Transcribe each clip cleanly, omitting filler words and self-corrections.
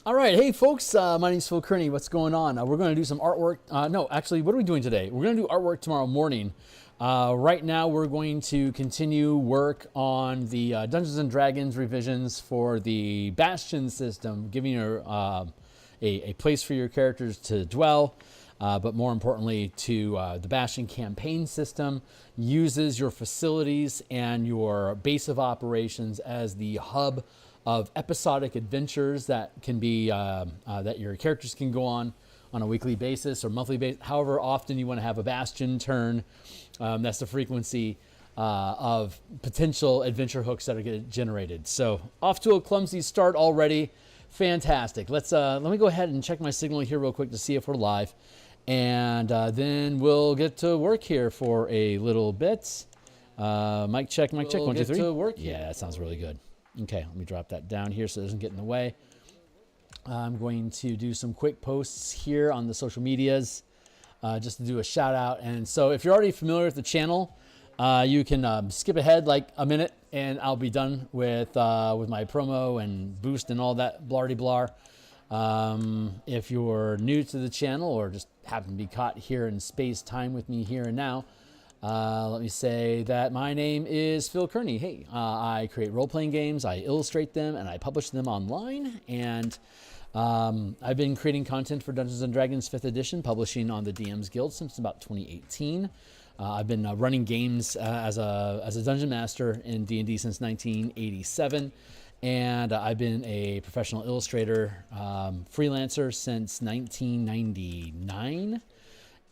All right, hey folks, my name's Phil Kearney. What's going on? We're going to do some artwork. No, actually, what are we doing today? We're going to do artwork tomorrow morning. Right now, we're going to continue work on the Dungeons and Dragons revisions for the Bastion system, giving you a place for your characters to dwell. But more importantly, to the Bastion Campaign system uses your facilities and your base of operations as the hub of episodic adventures that can be that your characters can go on a weekly basis or monthly basis, however often you want to have a Bastion turn. That's the frequency of potential adventure hooks that are getting generated. So off to a clumsy start already. Fantastic. Let me go ahead and check my signal here real quick to see if we're live, and then we'll get to work here for a little bit. Mic check, 1, 2, 3. Yeah, that sounds really good. Okay, let me drop that down here so it doesn't get in the way. I'm going to do some quick posts here on the social medias just to do a shout out. And so if you're already familiar with the channel, you can skip ahead like a minute and I'll be done with my promo and boost and all that blardy-blar. If you're new to the channel or just happen to be caught here in space-time with me here and now, let me say that my name is Phil Kearney. Hey, I create role-playing games, I illustrate them, and I publish them online. And I've been creating content for Dungeons & Dragons 5th edition, publishing on the DMsGuild since about 2018. I've been running games as a dungeon master in D&D since 1987. And I've been a professional illustrator, freelancer since 1999.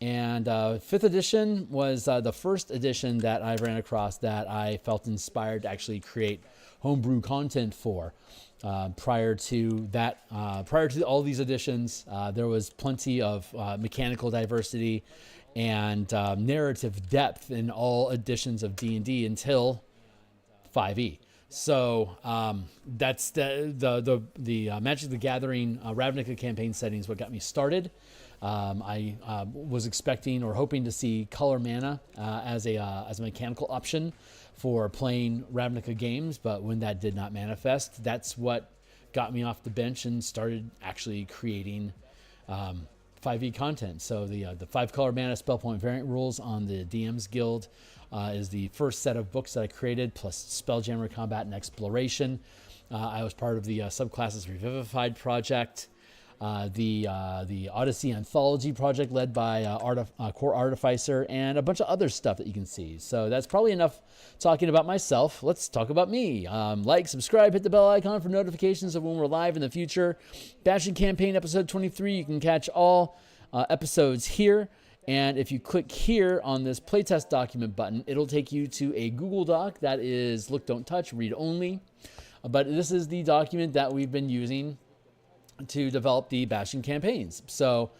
And 5th edition was the first edition that I ran across that I felt inspired to actually create homebrew content for. Prior to that, prior to all these editions, there was plenty of mechanical diversity and narrative depth in all editions of D&D until 5e. So that's the Magic the Gathering Ravnica campaign setting is what got me started. I was expecting or hoping to see color mana as a mechanical option for playing Ravnica games, but when that did not manifest, that's what got me off the bench and started actually creating 5e content. So the 5 color mana spell point variant rules on the DMsGuild is the first set of books that I created, plus Spelljammer Combat and Exploration. I was part of the Subclasses Revivified project. The Odyssey Anthology project led by Core Artificer, and a bunch of other stuff that you can see. So that's probably enough talking about myself. Let's talk about me. Like, subscribe, hit the bell icon for notifications of when we're live in the future. Bastion Campaign episode 23, you can catch all episodes here. And if you click here on this playtest document button, it'll take you to a Google Doc that is look, don't touch, read only. But this is the document that we've been using to develop the Bastion campaigns. So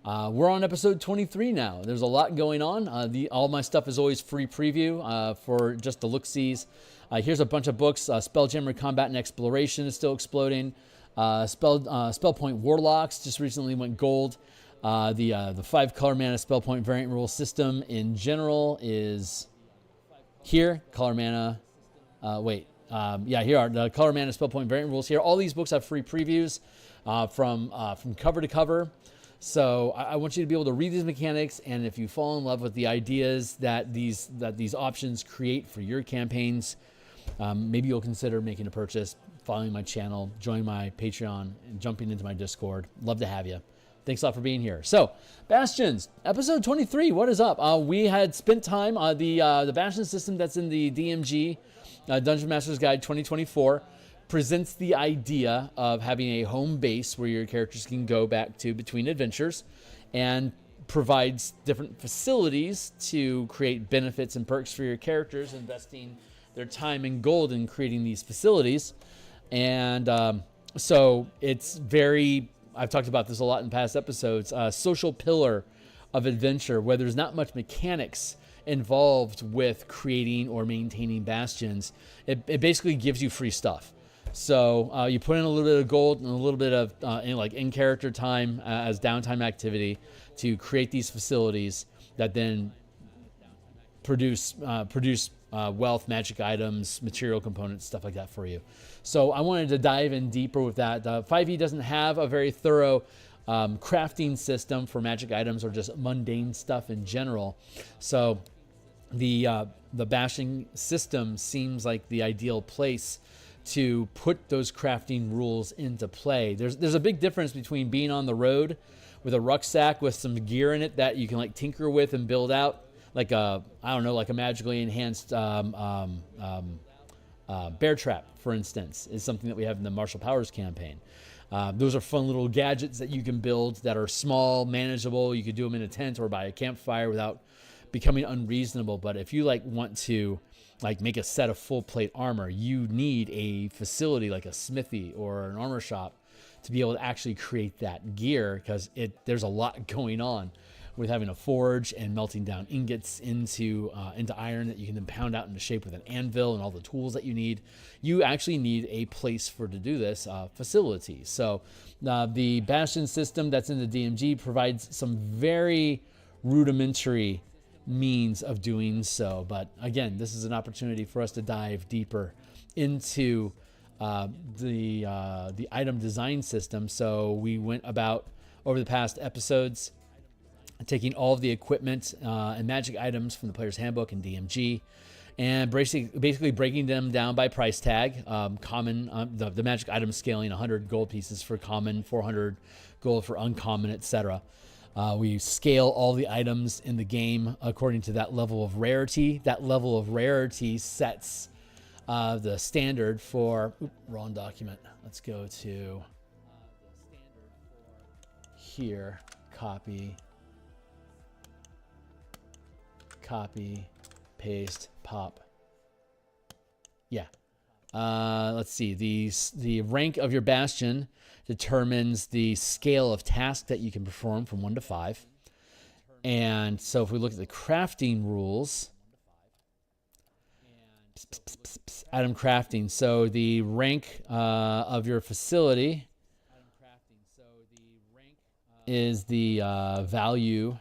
we're on episode 23 now. There's a lot going on. All my stuff is always free preview for just the look-sees. Here's a bunch of books. Spelljammer Combat and Exploration is still exploding. Point Warlocks just recently went gold. The 5 color mana spell point variant rule system in general is here. Color mana, here are the color mana spell point variant rules here. All these books have free previews from cover to cover. So I want you to be able to read these mechanics, and if you fall in love with the ideas that these options create for your campaigns, maybe you'll consider making a purchase, following my channel, join my Patreon, and jumping into my Discord. Love to have you. Thanks a lot for being here. So, Bastions, episode 23, what is up? We had spent time on the Bastion system that's in the DMG, Dungeon Master's Guide 2024, presents the idea of having a home base where your characters can go back to between adventures, and provides different facilities to create benefits and perks for your characters, investing their time and gold in creating these facilities. And so it's very... I've talked about this a lot in past episodes, social pillar of adventure where there's not much mechanics involved with creating or maintaining bastions. It basically gives you free stuff. So you put in a little bit of gold and a little bit of in-character time as downtime activity to create these facilities that then produce wealth, magic items, material components, stuff like that for you. So I wanted to dive in deeper with that. 5e doesn't have a very thorough crafting system for magic items or just mundane stuff in general. So the Bastion system seems like the ideal place to put those crafting rules into play. There's a big difference between being on the road with a rucksack with some gear in it that you can like tinker with and build out, like a magically enhanced bear trap, for instance, is something that we have in the Martial Powers campaign. Those are fun little gadgets that you can build that are small, manageable. You could do them in a tent or by a campfire without becoming unreasonable. But if you like want to like make a set of full plate armor, you need a facility like a smithy or an armor shop to be able to actually create that gear, because there's a lot going on with having a forge and melting down ingots into iron that you can then pound out into shape with an anvil and all the tools that you need. You actually need a place to do this, facility. So the Bastion system that's in the DMG provides some very rudimentary means of doing so. But again, this is an opportunity for us to dive deeper into the item design system. So we went about over the past episodes taking all of the equipment and magic items from the player's handbook and DMG, and basically breaking them down by price tag. Common, the magic item scaling 100 gold pieces for common, 400 gold for uncommon, etc. We scale all the items in the game according to that level of rarity. That level of rarity sets the standard for... wrong document. Let's go to here. Copy, paste, pop. Yeah. Let's see. The rank of your Bastion determines the scale of task that you can perform from 1 to 5. And so if we look at the crafting rules, item crafting. So the rank of your facility is the value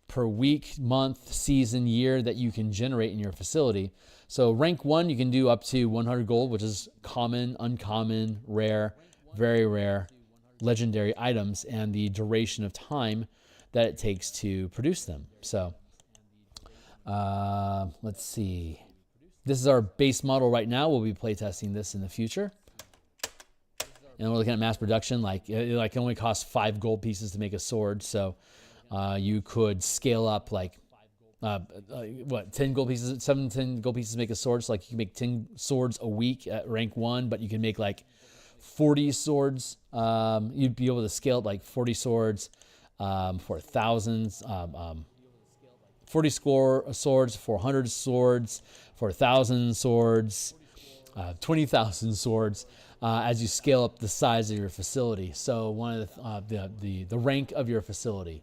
per week, month, season, year that you can generate in your facility. So rank 1, you can do up to 100 gold, which is common, uncommon, rare, very rare, legendary items, and the duration of time that it takes to produce them. So let's see. This is our base model right now. We'll be playtesting this in the future. And we're looking at mass production. Like it only costs 5 gold pieces to make a sword. So you could scale up like 10 gold pieces, 10 gold pieces to make a sword. So like you can make 10 swords a week at rank 1, but you can make like 40 swords. You'd be able to scale up like 40 swords for thousands, 40 swords, 400 swords, 4,000 swords, 20,000 swords, as you scale up the size of your facility. So one of the rank of your facility.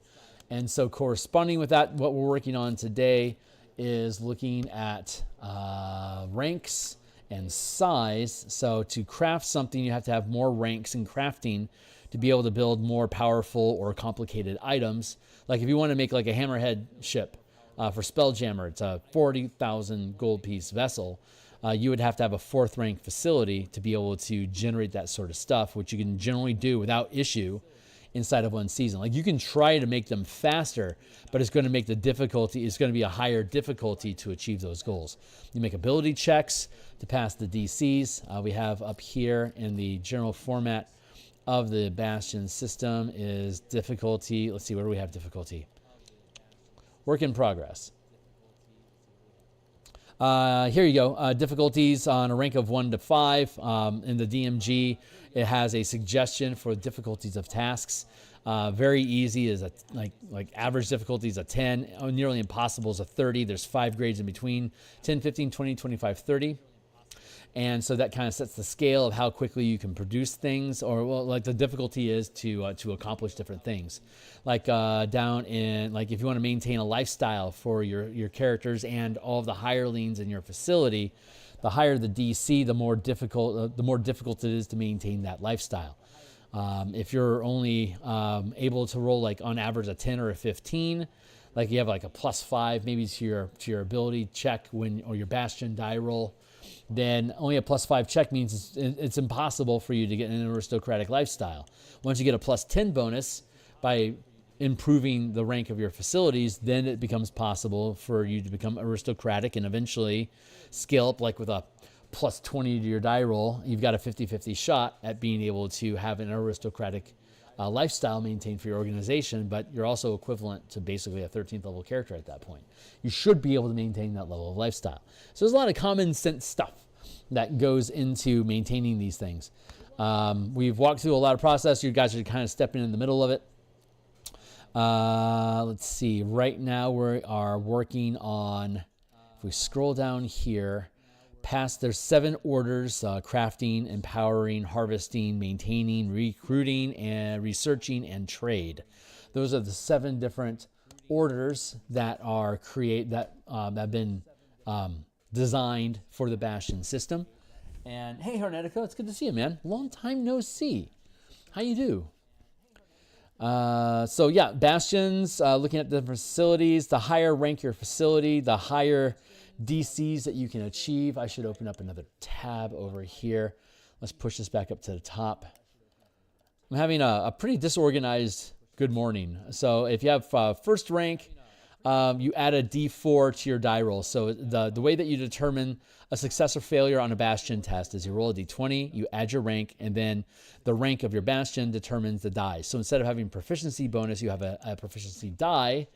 And so corresponding with that, what we're working on today is looking at ranks and size. So to craft something, you have to have more ranks in crafting to be able to build more powerful or complicated items. Like if you want to make like a hammerhead ship for Spelljammer, it's a 40,000 gold piece vessel. You would have to have a 4th rank facility to be able to generate that sort of stuff, which you can generally do without issue inside of one season. Like you can try to make them faster, but it's going to make the difficulty, it's going to be a higher difficulty to achieve those goals. You make ability checks to pass the DCs. We have up here in the general format of the Bastion system is difficulty. Let's see, where do we have difficulty? Work in progress. Here you go. Difficulties on a rank of 1 to 5. In the DMG, it has a suggestion for difficulties of tasks. Very easy is like average difficulty is a 10. Nearly impossible is a 30. There's 5 grades in between: 10, 15, 20, 25, 30. And so that kind of sets the scale of how quickly you can produce things, or well, like the difficulty is to accomplish different things. Like down in, like if you want to maintain a lifestyle for your characters and all of the hirelings in your facility, the higher the DC, the more difficult it is to maintain that lifestyle. If you're only able to roll like on average a 10 or a 15, like you have like a +5 maybe to your ability check or your Bastion die roll, then only a +5 check means it's impossible for you to get an aristocratic lifestyle. Once you get a +10 bonus by improving the rank of your facilities, then it becomes possible for you to become aristocratic and eventually scale up, like with a +20 to your die roll. You've got a 50-50 shot at being able to have an aristocratic lifestyle maintained for your organization, but you're also equivalent to basically a 13th level character at that point. You should be able to maintain that level of lifestyle. So there's a lot of common sense stuff that goes into maintaining these things. We've walked through a lot of process. You guys are kind of stepping in the middle of it. Let's see. Right now we are working on, if we scroll down here, there's 7 orders: crafting, empowering, harvesting, maintaining, recruiting, and researching, and trade. Those are the 7 different orders that are have been designed for the Bastion system. And hey, Hornetica, it's good to see you, man. Long time no see. How you do? So yeah, Bastions, looking at the different facilities, the higher rank your facility, the higher DCs that you can achieve. I should open up another tab over here. Let's push this back up to the top. I'm having a pretty disorganized good morning. So if you have first rank, you add a D4 to your die roll. So the way that you determine a success or failure on a Bastion test is you roll a D20, you add your rank, and then the rank of your Bastion determines the die. So instead of having proficiency bonus, you have a proficiency die,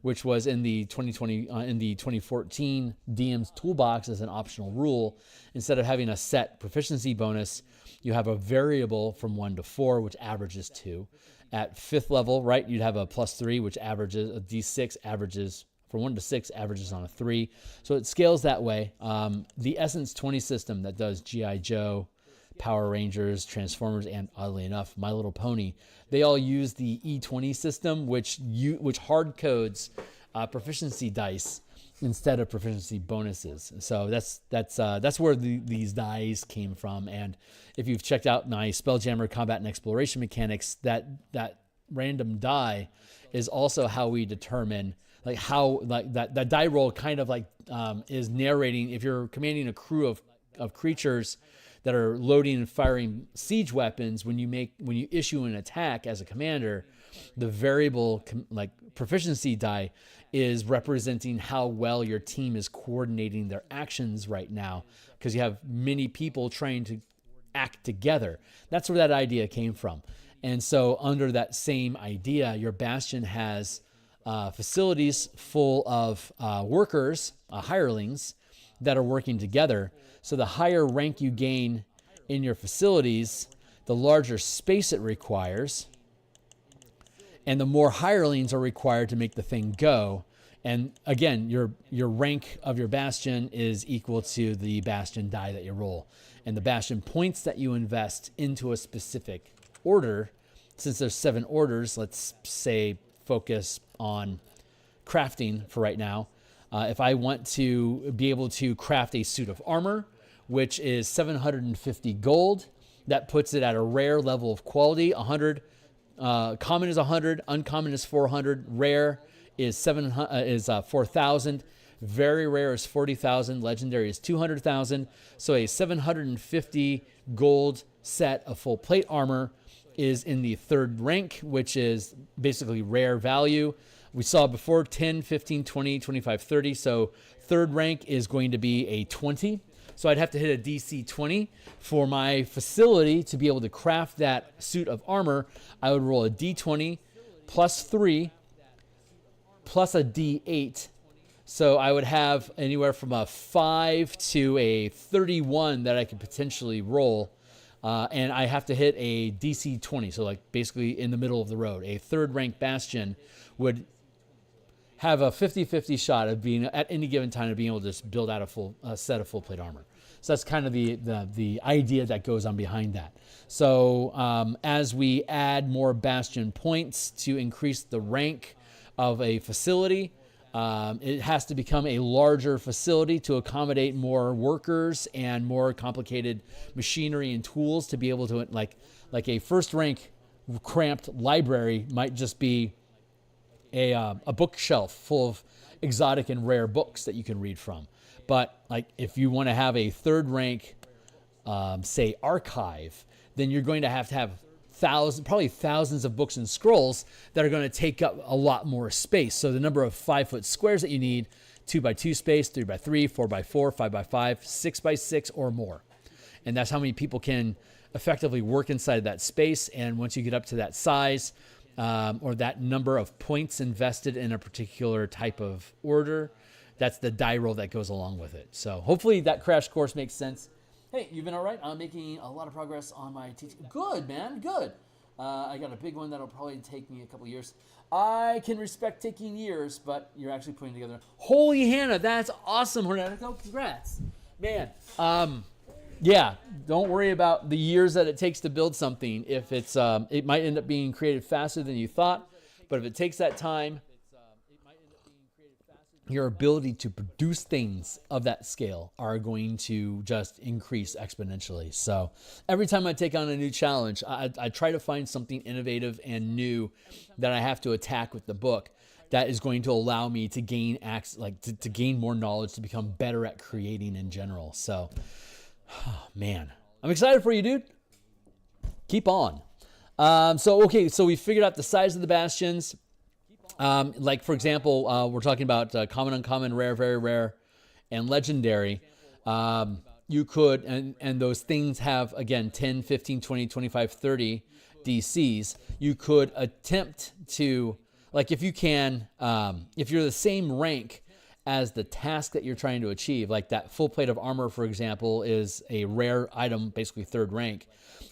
which was in the 2014 DM's toolbox as an optional rule. Instead of having a set proficiency bonus, you have a variable from 1 to 4, which averages 2. At 5th level, right, you'd have a +3, which averages a D6, averages from 1 to 6, averages on a 3. So it scales that way. The Essence 20 system that does G.I. Joe, Power Rangers, Transformers, and oddly enough, My Little Pony, they all use the E20 system, which hard codes proficiency dice instead of proficiency bonuses. So that's where these dice came from. And if you've checked out my Spelljammer combat and exploration mechanics, that random die is also how we determine that die roll kind of is narrating. If you're commanding a crew of creatures that are loading and firing siege weapons, when you issue an attack as a commander, the variable proficiency die is representing how well your team is coordinating their actions right now, because you have many people trying to act together. That's where that idea came from. And so under that same idea, your Bastion has facilities full of workers, hirelings, that are working together. So the higher rank you gain in your facilities, the larger space it requires, and the more hirelings are required to make the thing go. And again, your rank of your Bastion is equal to the Bastion die that you roll. And the Bastion points that you invest into a specific order, since there's 7 orders, let's say focus on crafting for right now. If I want to be able to craft a suit of armor, which is 750 gold, that puts it at a rare level of quality. 100, common is 100, uncommon is 400, rare is 4,000, very rare is 40,000, legendary is 200,000. So a 750 gold set of full plate armor is in the 3rd rank, which is basically rare value. We saw before 10, 15, 20, 25, 30. So 3rd rank is going to be a 20. So I'd have to hit a DC 20 for my facility to be able to craft that suit of armor. I would roll a D20 plus 3 plus a D8. So I would have anywhere from a 5 to a 31 that I could potentially roll. And I have to hit a DC 20. So like basically in the middle of the road. A 3rd rank Bastion would have a 50-50 shot of being at any given time of being able to just build out a full set of full plate armor. So that's kind of the idea that goes on behind that. So as we add more Bastion points to increase the rank of a facility, it has to become a larger facility to accommodate more workers and more complicated machinery and tools to be able to, like a 1st rank cramped library might just be a bookshelf full of exotic and rare books that you can read from. But like if you want to have a third rank, say archive, then you're going to have probably thousands of books and scrolls that are going to take up a lot more space. So the number of 5-foot squares that you need, 2x2 space, 3x3, 4x4, 5x5, 6x6 or more. And that's how many people can effectively work inside of that space. And once you get up to that size, or that number of points invested in a particular type of order, that's the die roll that goes along with it. So hopefully that crash course makes sense. Hey, you've been all right? I'm making a lot of progress on my teaching. Good, man, good. I got a big one that'll probably take me a couple years. I can respect taking years, but you're actually putting together. Holy Hannah, that's awesome, Hornetico. Congrats. Man, yeah, don't worry about the years that it takes to build something. If it's, it might end up being created faster than you thought, but if it takes that time, your ability to produce things of that scale are going to just increase exponentially. So every time I take on a new challenge, I try to find something innovative and new that I have to attack with the book that is going to allow me to gain to gain more knowledge, to become better at creating in general. So, oh, man, I'm excited for you, dude. Keep on. So we figured out the size of the bastions. Like, for example, we're talking about common, uncommon, rare, very rare, and legendary. You could, and those things have, again, 10, 15, 20, 25, 30 DCs. You could attempt to, like, if you can, if you're the same rank as the task that you're trying to achieve, like that full plate of armor, for example, is a rare item, basically third rank.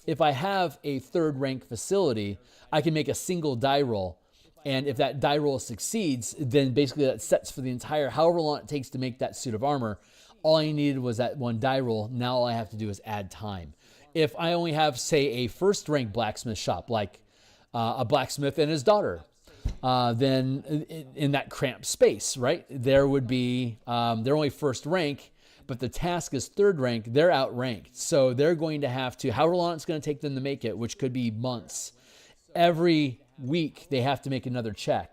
If I have a third rank facility, I can make a single die roll. And if that die roll succeeds, then basically that sets for the entire, however long it takes to make that suit of armor. All I needed was that one die roll. Now all I have to do is add time. If I only have, say, a first rank blacksmith shop, like a blacksmith and his daughter, then in that cramped space, right, there would be, they're only first rank, but the task is third rank, they're outranked. So they're going to have to, however long it's going to take them to make it, which could be months, every week they have to make another check.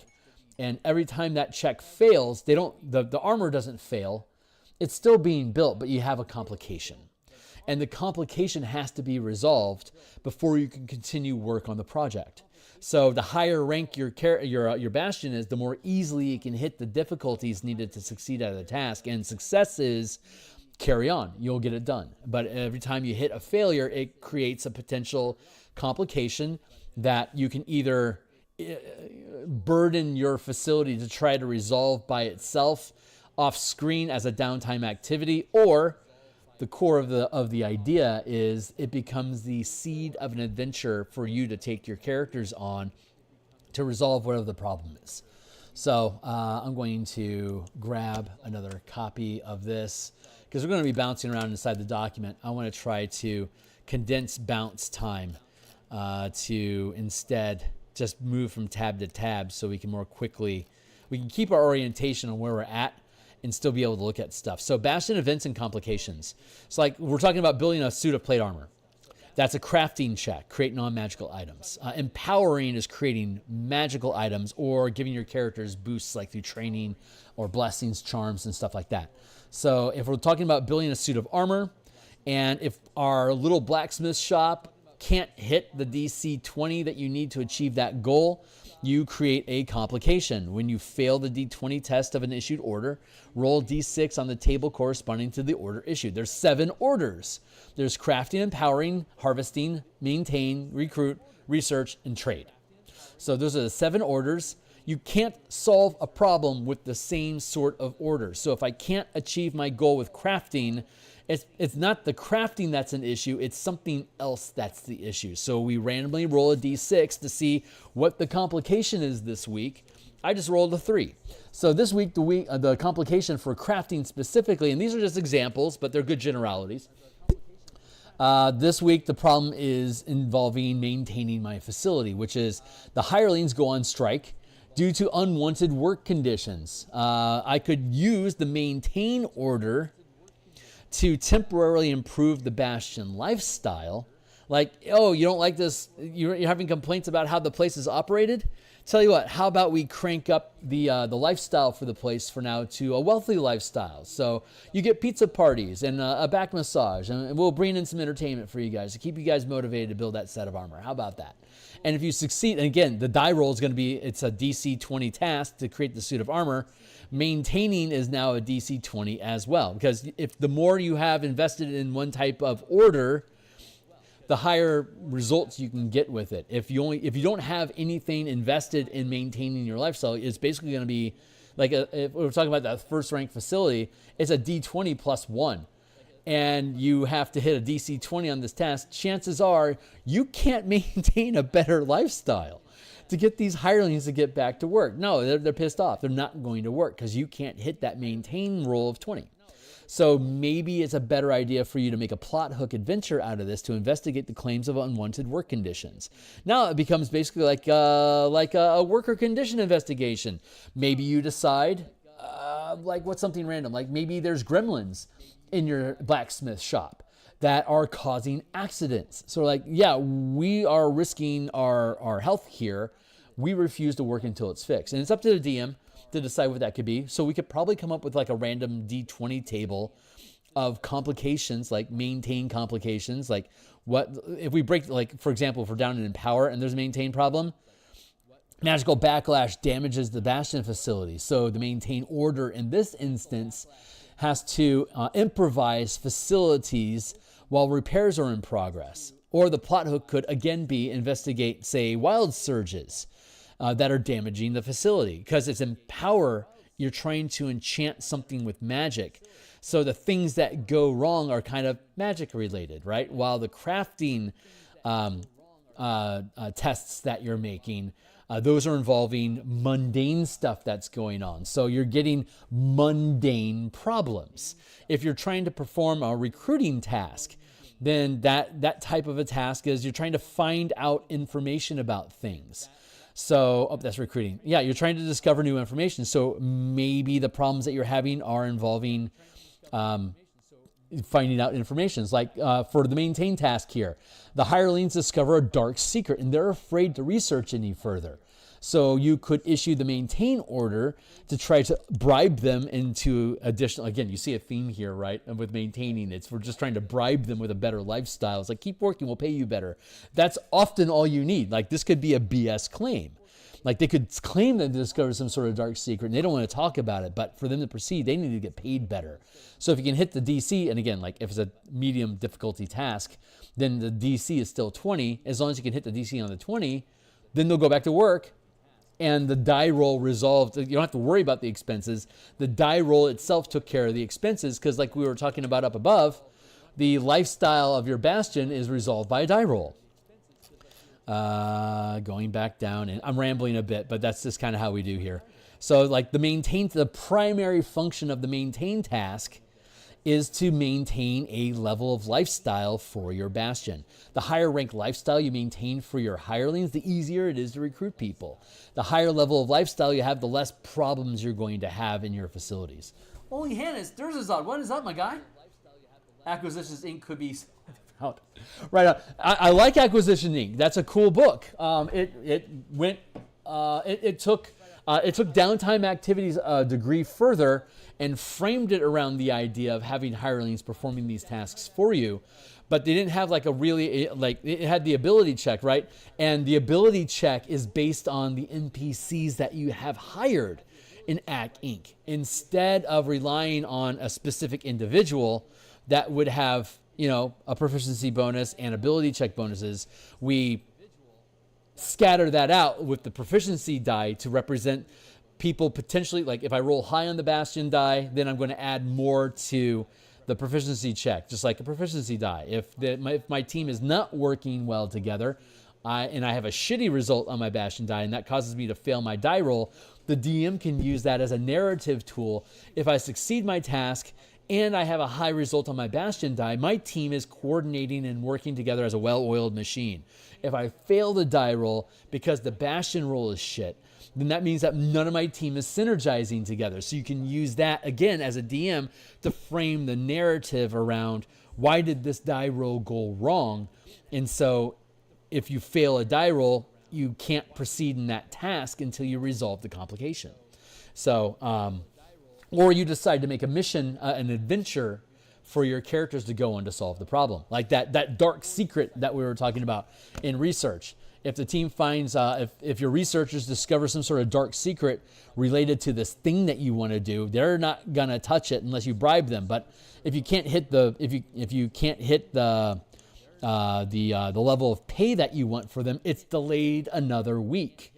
And every time that check fails, the armor doesn't fail. It's still being built, but you have a complication. And the complication has to be resolved before you can continue work on the project. So the higher rank your bastion is, the more easily you can hit the difficulties needed to succeed at the task. And success is carry on, you'll get it done. But every time you hit a failure, it creates a potential complication that you can either burden your facility to try to resolve by itself off screen as a downtime activity, or the core of the idea is it becomes the seed of an adventure for you to take your characters on to resolve whatever the problem is. So I'm going to grab another copy of this because we're going to be bouncing around inside the document. I want to try to condense bounce time to instead just move from tab to tab so we can more quickly, we can keep our orientation on where we're at and still be able to look at stuff. So Bastion events and complications. It's like we're talking about building a suit of plate armor. That's a crafting check, create non-magical items. Empowering is creating magical items or giving your characters boosts like through training or blessings, charms, and stuff like that. So if we're talking about building a suit of armor, and if our little blacksmith shop can't hit the DC 20 that you need to achieve that goal, you create a complication. When you fail the D20 test of an issued order, roll D6 on the table corresponding to the order issued. There's 7 orders. There's crafting, empowering, harvesting, maintain, recruit, research, and trade. So those are the 7 orders. You can't solve a problem with the same sort of order. So if I can't achieve my goal with crafting, it's not the crafting that's an issue, it's something else that's the issue. So we randomly roll a d6 to see what the complication is this week. I just rolled a 3. So this week, the complication for crafting specifically, and these are just examples, but they're good generalities. This week, the problem is involving maintaining my facility, which is the hirelings go on strike due to unwanted work conditions. I could use the maintain order to temporarily improve the Bastion lifestyle, Like, oh, you don't like this, you're having complaints about how the place is operated? Tell you what, how about we crank up the lifestyle for the place for now to a wealthy lifestyle? So you get pizza parties and a back massage, and we'll bring in some entertainment for you guys to keep you guys motivated to build that set of armor. How about that? And if you succeed, and again, the die roll is going to be, it's a DC 20 task to create the suit of armor. Maintaining is now a DC 20 as well, because if the more you have invested in one type of order, the higher results you can get with it. If you don't have anything invested in maintaining your lifestyle, it's basically going to be like if we're talking about that first rank facility, it's a D20 plus 1. And you have to hit a DC 20 on this task. Chances are you can't maintain a better lifestyle to get these hirelings to get back to work. No, they're pissed off. They're not going to work because you can't hit that maintain roll of 20. So maybe it's a better idea for you to make a plot hook adventure out of this to investigate the claims of unwanted work conditions. Now it becomes basically like a worker condition investigation. Maybe you decide, like what's something random? Like maybe there's gremlins in your blacksmith shop that are causing accidents. So like, yeah, we are risking our health here. We refuse to work until it's fixed. And it's up to the DM to decide what that could be. So we could probably come up with like a random D20 table of complications, like maintain complications. Like what, if we break, like for example, if we're down in Empower and there's a maintain problem, magical backlash damages the Bastion facility. So the maintain order in this instance has to improvise facilities while repairs are in progress. Or the plot hook could again be investigate, say, wild surges that are damaging the facility. Because it's Empower, you're trying to enchant something with magic. So the things that go wrong are kind of magic related, right? While the crafting tests that you're making, those are involving mundane stuff that's going on. So you're getting mundane problems. If you're trying to perform a recruiting task, then that type of a task is you're trying to find out information about things. So, that's recruiting. Yeah, you're trying to discover new information. So maybe the problems that you're having are involving finding out information. Like for the maintain task here, the hirelings discover a dark secret and they're afraid to research any further. So you could issue the maintain order to try to bribe them into additional, again, you see a theme here, right? And with maintaining, we're just trying to bribe them with a better lifestyle. It's like, keep working, we'll pay you better. That's often all you need. Like this could be a BS claim. Like they could claim that they discovered some sort of dark secret and they don't want to talk about it, but for them to proceed, they need to get paid better. So if you can hit the DC, and again, like if it's a medium difficulty task, then the DC is still 20. As long as you can hit the DC on the 20, then they'll go back to work and the die roll resolved. You don't have to worry about the expenses. The die roll itself took care of the expenses because like we were talking about up above, the lifestyle of your Bastion is resolved by a die roll. Going back down, and I'm rambling a bit, but that's just kind of how we do here. So like the primary function of the maintain task is to maintain a level of lifestyle for your Bastion. The higher rank lifestyle you maintain for your hirelings, the easier it is to recruit people. The higher level of lifestyle you have, the less problems you're going to have in your facilities. Holy Hannes, there's a Zod. What is up, my guy? Acquisitions Inc. could be out. Right. I like Acquisition Inc. That's a cool book. It took downtime activities a degree further and framed it around the idea of having hirelings performing these tasks for you. But they didn't have like it had the ability check, right? And the ability check is based on the NPCs that you have hired in Act Inc. Instead of relying on a specific individual that would have, a proficiency bonus and ability check bonuses, we scatter that out with the proficiency die to represent people potentially, like if I roll high on the Bastion die, then I'm going to add more to the proficiency check, just like a proficiency die. If my team is not working well together, and I have a shitty result on my Bastion die, and that causes me to fail my die roll, the DM can use that as a narrative tool. If I succeed my task and I have a high result on my Bastion die, my team is coordinating and working together as a well-oiled machine. If I fail the die roll because the Bastion roll is shit, then that means that none of my team is synergizing together. So you can use that, again, as a DM to frame the narrative around why did this die roll go wrong? And so if you fail a die roll, you can't proceed in that task until you resolve the complication. So, or you decide to make a mission, an adventure for your characters to go on to solve the problem. Like that dark secret that we were talking about in research. If the team finds, if your researchers discover some sort of dark secret related to this thing that you want to do, they're not gonna touch it unless you bribe them. But if you can't hit the, if you can't hit the level of pay that you want for them, it's delayed another week.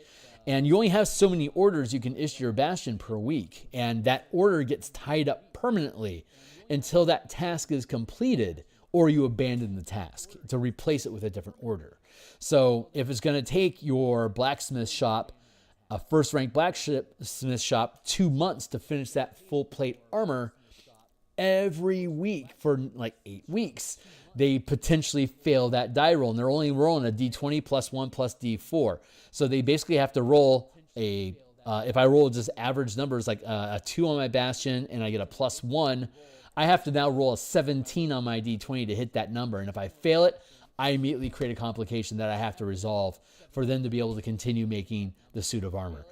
And you only have so many orders you can issue your Bastion per week, and that order gets tied up permanently until that task is completed, or you abandon the task to replace it with a different order. So if it's going to take your blacksmith shop, a first-rank blacksmith shop, 2 months to finish that full plate armor, every week for like 8 weeks, they potentially fail that die roll, and they're only rolling a d20 plus 1 plus d4. So they basically have to roll a, if I roll just average numbers, like a 2 on my Bastion and I get a plus 1, I have to now roll a 17 on my d20 to hit that number. And if I fail it, I immediately create a complication that I have to resolve for them to be able to continue making the suit of armor.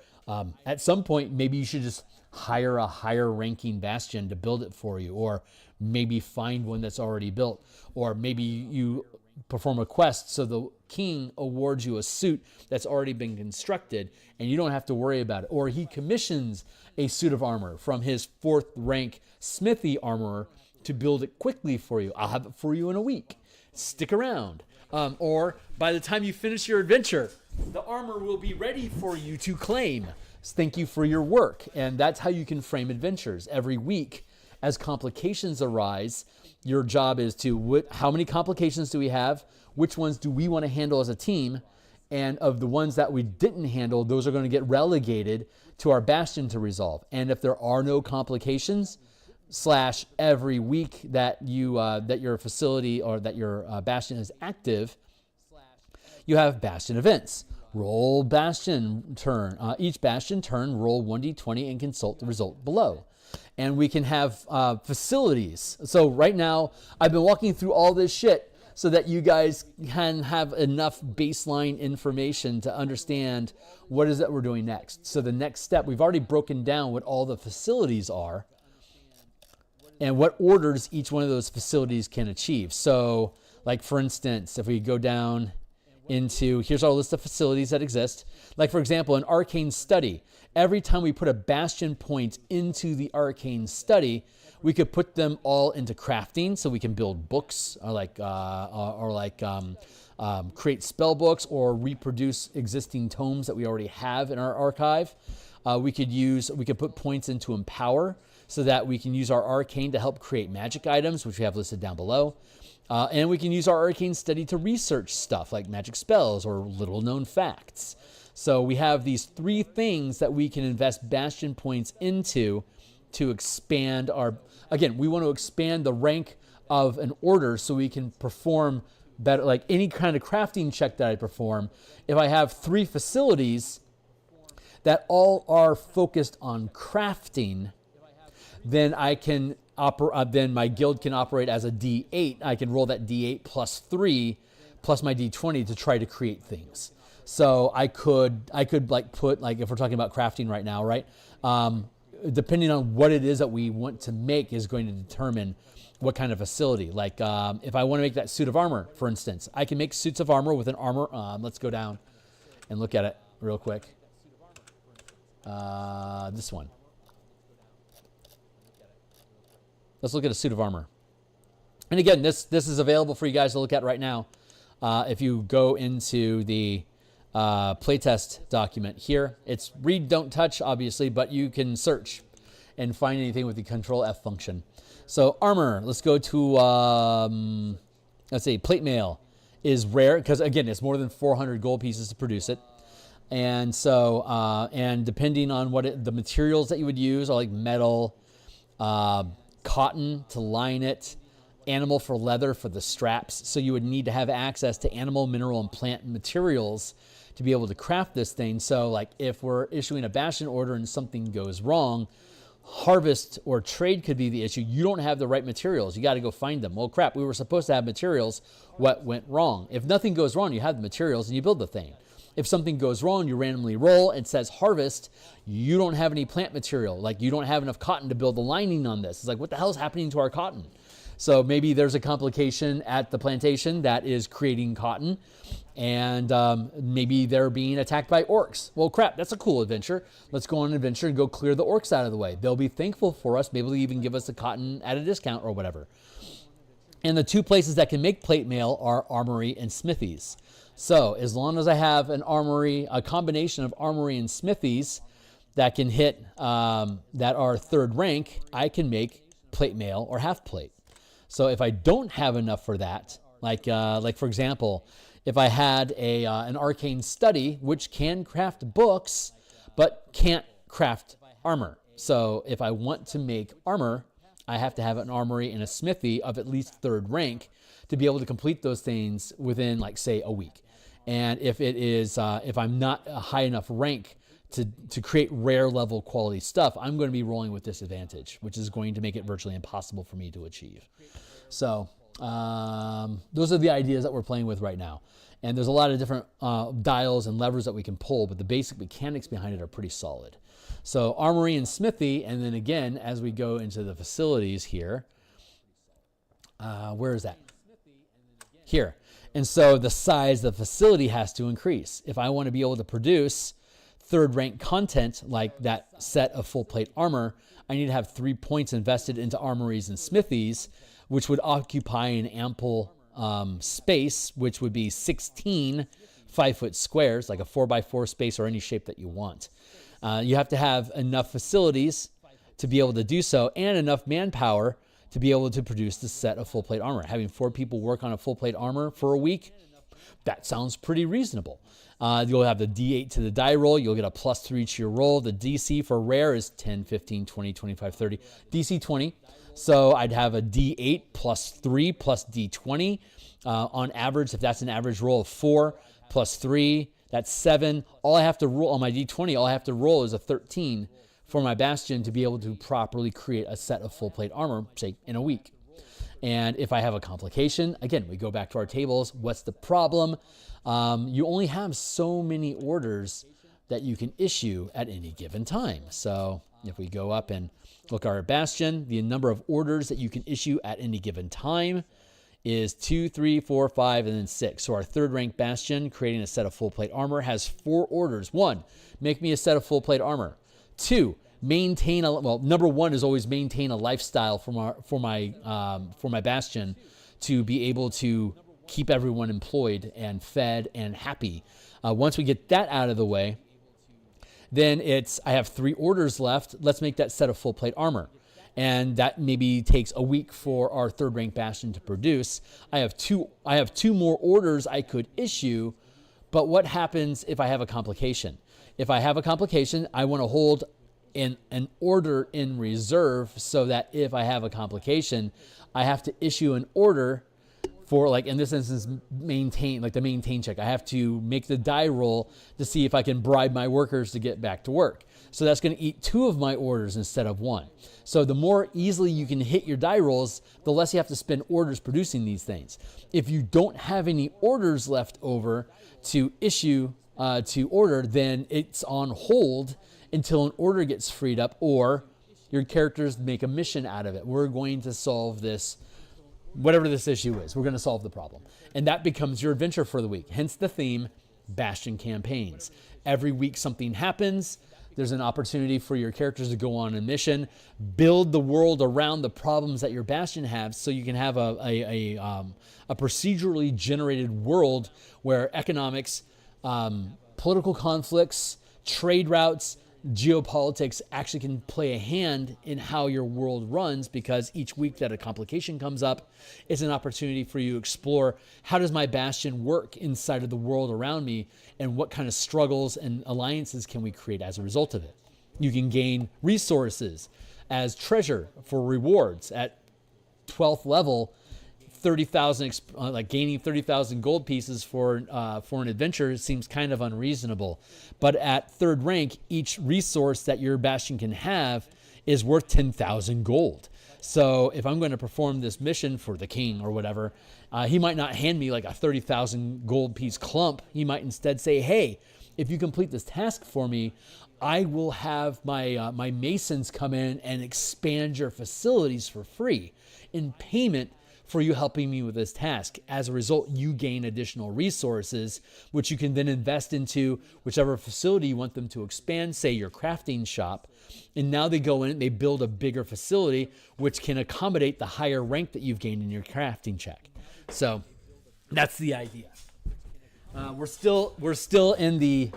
At some point, maybe you should just hire a higher ranking Bastion to build it for you, or maybe find one that's already built, or maybe you perform a quest so the king awards you a suit that's already been constructed and you don't have to worry about it, or he commissions a suit of armor from his 4th rank smithy armorer to build it quickly for you. I'll have it for you in a week. Stick around. Or by the time you finish your adventure, the armor will be ready for you to claim. Thank you for your work. And that's how you can frame adventures. Every week, as complications arise, your job is to, how many complications do we have? Which ones do we want to handle as a team? And of the ones that we didn't handle, those are going to get relegated to our Bastion to resolve. And if there are no complications, / every week that you that your facility or that your Bastion is active, you have Bastion events. Roll Bastion turn. Each Bastion turn, roll 1d20 and consult the result below. And we can have facilities. So right now, I've been walking through all this shit so that you guys can have enough baseline information to understand what is that we're doing next. So the next step, we've already broken down what all the facilities are and what orders each one of those facilities can achieve. So, like for instance, if we go down into, here's our list of facilities that exist. Like for example, an arcane study. Every time we put a Bastion point into the arcane study, we could put them all into crafting, so we can build books, or create spell books, or reproduce existing tomes that we already have in our archive. We could put points into empower, so that we can use our arcane to help create magic items, which we have listed down below. And we can use our arcane study to research stuff like magic spells or little known facts. So we have these 3 things that we can invest Bastion points into to expand our, again, we want to expand the rank of an order so we can perform better, like any kind of crafting check that I perform. If I have 3 facilities that all are focused on crafting, then I can then my guild can operate as a D8. I can roll that D8 plus 3 plus my D20 to try to create things. So I could like put, like if we're talking about crafting right now, right? Depending on what it is that we want to make is going to determine what kind of facility. Like if I want to make that suit of armor, for instance, I can make suits of armor with an armor. Let's go down and look at it real quick. This one. Let's look at a suit of armor. And again, this is available for you guys to look at right now. If you go into the playtest document here, it's read, don't touch, obviously, but you can search and find anything with the Control F function. So armor, let's go to, let's see, plate mail is rare because, again, it's more than 400 gold pieces to produce it. And so, and depending on what the materials that you would use are like metal, cotton to line it, animal for leather for the straps. So you would need to have access to animal, mineral, and plant materials to be able to craft this thing. So like if we're issuing a Bastion order and something goes wrong, Harvest or trade could be the issue. You don't have the right materials. You got to go find them. Well, crap, we were supposed to have materials. What went wrong? If nothing goes wrong, you have the materials and you build the thing. If something goes wrong, you randomly roll and it says harvest. You don't have any plant material. Like, you don't have enough cotton to build the lining on this. It's like, what the hell is happening to our cotton? So maybe there's a complication at the plantation that is creating cotton, and maybe they're being attacked by orcs. Well, crap, that's a cool adventure. Let's go on an adventure and go clear the orcs out of the way. They'll be thankful for us. Maybe they'll even give us the cotton at a discount or whatever. And the two places that can make plate mail are armory and smithies. So as long as I have an armory, a combination of armory and smithies that can hit, that are third rank, I can make plate mail or half plate. So if I don't have enough for that, like for example, if I had an arcane study, which can craft books, but can't craft armor. So if I want to make armor, I have to have an armory and a smithy of at least third rank to be able to complete those things within, like, say, a week. And if it is, if I'm not a high enough rank to create rare level quality stuff, I'm going to be rolling with disadvantage, which is going to make it virtually impossible for me to achieve. So those are the ideas that we're playing with right now. And there's a lot of different dials and levers that we can pull, but the basic mechanics behind it are pretty solid. So armory and smithy, and then again, as we go into the facilities here, where is that? Here. And so the size of the facility has to increase. If I want to be able to produce third rank content like that set of full plate armor, I need to have 3 points invested into armories and smithies, which would occupy an ample space, which would be 16 5-foot squares, like a 4x4 space or any shape that you want. You have to have enough facilities to be able to do so, and enough manpower to be able to produce the set of full plate armor. Having 4 people work on a full plate armor for a week, that sounds pretty reasonable. You'll have the D8 to the die roll. You'll get a +3 to your roll. The DC for rare is 10, 15, 20, 25, 30. DC 20. So I'd have a D8 +3 plus D20. On average, if that's an average roll of 4 plus 3, that's 7. All I have to roll on my D20, all I have to roll is a 13 for my Bastion to be able to properly create a set of full plate armor, say, in a week. And if I have a complication, again, we go back to our tables. What's the problem? You only have so many orders that you can issue at any given time. So if we go up and look at our Bastion, the number of orders that you can issue at any given time is 2, 3, 4, 5, and then 6. So our third rank Bastion, creating a set of full plate armor, has 4 orders. 1, make me a set of full plate armor. 2, maintain number 1 is always maintain a lifestyle for my Bastion to be able to keep everyone employed and fed and happy. Once we get that out of the way, then I have 3 orders left. Let's make that set of full plate armor. And that maybe takes a week for our third rank Bastion to produce. I have two more orders I could issue, but what happens if I have a complication? If I have a complication, I want to hold an order in reserve so that if I have a complication, I have to issue an order for, like in this instance, the maintain check. I have to make the die roll to see if I can bribe my workers to get back to work. So that's going to eat 2 of my orders instead of 1. So the more easily you can hit your die rolls, the less you have to spend orders producing these things. If you don't have any orders left over to issue to order, then it's on hold until an order gets freed up or your characters make a mission out of it. We're going to solve this, whatever this issue is. We're going to solve the problem. And that becomes your adventure for the week. Hence the theme, Bastion Campaigns. Every week something happens. There's an opportunity for your characters to go on a mission, build the world around the problems that your Bastion has, so you can have a procedurally generated world where economics, political conflicts, trade routes, geopolitics actually can play a hand in how your world runs, because each week that a complication comes up, it's an opportunity for you to explore, how does my Bastion work inside of the world around me, and what kind of struggles and alliances can we create as a result of it. You can gain resources as treasure for rewards at 12th level. 30,000, gaining 30,000 gold pieces for an adventure seems kind of unreasonable. But at third rank, each resource that your Bastion can have is worth 10,000 gold. So if I'm going to perform this mission for the king or whatever, he might not hand me like a 30,000 gold piece clump. He might instead say, hey, if you complete this task for me, I will have my masons come in and expand your facilities for free in payment for you helping me with this task. As a result, you gain additional resources, which you can then invest into whichever facility you want them to expand, say your crafting shop. And now they go in and they build a bigger facility, which can accommodate the higher rank that you've gained in your crafting check. So that's the idea. We're still in the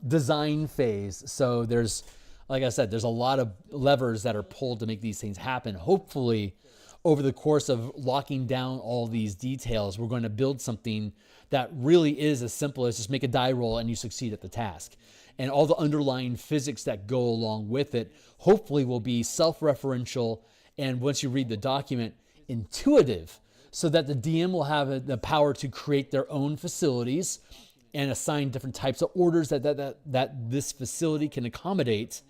design phase. So there's, like I said, there's a lot of levers that are pulled to make these things happen. Hopefully, over the course of locking down all these details, we're going to build something that really is as simple as just make a die roll and you succeed at the task. And all the underlying physics that go along with it, hopefully will be self-referential, and once you read the document, intuitive, so that the DM will have the power to create their own facilities and assign different types of orders that this facility can accommodate,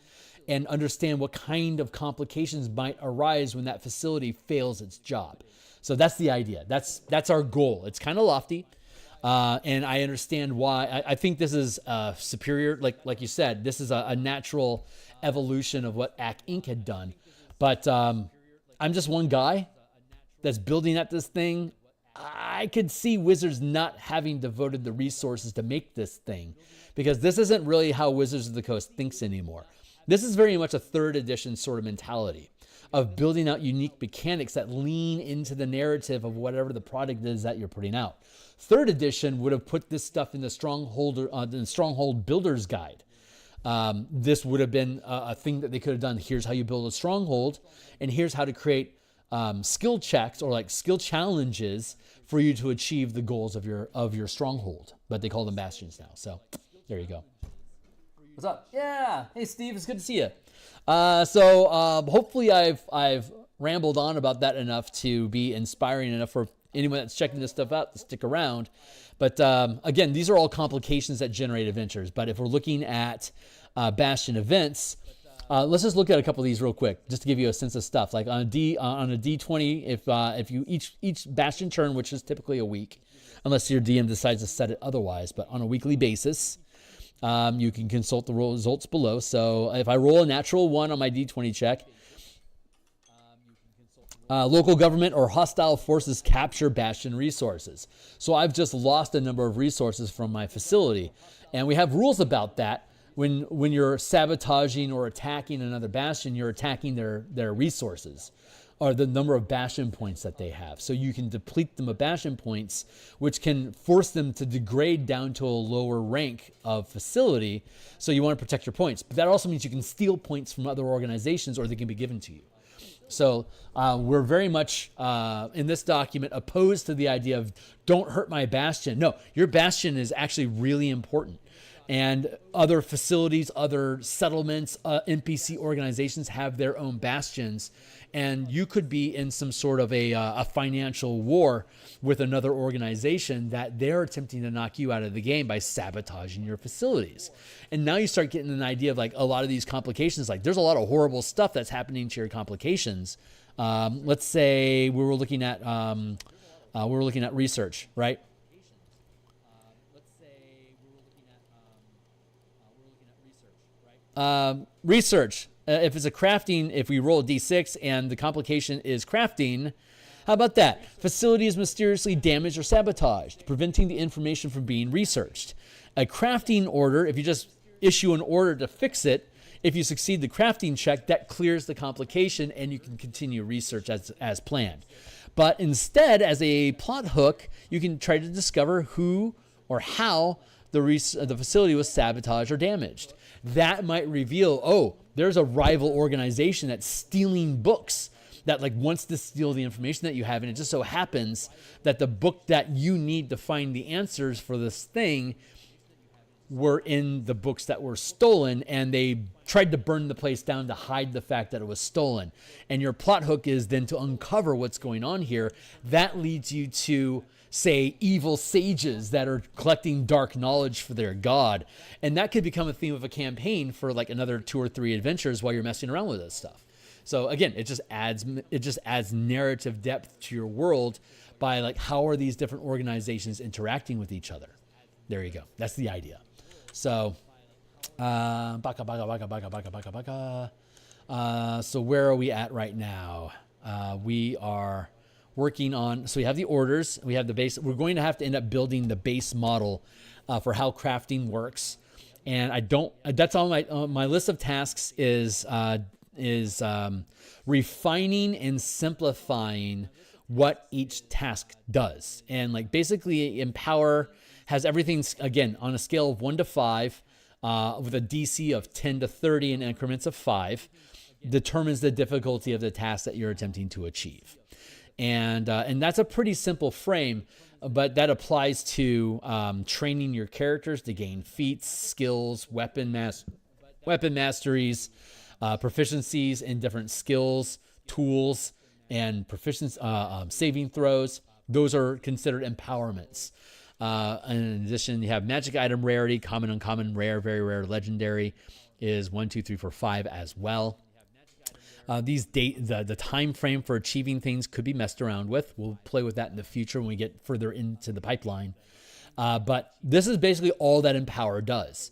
and understand what kind of complications might arise when that facility fails its job. So that's the idea. That's our goal. It's kind of lofty, and I understand why. I think this is superior. Like you said, this is a natural evolution of what AC Inc. had done. But I'm just one guy that's building at this thing. I could see Wizards not having devoted the resources to make this thing, because this isn't really how Wizards of the Coast thinks anymore. This is very much a third edition sort of mentality of building out unique mechanics that lean into the narrative of whatever the product is that you're putting out. Third edition would have put this stuff in the Stronghold Builder's Guide. This would have been a thing that they could have done. Here's how you build a stronghold, and here's how to create skill checks or like skill challenges for you to achieve the goals of your stronghold. But they call them bastions now. So there you go. What's up? Yeah. Hey, Steve. It's good to see you. So hopefully I've rambled on about that enough to be inspiring enough for anyone that's checking this stuff out to stick around. But again, these are all complications that generate adventures. But if we're looking at Bastion events, let's just look at a couple of these real quick, just to give you a sense of stuff. Like on a D20, if you each Bastion turn, which is typically a week, unless your DM decides to set it otherwise, but on a weekly basis, you can consult the results below. So if I roll a natural 1 on my D20 check, local government or hostile forces capture Bastion resources. So I've just lost a number of resources from my facility. And we have rules about that. When you're sabotaging or attacking another Bastion, you're attacking their resources, or the number of Bastion points that they have. So you can deplete them of Bastion points, which can force them to degrade down to a lower rank of facility. So you want to protect your points. But that also means you can steal points from other organizations, or they can be given to you. So we're very much, in this document, opposed to the idea of don't hurt my Bastion. No, your Bastion is actually really important. And other facilities, other settlements, NPC organizations have their own bastions. And you could be in some sort of a financial war with another organization that they're attempting to knock you out of the game by sabotaging your facilities. And now you start getting an idea of like a lot of these complications. Like there's a lot of horrible stuff that's happening to your complications. Let's say we were looking at research, right? Research. If it's a crafting, if we roll a d6 and the complication is crafting, how about that? Facility is mysteriously damaged or sabotaged, preventing the information from being researched. A crafting order, if you just issue an order to fix it, if you succeed the crafting check, that clears the complication and you can continue research as planned. But instead, as a plot hook, you can try to discover who or how the facility was sabotaged or damaged. That might reveal, oh, there's a rival organization that's stealing books that like wants to steal the information that you have. And it just so happens that the book that you need to find the answers for this thing were in the books that were stolen, and they tried to burn the place down to hide the fact that it was stolen. And your plot hook is then to uncover what's going on here. That leads you to say, evil sages that are collecting dark knowledge for their god. And that could become a theme of a campaign for like another 2 or 3 adventures while you're messing around with this stuff. So again, it just adds narrative depth to your world by like, how are these different organizations interacting with each other? There you go. That's the idea. So, so where are we at right now? We are working on, so we have the orders, we have the base. We're going to have to end up building the base model for how crafting works. And that's on my list of tasks is refining and simplifying what each task does. And like basically Empower has everything, again, on a scale of 1 to 5, with a DC of 10 to 30 in increments of 5, determines the difficulty of the task that you're attempting to achieve. And that's a pretty simple frame, but that applies to training your characters to gain feats, skills, weapon masteries, proficiencies in different skills, tools, and proficiency, saving throws. Those are considered empowerments. In addition, you have magic item rarity, common, uncommon, rare, very rare, legendary is 1, 2, 3, 4, 5 as well. The time frame for achieving things could be messed around with. We'll play with that in the future when we get further into the pipeline. But this is basically all that Empower does.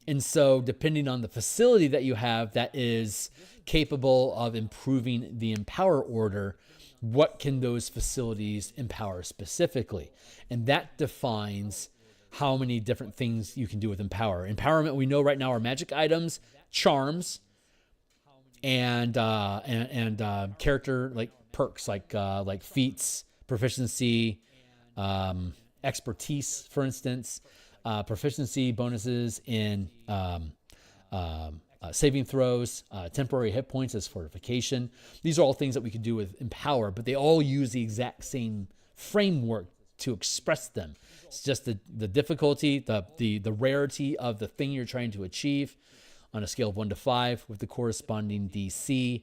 And so depending on the facility that you have that is capable of improving the Empower order, what can those facilities empower specifically? And that defines how many different things you can do with Empower. Empowerment, we know right now, are magic items, charms, and character like perks, like feats, proficiency, expertise, for instance, proficiency bonuses in saving throws, temporary hit points as fortification. These are all things that we could do with Empower, but they all use the exact same framework to express them. It's just the difficulty, the rarity of the thing you're trying to achieve on a scale of 1 to 5 with the corresponding DC.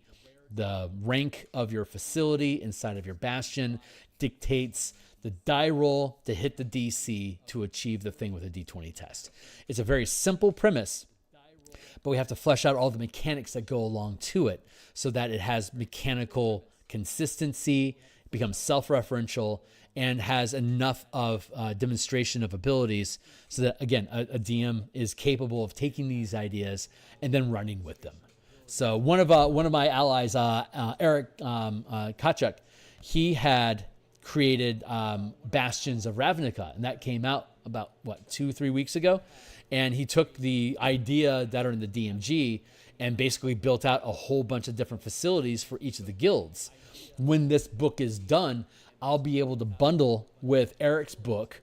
The rank of your facility inside of your bastion dictates the die roll to hit the DC to achieve the thing with a D20 test. It's a very simple premise, but we have to flesh out all the mechanics that go along to it so that it has mechanical consistency, becomes self-referential, and has enough of demonstration of abilities so that, again, a DM is capable of taking these ideas and then running with them. So one of my allies, Eric Kachuk, he had created Bastions of Ravnica, and that came out about 2-3 weeks ago. And he took the idea that are in the DMG and basically built out a whole bunch of different facilities for each of the guilds. When this book is done, I'll be able to bundle with Eric's book,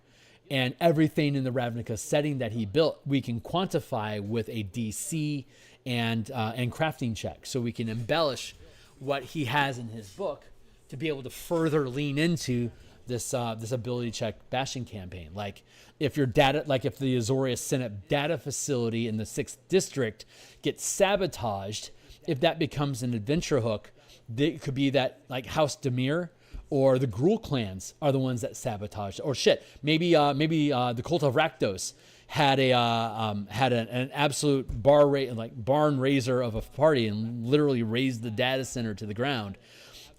and everything in the Ravnica setting that he built, we can quantify with a DC and crafting check. So we can embellish what he has in his book to be able to further lean into this ability check Bastion campaign. Like if your data, like if the Azorius Senate data facility in the 6th district gets sabotaged, if that becomes an adventure hook, it could be that like House Demir or the Gruul clans are the ones that sabotaged. Or maybe the Cult of Rakdos had an absolute barn raiser of a party and literally razed the data center to the ground.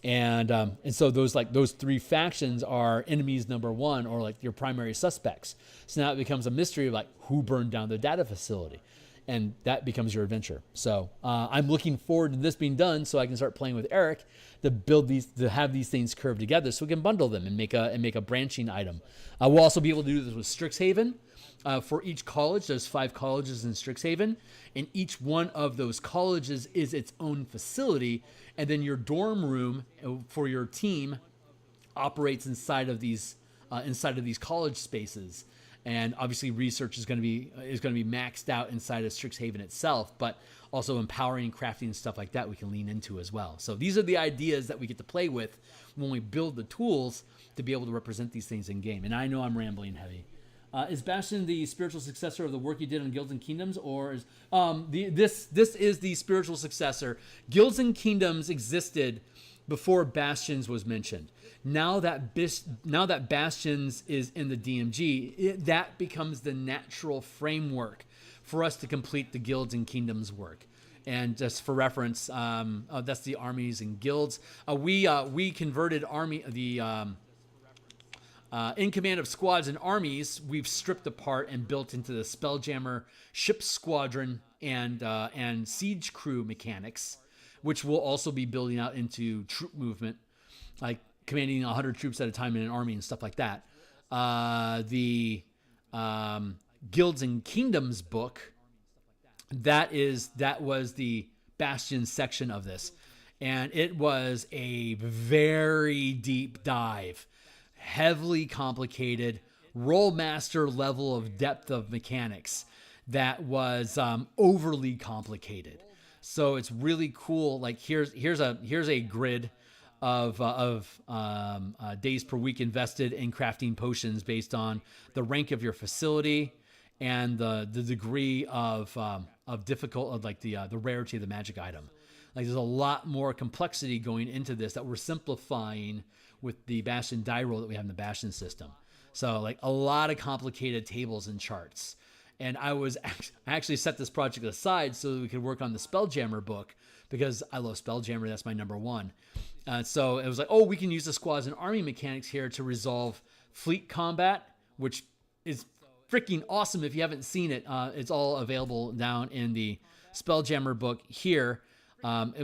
And so those 3 factions are enemies number 1, or like your primary suspects. So now it becomes a mystery of like who burned down the data facility, and that becomes your adventure. So I'm looking forward to this being done so I can start playing with Eric to build these, to have these things curved together so we can bundle them and make a branching item. We'll also be able to do this with Strixhaven. For each college, there's 5 colleges in Strixhaven, and each one of those colleges is its own facility, and then your dorm room for your team operates inside of these college spaces. And obviously, research is going to be maxed out inside of Strixhaven itself, but also empowering, crafting, and stuff like that we can lean into as well. So these are the ideas that we get to play with when we build the tools to be able to represent these things in game. And I know I'm rambling heavy. Is Bastion the spiritual successor of the work you did on Guilds and Kingdoms, or is this is the spiritual successor? Guilds and Kingdoms existed before Bastions was mentioned. Now that Bastions is in the DMG, that becomes the natural framework for us to complete the Guilds and Kingdoms work. And just for reference, that's the armies and guilds. We converted in command of squads and armies, we've stripped apart and built into the Spelljammer ship squadron and siege crew mechanics, which will also be building out into troop movement, like commanding 100 troops at a time in an army and stuff like that. The Guilds and Kingdoms book, that was the Bastion section of this, and it was a very deep dive, heavily complicated, Rollmaster level of depth of mechanics that was overly complicated. So it's really cool. Like here's a grid of days per week invested in crafting potions based on the rank of your facility and the degree of the rarity of the magic item. Like there's a lot more complexity going into this that we're simplifying with the Bastion die roll that we have in the Bastion system. So like a lot of complicated tables and charts. And I actually set this project aside so that we could work on the Spelljammer book because I love Spelljammer. That's my number one. So it was like, we can use the squads and army mechanics here to resolve fleet combat, which is freaking awesome. If you haven't seen it, it's all available down in the Spelljammer book here.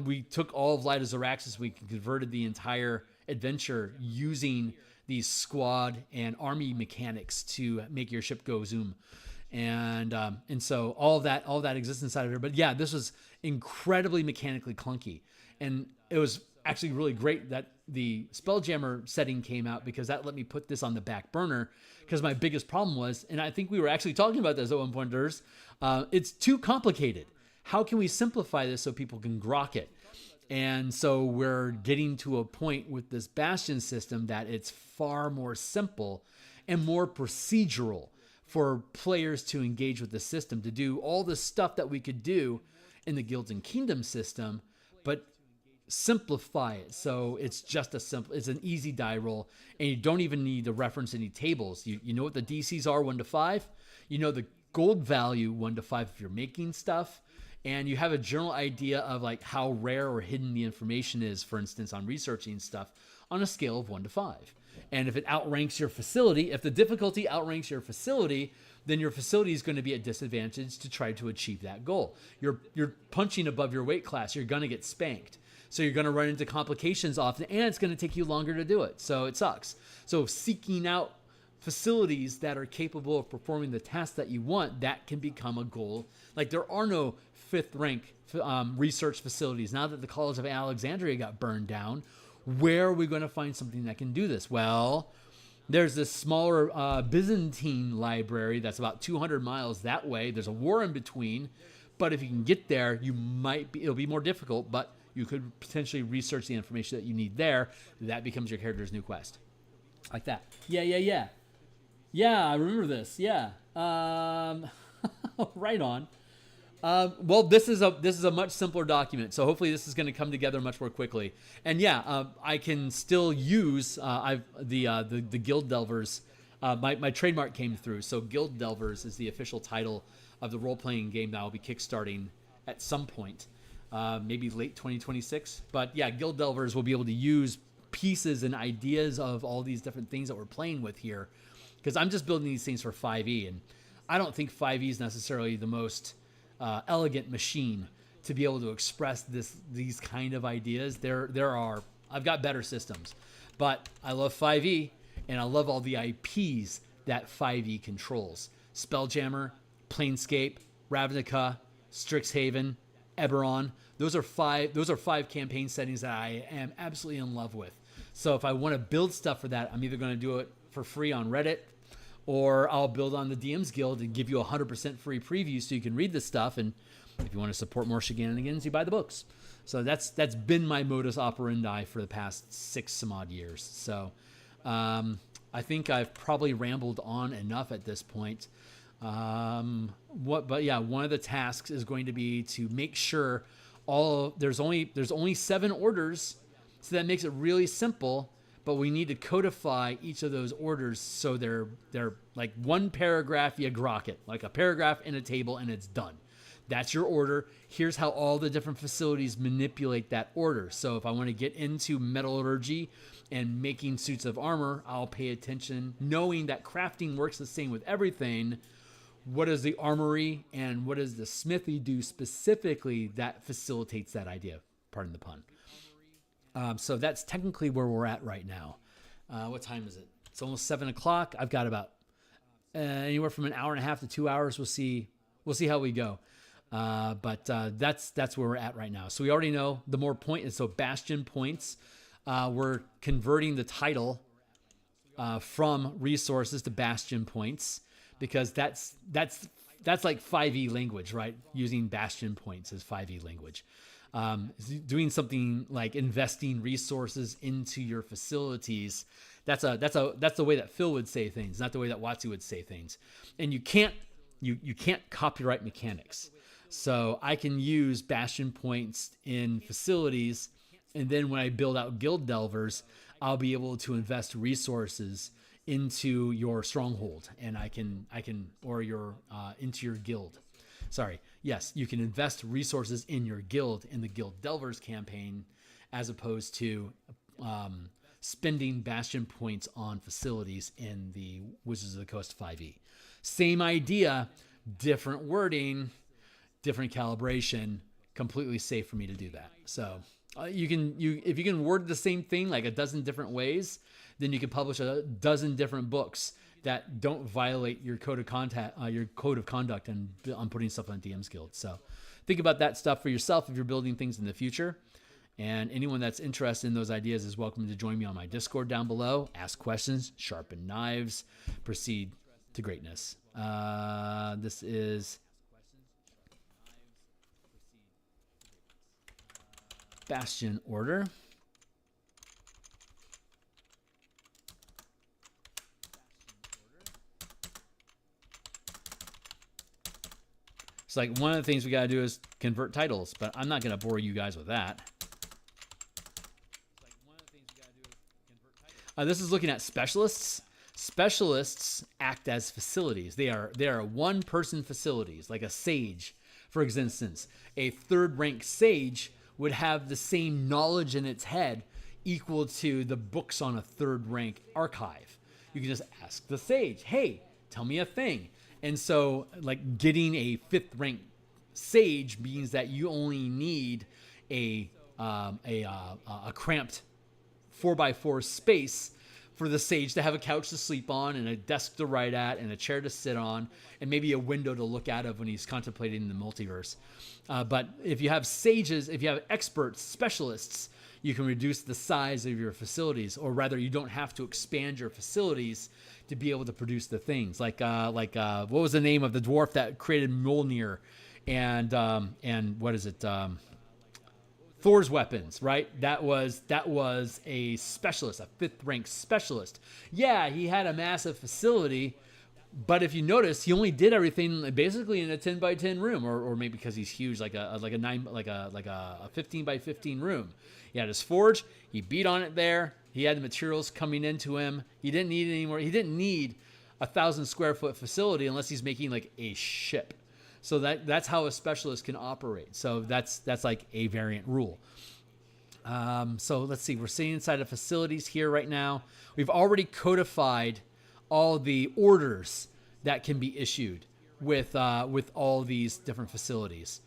We took all of Light of Xeraxis. We converted the entire adventure using these squad and army mechanics to make your ship go zoom. And so all that exists inside of here. But yeah, this was incredibly mechanically clunky. And it was actually really great that the Spelljammer setting came out because that let me put this on the back burner. Because my biggest problem was, and I think we were actually talking about this at one point, it's too complicated. How can we simplify this so people can grok it? And so we're getting to a point with this Bastion system that it's far more simple and more procedural for players to engage with the system, to do all the stuff that we could do in the Guilds and Kingdoms system, but simplify it. So it's an easy die roll, and you don't even need to reference any tables. You know what the DCs are 1 to 5. You know the gold value 1 to 5 if you're making stuff. And you have a general idea of like how rare or hidden the information is, for instance, on researching stuff on a scale of 1 to 5. And if it outranks your facility, if the difficulty outranks your facility, then your facility is going to be at disadvantage to try to achieve that goal. You're punching above your weight class. You're going to get spanked. So you're going to run into complications often, and it's going to take you longer to do it. So it sucks. So seeking out facilities that are capable of performing the tasks that you want, that can become a goal. Like there are no 5th rank research facilities. Now that the College of Alexandria got burned down, where are we going to find something that can do this? Well, there's this smaller Byzantine library that's about 200 miles that way. There's a war in between, but if you can get there, it'll be more difficult, but you could potentially research the information that you need there. That becomes your character's new quest. Like that. Yeah. Yeah, I remember this. Yeah. Right on. Well, this is a much simpler document, so hopefully this is going to come together much more quickly. And yeah, I can still use the Guild Delvers. My trademark came through, so Guild Delvers is the official title of the role-playing game that I'll be kickstarting at some point, maybe late 2026. But yeah, Guild Delvers will be able to use pieces and ideas of all these different things that we're playing with here, because I'm just building these things for 5e, and I don't think 5e is necessarily the most elegant machine to be able to express these kind of ideas. I've got better systems, but I love 5e, and I love all the IPs that 5e controls. Spelljammer, Planescape, Ravnica, Strixhaven, Eberron. Those are five campaign settings that I am absolutely in love with. So if I want to build stuff for that, I'm either going to do it for free on Reddit, or I'll build on the DMsGuild and give you 100% free preview so you can read this stuff. And if you want to support more shenanigans, you buy the books. So that's been my modus operandi for the past 6 some odd years. So I think I've probably rambled on enough at this point. One of the tasks is going to be to make sure there's only 7 orders So that makes it really simple, but we need to codify each of those orders so they're like one paragraph, you grok it, like a paragraph in a table, and it's done. That's your order. Here's how all the different facilities manipulate that order. So if I want to get into metallurgy and making suits of armor, I'll pay attention, knowing that crafting works the same with everything. What does the armory and what does the smithy do specifically that facilitates that idea? Pardon the pun. So that's technically where we're at right now. What time is it? It's almost 7 o'clock. I've got about anywhere from an hour and a half to 2 hours. We'll see how we go. But that's where we're at right now. So we already know the more points. So Bastion points. We're converting the title from resources to Bastion points because that's like 5e language, right? Using Bastion points as 5e language. Doing something like investing resources into your facilities. That's the way that Phil would say things, not the way that Watsu would say things. And you can't copyright mechanics. So I can use Bastion points in facilities, and then when I build out guild delvers, I'll be able to invest resources into your stronghold, and or your into your guild. Sorry. Yes, you can invest resources in your guild in the Guild Delvers campaign, as opposed to spending Bastion points on facilities in the Wizards of the Coast 5e. Same idea, different wording, different calibration. Completely safe for me to do that. So if you can word the same thing like a dozen different ways, then you can publish a dozen different books that don't violate your code of conduct and on putting stuff on DMsGuild. So think about that stuff for yourself if you're building things in the future. And anyone that's interested in those ideas is welcome to join me on my Discord down below. Ask questions, sharpen knives, proceed to greatness. This is Bastion order. It's like one of the things we got to do is convert titles, but I'm not going to bore you guys with that. This is looking at specialists. Specialists act as facilities. They are one-person facilities, like a sage, for instance. A third-rank sage would have the same knowledge in its head equal to the books on a third-rank archive. You can just ask the sage, hey, tell me a thing. And so, like, getting a fifth-rank sage means that you only need a cramped 4x4 space for the sage to have a couch to sleep on and a desk to write at and a chair to sit on and maybe a window to look out of when he's contemplating the multiverse. But if you have sages, if you have experts, specialists, you can reduce the size of your facilities, or rather you don't have to expand your facilities to be able to produce the things. Like what was the name of the dwarf that created Mjolnir and what is it? Thor's weapons, right? That was a specialist, a fifth rank specialist. Yeah, he had a massive facility, but if you notice, he only did everything basically in a 10 by 10 room, or maybe because he's huge, like a 15 by 15 room. He had his forge. He beat on it there. He had the materials coming into him. He didn't need any more. He didn't need 1,000 square foot facility unless he's making like a ship. So that's how a specialist can operate. So that's like a variant rule. So let's see. We're sitting inside of facilities here right now. We've already codified all the orders that can be issued with all these different facilities.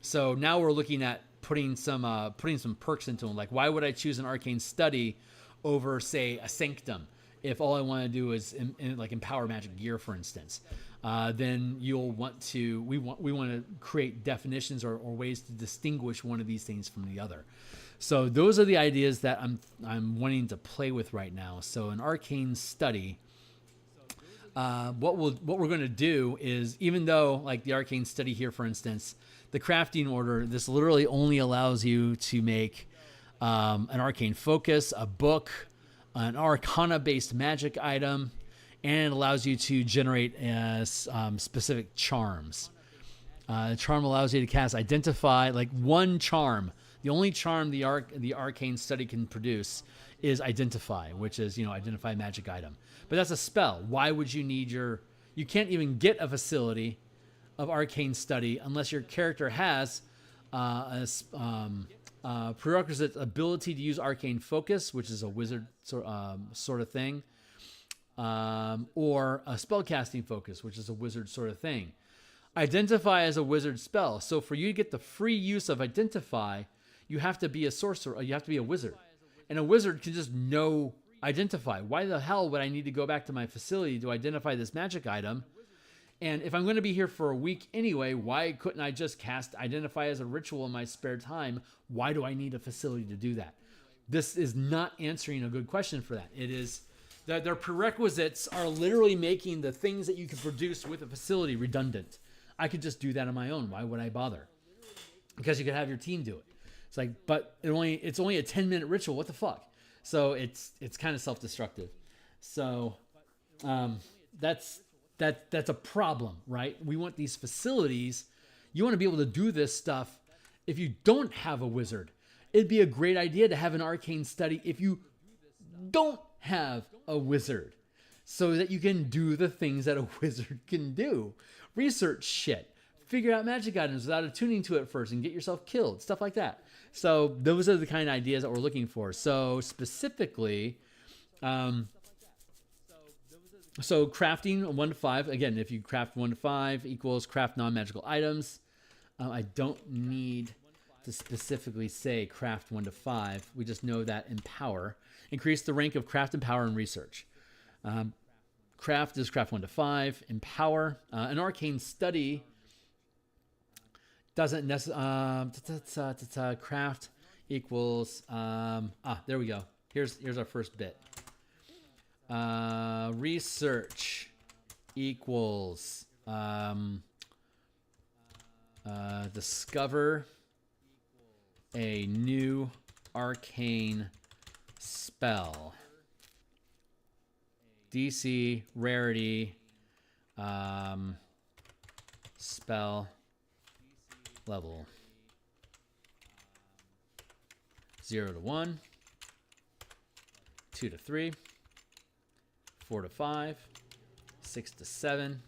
So now we're looking at putting some perks into them. Like, why would I choose an arcane study over, say, a sanctum if all I want to do is like empower magic gear, for instance? Then you'll want to we want to create definitions or ways to distinguish one of these things from the other. So those are the ideas that I'm wanting to play with right now. So an arcane study. What we're going to do is, even though like the arcane study here, for instance, the crafting order, this literally only allows you to make an arcane focus, a book, an arcana-based magic item, and it allows you to generate specific charms. The charm allows you to cast identify, like one charm The only charm the arcane study can produce is identify, which is, you know, identify magic item. But that's a spell. Why would you need you can't even get a facility of arcane study unless your character has prerequisite ability to use arcane focus, which is a wizard sort of thing, or a spellcasting focus, which is a wizard sort of thing. Identify as a wizard spell. So for you to get the free use of identify, you have to be a sorcerer, or you have to be a wizard. And a wizard can just know identify. Why the hell would I need to go back to my facility to identify this magic item? And if I'm going to be here for a week anyway, why couldn't I just cast identify as a ritual in my spare time? Why do I need a facility to do that? This is not answering a good question for that. It is that their prerequisites are literally making the things that you can produce with a facility redundant. I could just do that on my own. Why would I bother? Because you could have your team do it. It's like, but it's only a 10-minute ritual. What the fuck? So it's kind of self-destructive. So that's a problem, right? We want these facilities. You want to be able to do this stuff if you don't have a wizard. It'd be a great idea to have an arcane study if you don't have a wizard, so that you can do the things that a wizard can do. Research shit. Figure out magic items without attuning to it first and get yourself killed. Stuff like that. So those are the kind of ideas that we're looking for. So specifically, so crafting 1 to 5. Again, if you craft 1 to 5 equals craft non-magical items. I don't need to specifically say craft 1 to 5. We just know that empower. Increase the rank of craft, empower, and research. Craft is craft 1 to 5. Empower. An arcane study doesn't necessarily... craft equals... there we go. Here's our first bit. Research equals... discover a new arcane spell. DC, rarity, spell, level. 0 to 1, 2 to 3, 4 to 5, 6 to 7,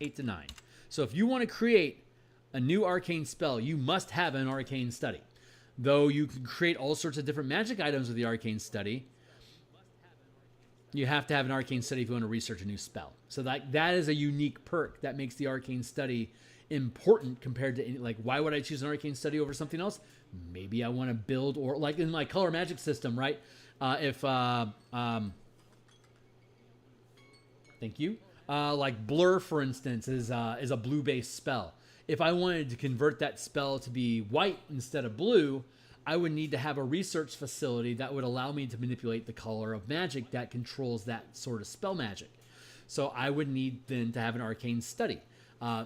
8 to 9. So if you want to create a new arcane spell, you must have an arcane study. Though you can create all sorts of different magic items with the arcane study, you have to have an arcane study if you want to research a new spell. So that is a unique perk that makes the arcane study important compared to any, like, why would I choose an arcane study over something else? Maybe I want to build, or like in my color magic system, right? Thank you. Like blur, for instance, is a blue-based spell. If I wanted to convert that spell to be white instead of blue, I would need to have a research facility that would allow me to manipulate the color of magic that controls that sort of spell magic. So I would need then to have an arcane study.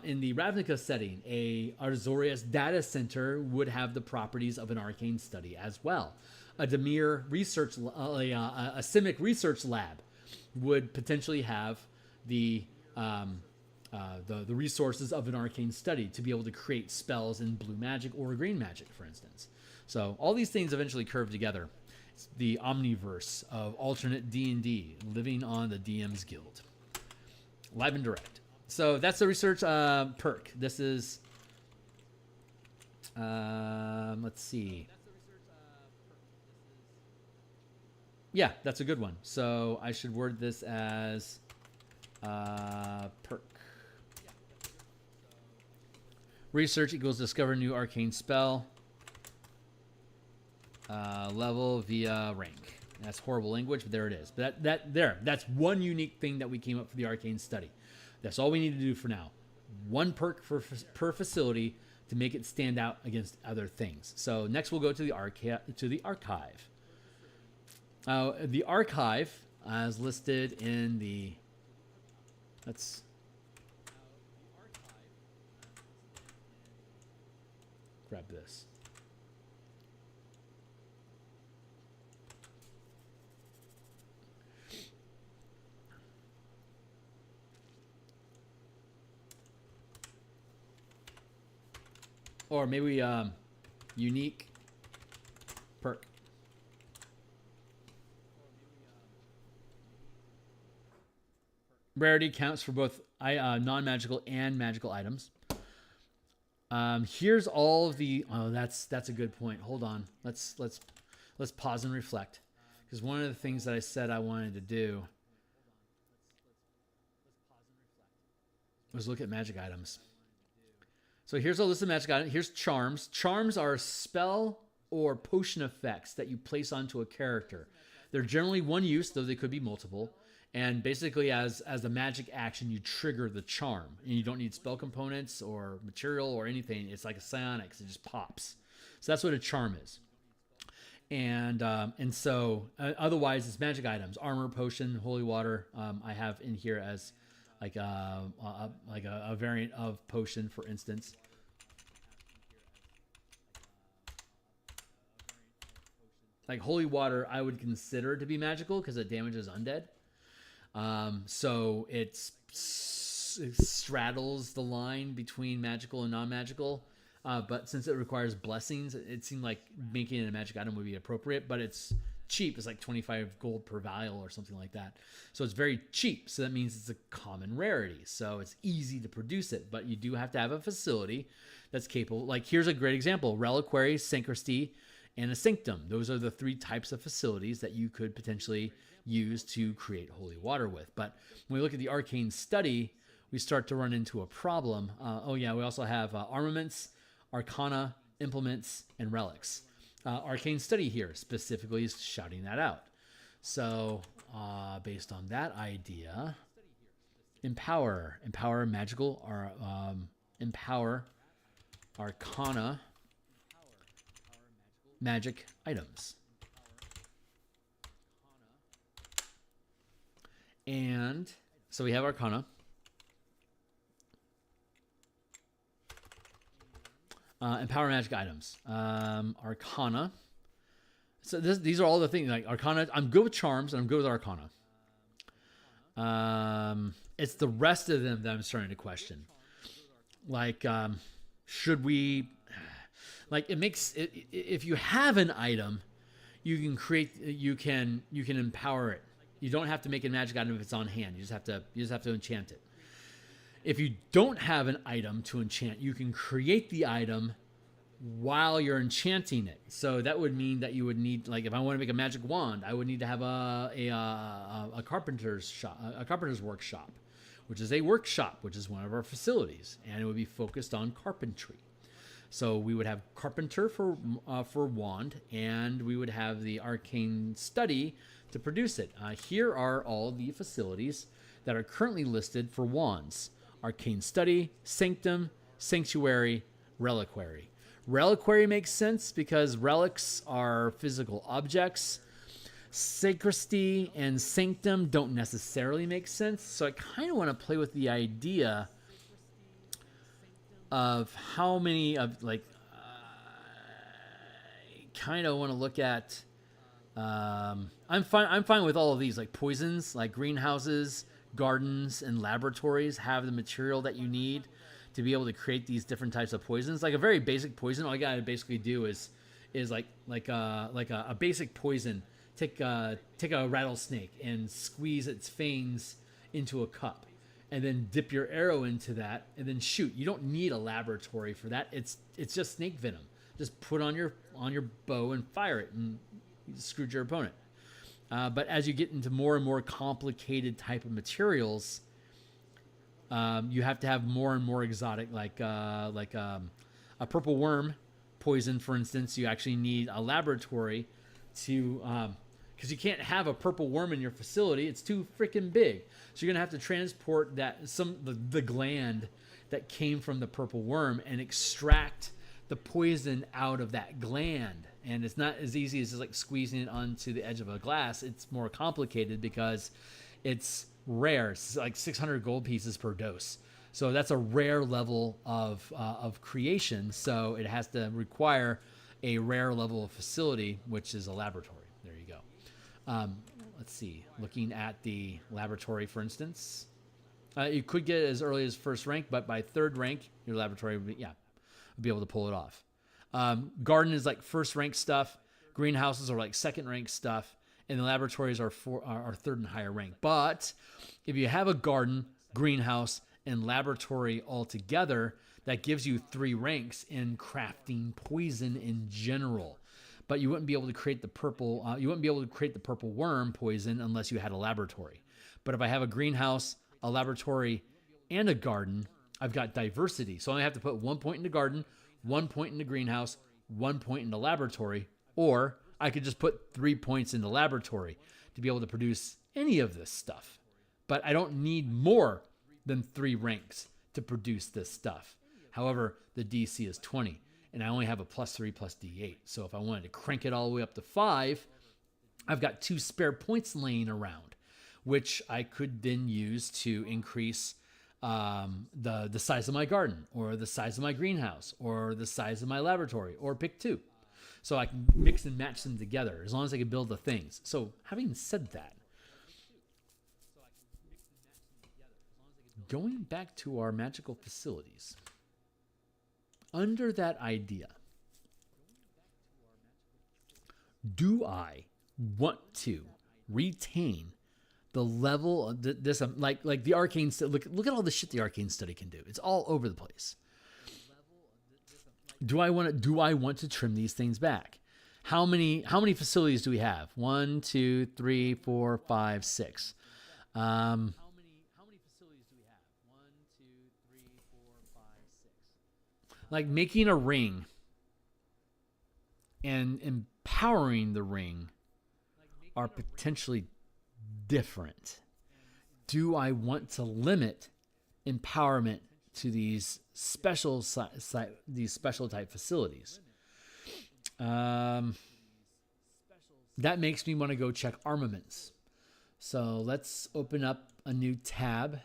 In the Ravnica setting, a Azorius data center would have the properties of an arcane study as well. A Dimir research, a Simic research lab would potentially have the resources of an arcane study to be able to create spells in blue magic or green magic, for instance. So all these things eventually curve together. It's the omniverse of alternate D&D living on the DMsGuild. Live and direct. So that's the research perk. This is, let's see. Yeah, that's a good one. So I should word this as perk. Research equals discover new arcane spell. Level via rank. That's horrible language, but there it is. But that's one unique thing that we came up for the arcane study. That's all we need to do for now. One perk per facility to make it stand out against other things. So next we'll go to the archive. The archive, as listed in the... Let's... grab this. Or maybe unique perk. Rarity counts for both non-magical and magical items. Here's all of the. Oh, that's a good point. Hold on. Let's pause and reflect, because one of the things that I said I wanted to do was look at magic items. So here's a list of magic items. Here's charms. Charms are spell or potion effects that you place onto a character. They're generally one use, though they could be multiple. And basically, as a magic action, you trigger the charm. And you don't need spell components or material or anything. It's like a psionics. It just pops. So that's what a charm is. And so otherwise, it's magic items. Armor, potion, holy water. I have in here as like a variant of potion, for instance. Like holy water, I would consider to be magical because it damages undead. So it straddles the line between magical and non-magical. But since it requires blessings, it seemed like making it a magic item would be appropriate, but it's cheap. It's like 25 gold per vial or something like that. So it's very cheap. So that means it's a common rarity. So it's easy to produce it, but you do have to have a facility that's capable. Like here's a great example: reliquary, sacristy, and a sanctum. Those are the three types of facilities that you could potentially use to create holy water with. But when we look at the arcane study, we start to run into a problem. We also have armaments, arcana, implements, and relics. Arcane study here specifically is shouting that out. So based on that idea, empower magical, or empower arcana magic items. And so we have arcana. Empower magic items. Arcana. So these are all the things. Like arcana, I'm good with charms and I'm good with arcana. It's the rest of them that I'm starting to question. Like, should we? Like, it makes it, if you have an item, you can create. You can empower it. You don't have to make a magic item if it's on hand. You just have to enchant it. If you don't have an item to enchant, you can create the item while you're enchanting it. So that would mean that you would need, like, if I want to make a magic wand, I would need to have a carpenter's shop, a carpenter's workshop, which is a workshop, which is one of our facilities, and it would be focused on carpentry. So we would have carpenter for wand, and we would have the arcane study to produce it. Here are all the facilities that are currently listed for wands: arcane study, sanctum, sanctuary, reliquary. Reliquary makes sense because relics are physical objects. Sacristy and sanctum don't necessarily make sense. So I kind of want to play with the idea of how many of, like, I kind of want to look at, I'm fine with all of these, like poisons, like greenhouses, gardens, and laboratories have the material that you need to be able to create these different types of poisons. Like a very basic poison, all you gotta basically do is like a basic poison. Take a rattlesnake and squeeze its fangs into a cup, and then dip your arrow into that, and then shoot. You don't need a laboratory for that. It's just snake venom. Just put on your bow and fire it, and you screwed your opponent. But as you get into more and more complicated type of materials, you have to have more and more exotic, like a purple worm poison, for instance. You actually need a laboratory to, because you can't have a purple worm in your facility. It's too freaking big. So you're gonna have to transport the gland that came from the purple worm and extract the poison out of that gland. And it's not as easy as just like squeezing it onto the edge of a glass. It's more complicated because it's rare. It's like 600 gold pieces per dose. So that's a rare level of creation. So it has to require a rare level of facility, which is a laboratory. There you go. Let's see. Looking at the laboratory, for instance, you could get it as early as first rank, but by third rank, your laboratory would be able to pull it off. Garden is like first rank stuff. Greenhouses are like second rank stuff, and the laboratories are third and higher rank. But if you have a garden, greenhouse, and laboratory all together, that gives you 3 ranks in crafting poison in general. But you wouldn't be able to create the purple. You wouldn't be able to create the purple worm poison unless you had a laboratory. But if I have a greenhouse, a laboratory, and a garden, I've got diversity. So I only have to put 1 point in the garden, 1 point in the greenhouse, 1 point in the laboratory, or I could just put 3 points in the laboratory to be able to produce any of this stuff. But I don't need more than 3 ranks to produce this stuff. However, the DC is 20, and I only have a +3 + D8. So if I wanted to crank it all the way up to 5, I've got 2 spare points laying around, which I could then use to increase the size of my garden, or the size of my greenhouse, or the size of my laboratory, or pick 2. So I can mix and match them together as long as I can build the things. So having said that, going back to our magical facilities, under that idea, do I want to retain the level of this, like the arcane? Look at all the shit the arcane study can do. It's all over the place. Do I want to trim these things back? How many facilities do we have? 1, 2, 3, 4, 5, 6. How many facilities do we have? 1, 2, 3, 4, 5, 6. Like making a ring and empowering the ring are potentially different. Do I want to limit empowerment to these special type facilities? That makes me want to go check armaments. So let's open up a new tab.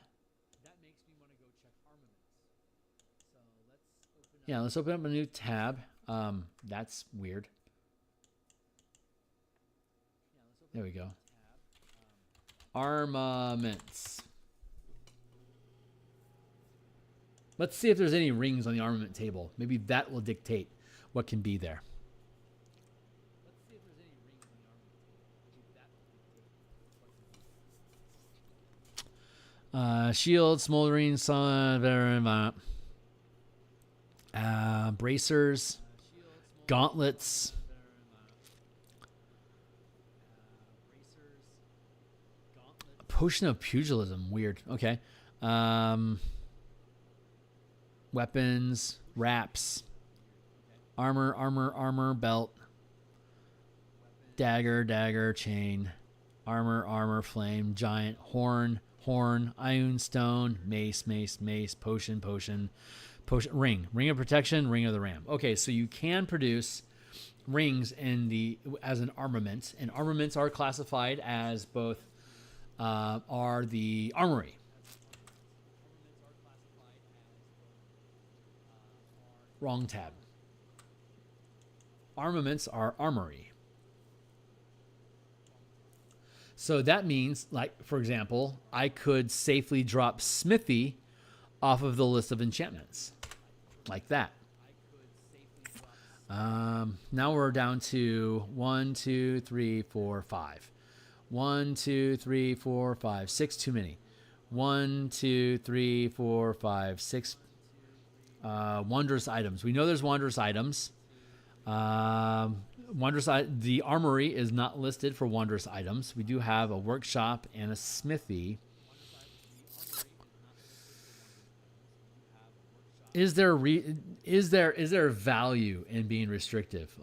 Yeah, let's open up a new tab. That's weird. There we go. Armaments. Let's see if there's any rings on the armament table. Maybe that will dictate what can be there. Shield, smoldering, sun, bracers, gauntlets. Potion of pugilism. Weird. Okay. Weapons, wraps, armor, belt, dagger, chain, armor, flame, giant, horn, iron stone, mace, potion, ring of protection, ring of the ram. Okay, so you can produce rings as an armament, and armaments are classified as both are the armory. Wrong tab. Armaments are armory. So that means, like, for example, I could safely drop smithy off of the list of enchantments. Like that. Now we're down to 1, 2, 3, 4, 5. 1, 2, 3, 4, 5, 6. Too many. 1, 2, 3, 4, 5, 6. Wondrous items. We know there's wondrous items. The armory is not listed for wondrous items. We do have a workshop and a smithy. Is there value in being restrictive?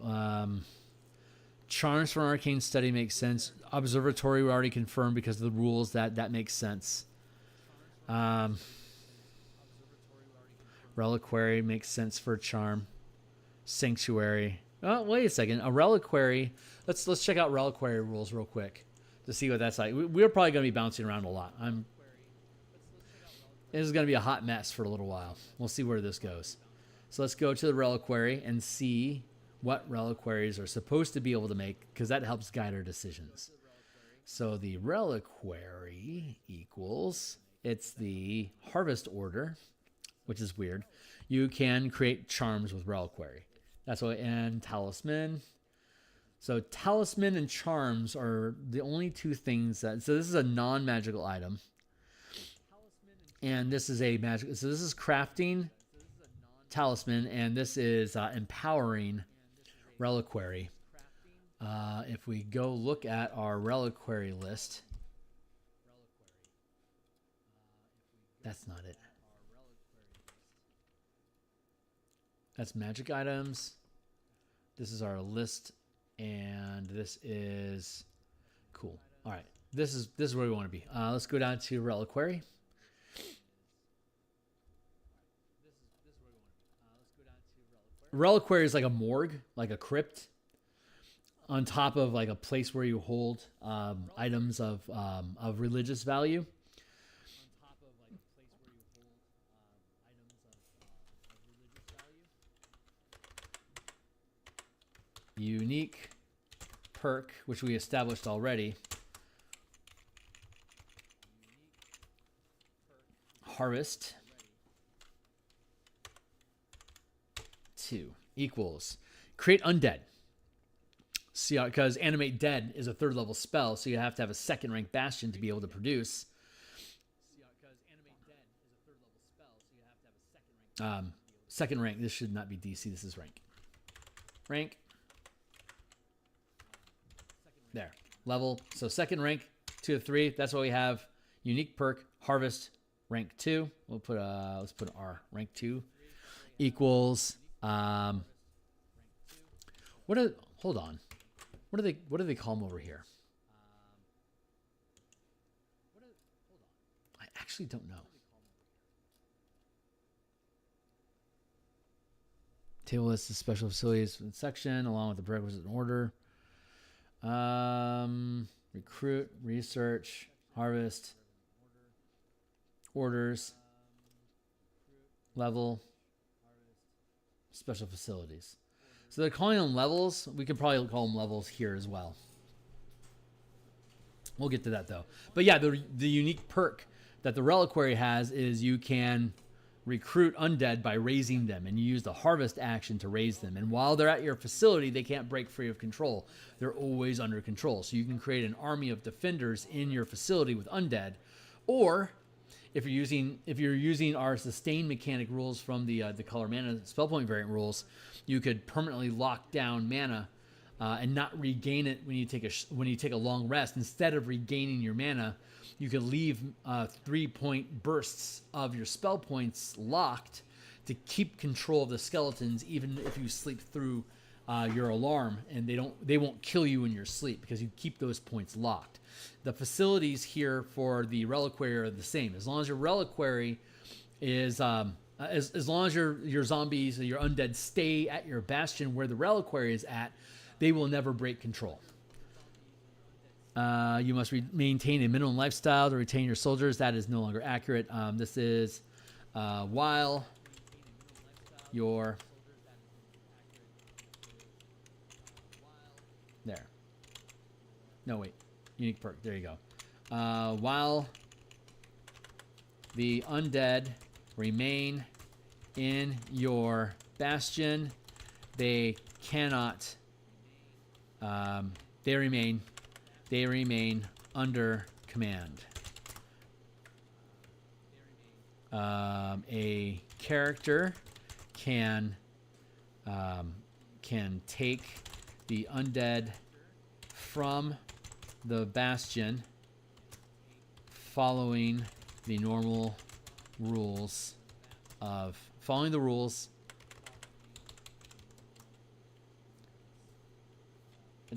Charms for an arcane study makes sense. Observatory we already confirmed because of the rules that makes sense. Reliquary makes sense for a charm. Sanctuary. Oh, wait a second. A reliquary. Let's check out reliquary rules real quick to see what that's like. We're probably going to be bouncing around a lot. This is going to be a hot mess for a little while. We'll see where this goes. So let's go to the reliquary and see what reliquaries are supposed to be able to make, because that helps guide our decisions. So the reliquary equals, it's the harvest order, which is weird. You can create charms with reliquary. That's what, and talisman. So talisman and charms are the only two things that. So this is a non-magical item, and this is a magic. So this is crafting talisman, and this is empowering reliquary. If we go look at our reliquary list, that's not it. That's magic items. This is our list, and this is cool. All right, this is where we want to be. Let's go down to reliquary. Reliquary is like a morgue, like a crypt, on top of like a place where you hold items of religious value. Unique perk, which we established already. Harvest 2 equals create undead. See, because animate dead is a 3rd level spell, so you have to have a 2nd rank bastion to be able to produce. Second rank. This should not be DC. This is rank. Rank. There. Level. So 2nd rank, 2 of 3. That's what we have. Unique perk. Harvest. Rank 2. We'll put let's put R. Rank 2 equals. Hold on. What do they call them over here? I actually don't know. Table list of special facilities section along with the prerequisite order. Recruit, research, harvest, orders, level, special facilities. So they're calling them levels. We could probably call them levels here as well. We'll get to that though. But yeah, the unique perk that the reliquary has is you can recruit undead by raising them, and you use the harvest action to raise them. And while they're at your facility, they can't break free of control. They're always under control. So you can create an army of defenders in your facility with undead, or if you're using our sustain mechanic rules from the color mana spell point variant rules, you could permanently lock down mana and not regain it when you take a long rest. Instead of regaining your mana, you could leave 3-point bursts of your spell points locked to keep control of the skeletons, even if you sleep through your alarm, and they won't kill you in your sleep because you keep those points locked. The facilities here for the reliquary are the same. As long as your reliquary is as long as your zombies or your undead stay at your bastion where the reliquary is at, they will never break control. You must maintain a minimum lifestyle to retain your soldiers. That is no longer accurate. This is while your... There. No, wait. Unique perk. There you go. While the undead remain in your bastion, they cannot... They remain under command. A character can take the undead from the bastion following the normal rules of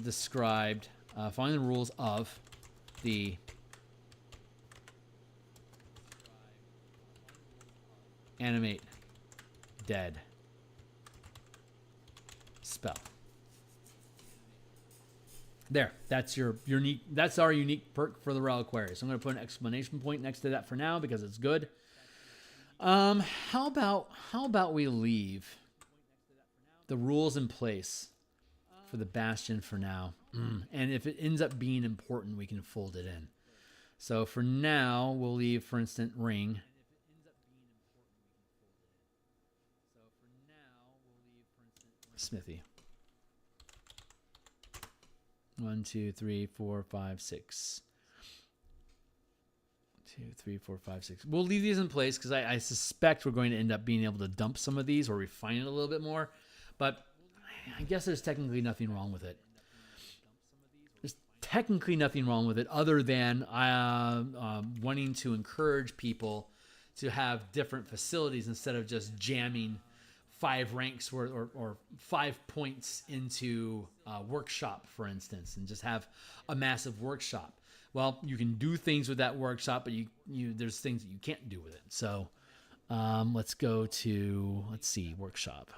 described. Following the rules of the animate dead spell. There, that's your unique. That's our unique perk for the reliquary. So I'm going to put an exclamation point next to that for now because it's good. How about we leave the rules in place for the bastion for now, and if it ends up being important, we can fold it in. So for now, we'll leave, for instance, ring. Smithy. 1, 2, 3, 4, 5, 6. 2, 3, 4, 5, 6. We'll leave these in place because I suspect we're going to end up being able to dump some of these or refine it a little bit more. But I guess there's technically nothing wrong with it. There's technically nothing wrong with it other than wanting to encourage people to have different facilities instead of just jamming 5 ranks or 5 points into workshop, for instance, and just have a massive workshop. Well, you can do things with that workshop, but there's things that you can't do with it. So let's go to, let's see, workshop.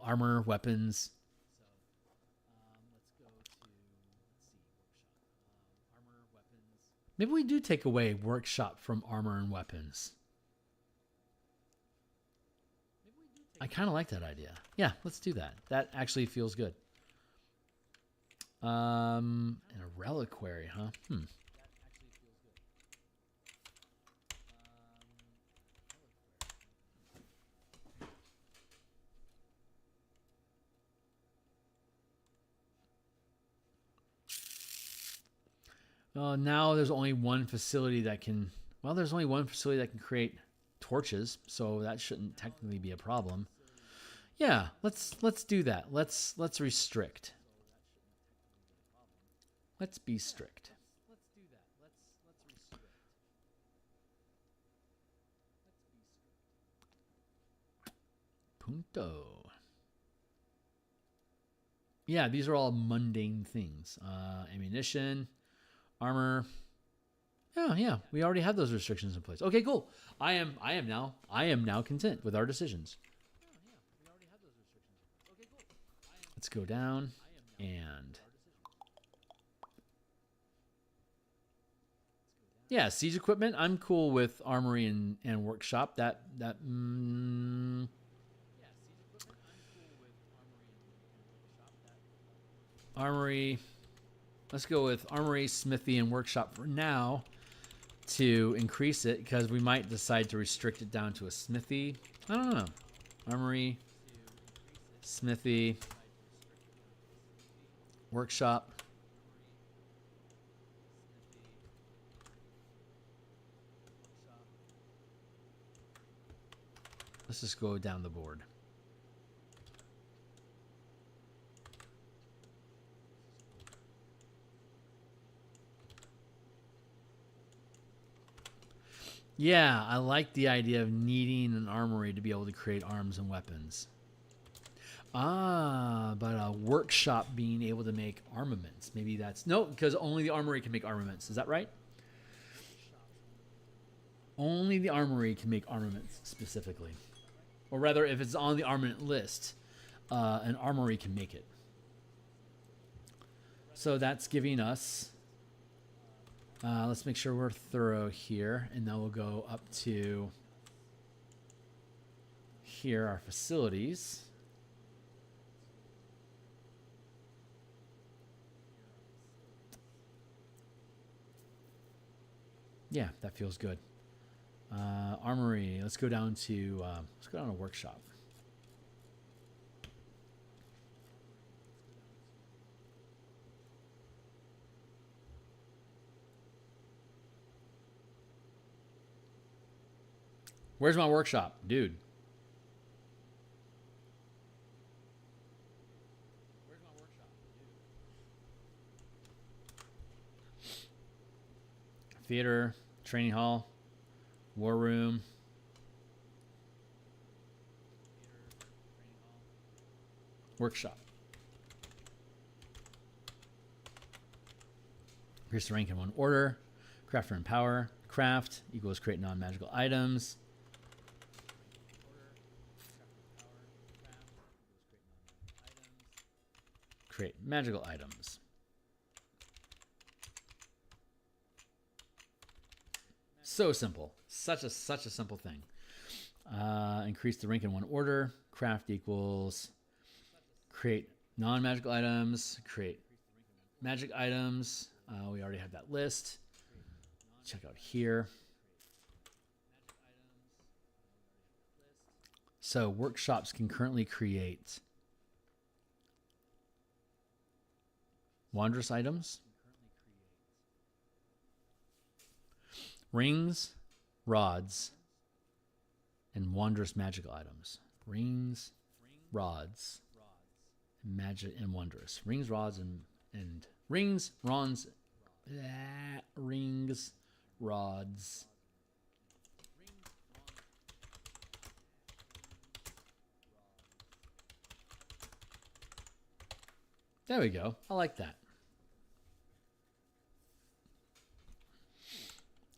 Armor, weapons. Maybe we do take away workshop from armor and weapons. I kind of like that idea. Yeah, let's do that. That actually feels good. And a reliquary, huh? Now there's only one facility that can. Well, there's only one facility that can create torches, so that shouldn't technically be a problem. Yeah, let's do that. Let's restrict. Let's be strict. Punto. Yeah, these are all mundane things. Ammunition, armor. Yeah, we already have those restrictions in place. Okay, cool. I am now content with our decisions. Let's go down and yeah, siege equipment. I'm cool with armory and workshop. Armory. Let's go with armory, smithy, and workshop for now to increase it because we might decide to restrict it down to a smithy. I don't know. Armory, smithy, workshop. Let's just go down the board. Yeah, I like the idea of needing an armory to be able to create arms and weapons. But a workshop being able to make armaments. Maybe that's... No, because only the armory can make armaments. Is that right? Only the armory can make armaments specifically. Or rather, if it's on the armament list, an armory can make it. So that's giving us... let's make sure we're thorough here. And then we'll go up to here, our facilities. Yeah, that feels good. Armory. Let's go down to workshop. Where's my workshop, dude? Where's my workshop, dude? Theater, training hall, war room. Workshop. Increase the rank in one order. Crafter and power. Craft equals create non-magical items. Create magical items. So simple. Such a simple thing. Increase the rank in one order. Craft equals create non-magical items. Create magic items. We already have that list. Check out here. So workshops can currently create Wondrous items. Rings, rods, and wondrous magical items. Rings, rods, magic, and wondrous. Rings, rods, and rings, rods, rings, rods. There we go. I like that.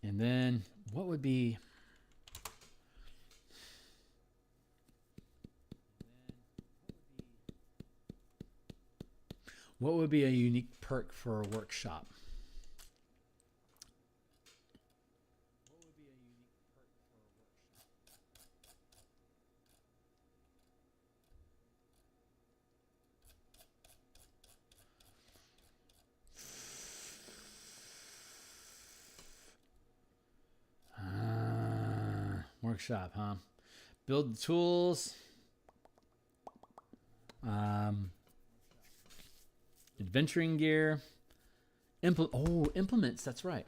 And then what would be... What would be a unique perk for a workshop? Workshop, huh? Build the tools. Adventuring gear. Implements, that's right.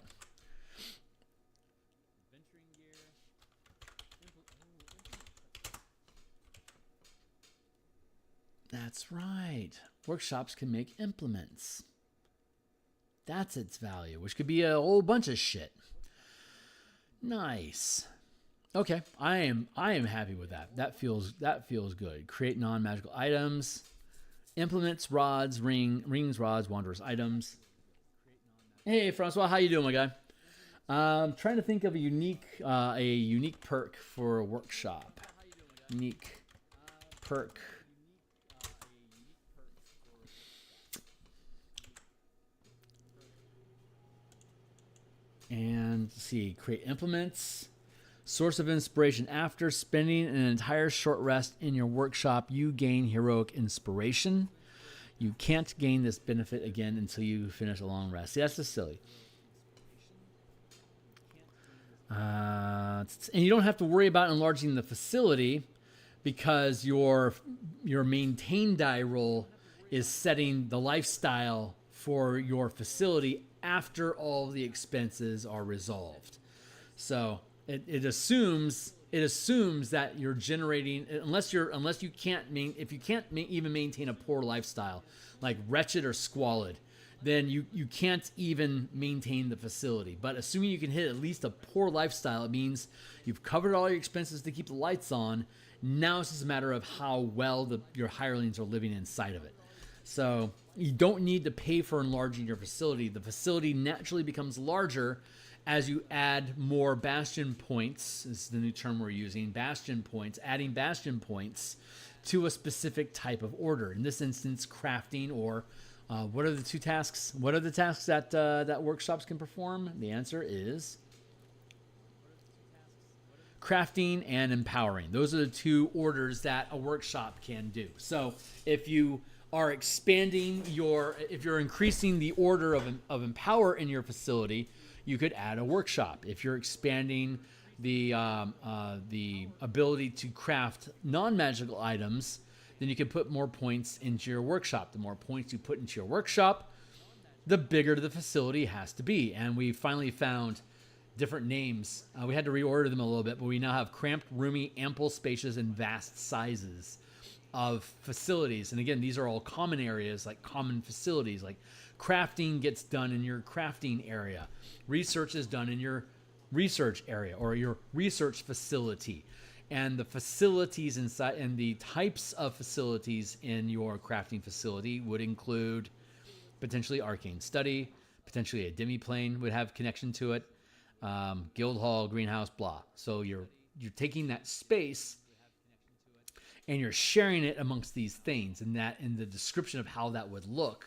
That's right. Workshops can make implements. That's its value, which could be a whole bunch of shit. Nice. Okay, I am happy with that. That feels good. Create non-magical items, implements, rods, rings, rods, wondrous items. Hey, Francois, how you doing, my guy? I'm trying to think of a unique perk for a workshop. Unique perk. And let's see, create implements. Source of inspiration. After spending an entire short rest in your workshop, you gain heroic inspiration. You can't gain this benefit again until you finish a long rest. See, that's just silly. And you don't have to worry about enlarging the facility because your maintain die roll is setting the lifestyle for your facility after all the expenses are resolved. So it assumes that you're generating, unless you can't even maintain a poor lifestyle, like wretched or squalid, then you can't even maintain the facility. But assuming you can hit at least a poor lifestyle, it means you've covered all your expenses to keep the lights on. Now it's just a matter of how well your hirelings are living inside of it. So you don't need to pay for enlarging your facility. The facility naturally becomes larger as you add more bastion points. This is the new term we're using, bastion points, adding bastion points to a specific type of order. In this instance, crafting, or what are the two tasks? What are the tasks that workshops can perform? The answer is crafting and empowering. Those are the two orders that a workshop can do. So if you are expanding if you're increasing the order of empower in your facility, you could add a workshop. If you're expanding the ability to craft non-magical items, then you can put more points into your workshop. The more points you put into your workshop, the bigger the facility has to be. And we finally found different names. We had to reorder them a little bit, but we now have cramped, roomy, ample, spacious, and vast sizes of facilities. And again, these are all common areas, like common facilities, like crafting gets done in your crafting area. Research is done in your research area or your research facility. And the facilities inside and the types of facilities in your crafting facility would include potentially arcane study, potentially a demiplane would have connection to it, guild hall, greenhouse, blah. So you're taking that space and you're sharing it amongst these things, and that in the description of how that would look,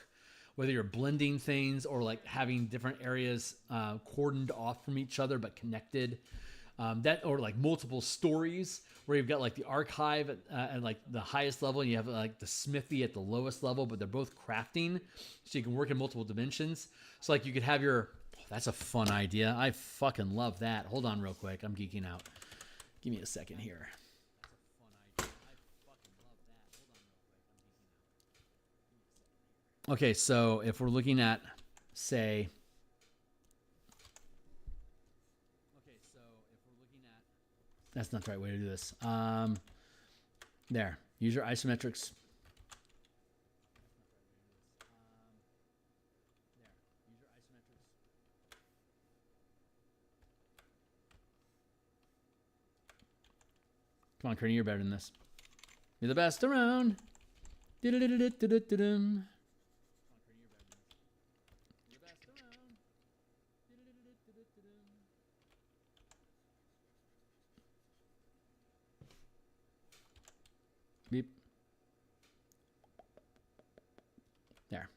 whether you're blending things or like having different areas cordoned off from each other but connected, or like multiple stories where you've got like the archive at like the highest level and you have like the smithy at the lowest level, but they're both crafting, so you can work in multiple dimensions. So like you could have that's a fun idea. I fucking love that. Hold on real quick. I'm geeking out. Give me a second here. Okay, so if we're looking at, say, that's not the right way to do this. There, use your isometrics. Come on, Kearney, you're better than this. You're the best around. Beep. There.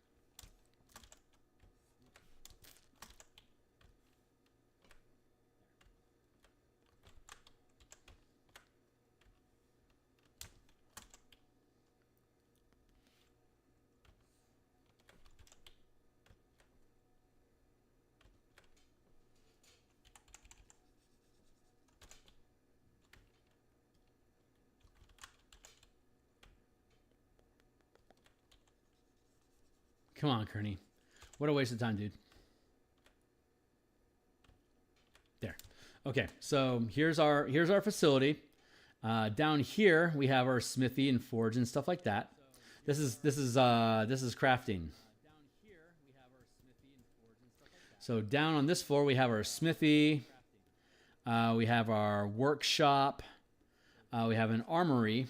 Come on, Kearney. What a waste of time, dude. There. Okay, so here's our facility. Down here we have our smithy and forge and stuff like that. This is crafting. So down on this floor we have our smithy. We have our workshop. We have an armory.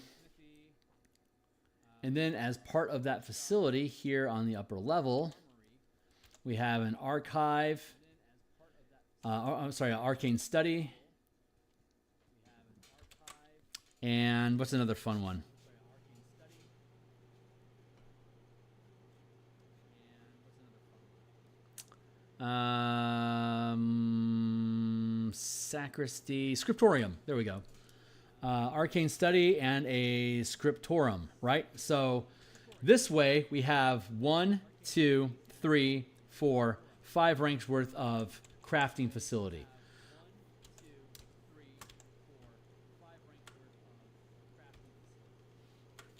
And then as part of that facility here on the upper level, we have an archive, I'm sorry, an arcane study. And what's another fun one? Sacristy, scriptorium. There we go. Arcane study and a scriptorum, right? So this way we have 1, 2, 3, 4, 5 ranks worth of crafting facility.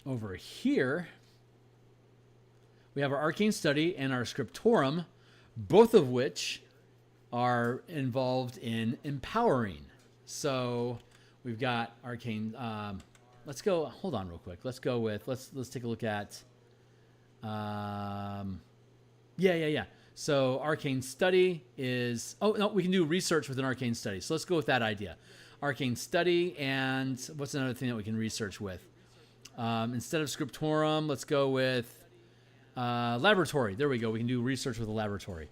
Over here, we have our arcane study and our scriptorum, both of which are involved in empowering. So we've got arcane. Let's go. Hold on, real quick. Let's go with. Let's take a look at. Yeah. So arcane study is. Oh no, we can do research with an arcane study. So let's go with that idea. Arcane study, and what's another thing that we can research with? Instead of scriptorum, let's go with laboratory. There we go. We can do research with a laboratory.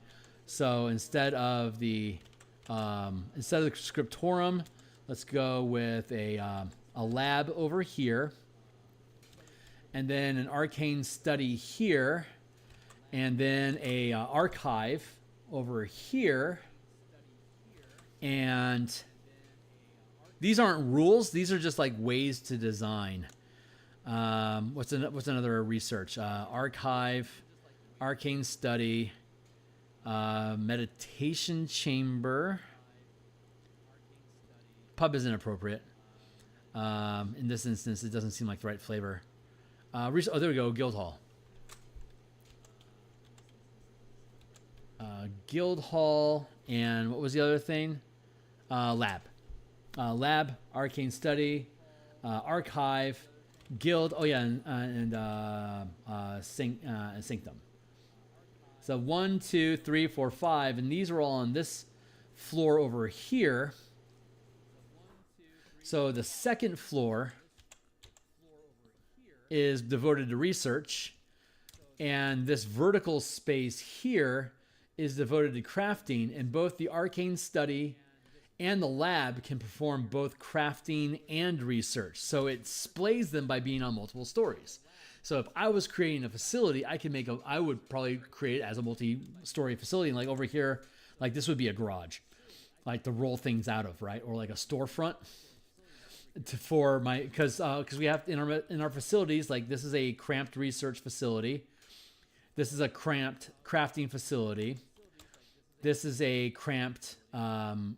So instead of the scriptorum, let's go with a lab over here, and then an arcane study here, and then a archive over here. And these aren't rules; these are just like ways to design. What's another research? Archive, arcane study, meditation chamber. Pub isn't appropriate. In this instance, it doesn't seem like the right flavor. Oh, there we go, guild hall. Guild hall, and what was the other thing? Lab. Lab, arcane study, archive, guild. Oh yeah, and sanctum. So 1, 2, 3, 4, 5, and these are all on this floor over here. So the second floor is devoted to research, and this vertical space here is devoted to crafting, and both the arcane study and the lab can perform both crafting and research. So it splays them by being on multiple stories. So if I was creating a facility, I would probably create it as a multi-story facility. And like over here, like this would be a garage, like to roll things out of, right? Or like a storefront. Because we have in our facilities, like this is a cramped research facility. This is a cramped crafting facility. This is a cramped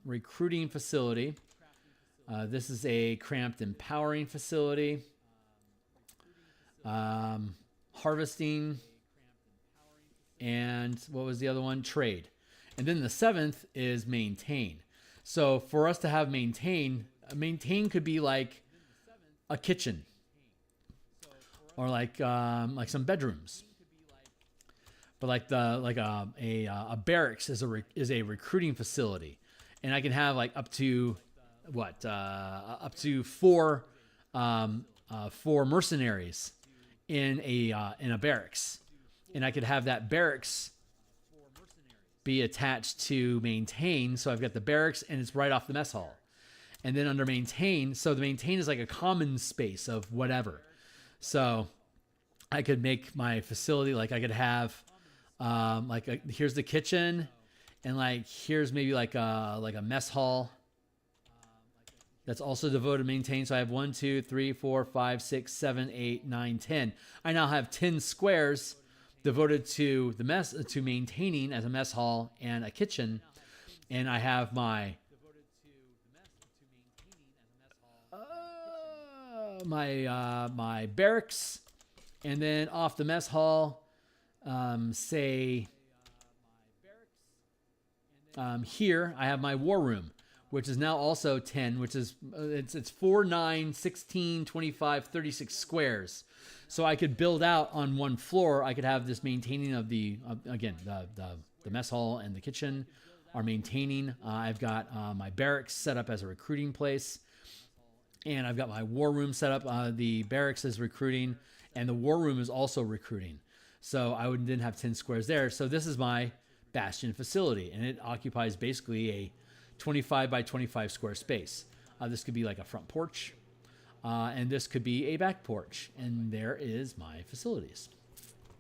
recruiting facility. This is a cramped empowering facility. Harvesting. and what was the other one? Trade. And then the 7th is maintain. So for us to have maintain could be like a kitchen or like some bedrooms. But like a barracks is a recruiting facility, and I can have like up to four mercenaries in a barracks, and I could have that barracks be attached to maintain. So I've got the barracks, and it's right off the mess hall. And then under maintain, so the maintain is like a common space of whatever. So I could make my facility like I could have here's the kitchen, and like here's maybe like a mess hall that's also devoted to maintain. So I have 1, 2, 3, 4, 5, 6, 7, 8, 9, 10. I now have 10 squares devoted to to maintaining as a mess hall and a kitchen, and I have my my barracks, and then off the mess hall, here I have my war room, which is now also 10, which is it's 4, 9, 16, 25, 36 squares. So I could build out on one floor. I could have this maintaining of the mess hall and the kitchen are maintaining. I've got my barracks set up as a recruiting place, and I've got my war room set up. The barracks is recruiting, and the war room is also recruiting. So I would then have 10 squares there. So this is my Bastion facility, and it occupies basically a 25 by 25 square space. This could be like a front porch, and this could be a back porch, and there is my facilities.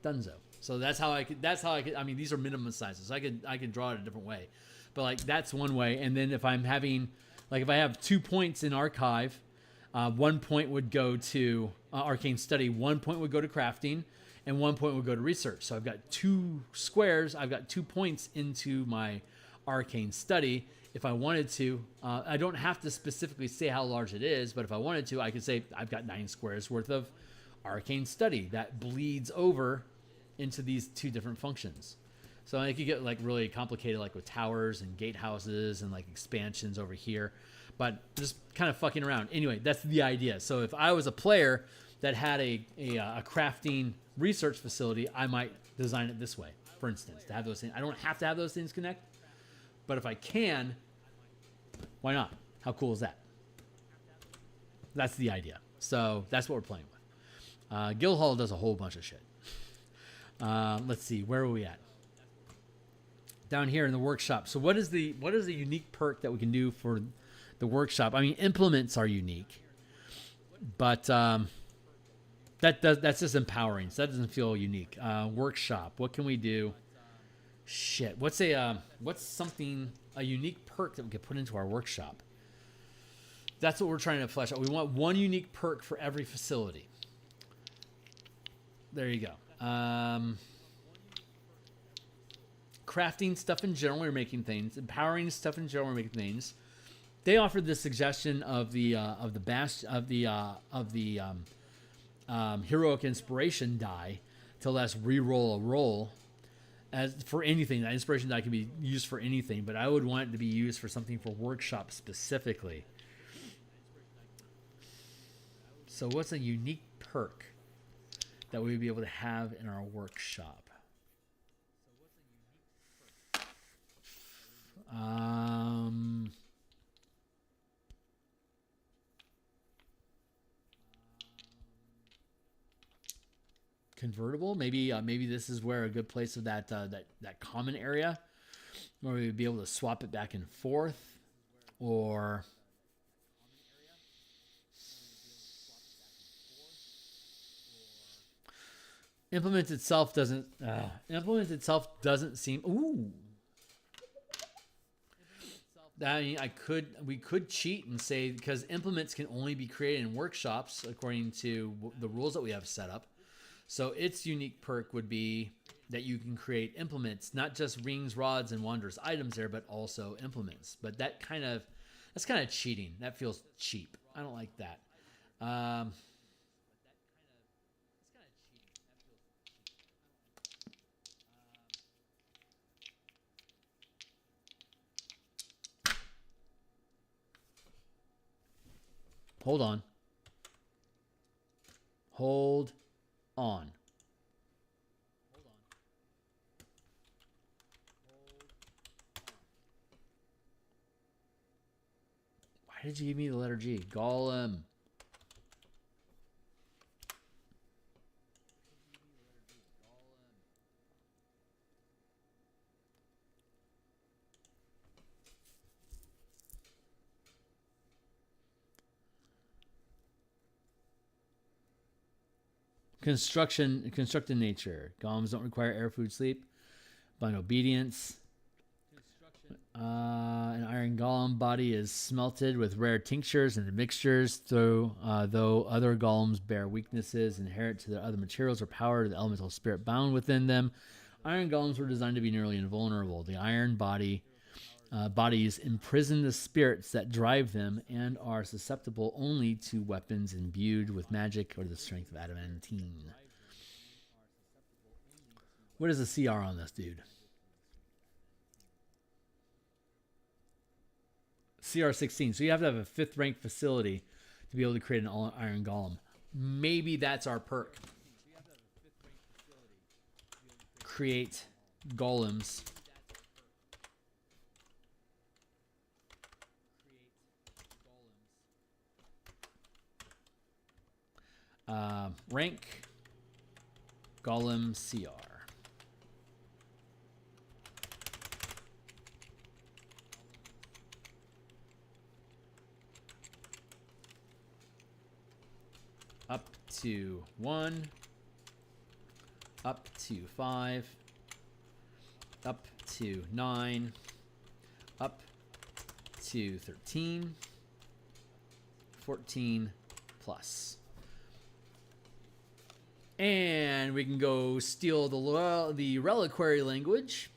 Dunzo. So that's how I could. I mean, these are minimum sizes. I could draw it a different way, but like that's one way. And then if I'm having, like if I have 2 points in archive, 1 point would go to arcane study, 1 point would go to crafting, and 1 point would go to research. So I've got 2 squares. I've got 2 points into my arcane study. If I wanted to, I don't have to specifically say how large it is, but if I wanted to, I could say I've got 9 squares worth of arcane study that bleeds over into these 2 different functions. So it could get like really complicated, like with towers and gatehouses and like expansions over here, but just kind of fucking around. Anyway, that's the idea. So if I was a player that had a crafting research facility, I might design it this way, for instance, to have those things. I don't have to have those things connect, but if I can, why not? How cool is that? That's the idea. So that's what we're playing with. Guildhall does a whole bunch of shit. Let's see, where are we at? Down here in the workshop. So what is the unique perk that we can do for the workshop? I mean, implements are unique, but that's just empowering. So that doesn't feel unique. Workshop. What can we do? Shit. What's a unique perk that we could put into our workshop? That's what we're trying to flesh out. We want one unique perk for every facility. There you go. Crafting stuff in general, we're making things. Empowering stuff in general, we're making things. They offered the suggestion of the heroic inspiration die to let us re-roll a roll as for anything. That inspiration die can be used for anything, but I would want it to be used for something for workshop specifically. So what's a unique perk that we would be able to have in our workshop? Convertible, maybe this is where a good place of that common area where we would be able to swap it back and forth, or implement itself doesn't seem. Ooh. I mean, we could cheat and say, because implements can only be created in workshops according to the rules that we have set up. So its unique perk would be that you can create implements, not just rings, rods, and wanderers items there, but also implements. But that's kind of cheating. That feels cheap. I don't like that. Hold on. Hold on. Why did you give me the letter G? Golem. Constructed nature. Golems don't require air, food, sleep. Blind obedience. An iron golem body is smelted with rare tinctures and mixtures, though other golems bear weaknesses inherent to their other materials or power to the elemental spirit bound within them. Iron golems were designed to be nearly invulnerable. The iron bodies imprison the spirits that drive them and are susceptible only to weapons imbued with magic or the strength of adamantine. What is the CR on this dude? CR 16. So you have to have a 5th rank facility to be able to create an iron golem. Maybe that's our perk. Create golems. Rank golem CR. Up to 1, up to 5, up to 9, up to 13, 14 plus. And we can go steal the reliquary language.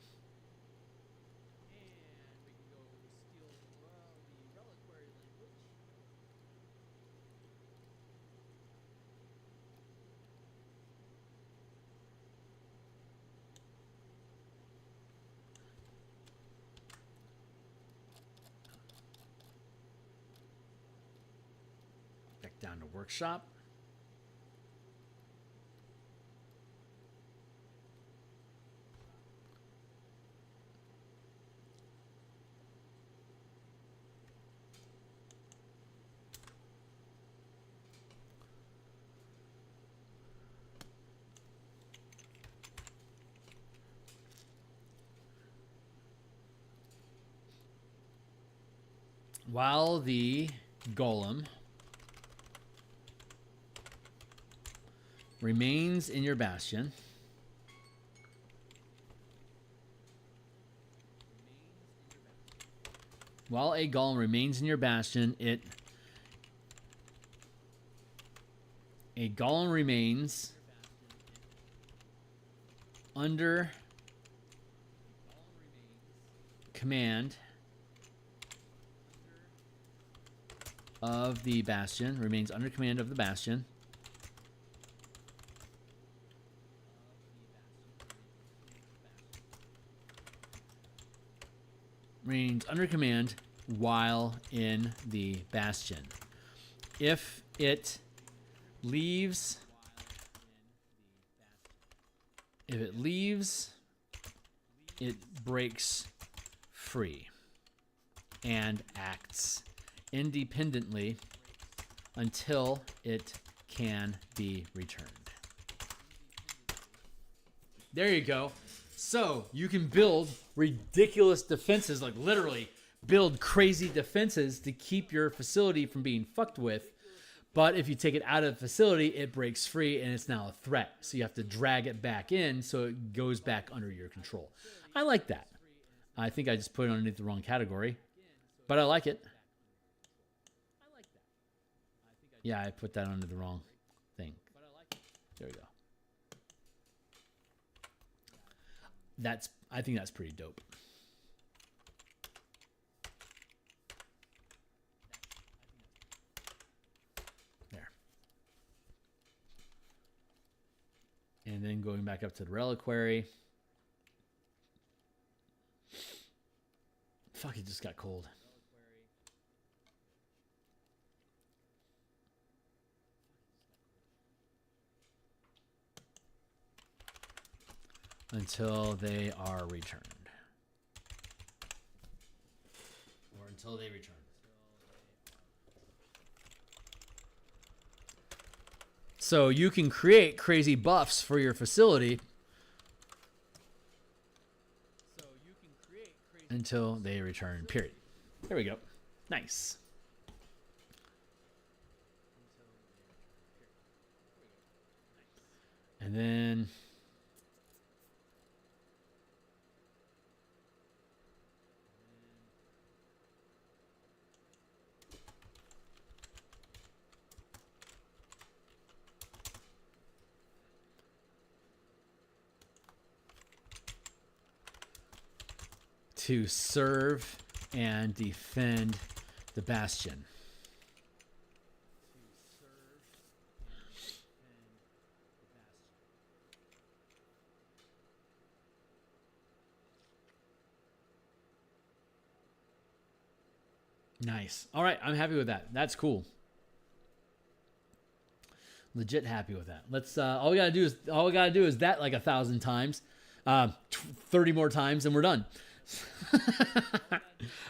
Back down to workshop. While the golem remains in your bastion, while a golem remains in your bastion, a golem remains under command of the bastion, remains under command of the bastion. Remains under command while in the bastion. If it leaves, it breaks free and acts independently until it can be returned. There you go. So you can build ridiculous defenses, like literally build crazy defenses to keep your facility from being fucked with. But if you take it out of the facility, it breaks free and it's now a threat. So you have to drag it back in so it goes back under your control. I like that. I think I just put it underneath the wrong category, but I like it. Yeah, I put that under the wrong thing. There we go. I think that's pretty dope. There. And then going back up to the reliquary. Fuck, it just got cold. until they are returned. Or until they return. So you can create crazy buffs for your facility until they return, period. There we go. Nice. And then to serve and defend the Bastion. Nice. All right, I'm happy with that. That's cool. Legit happy with that. Let's all we gotta do is that like 1,000 times, 30 more times, and we're done.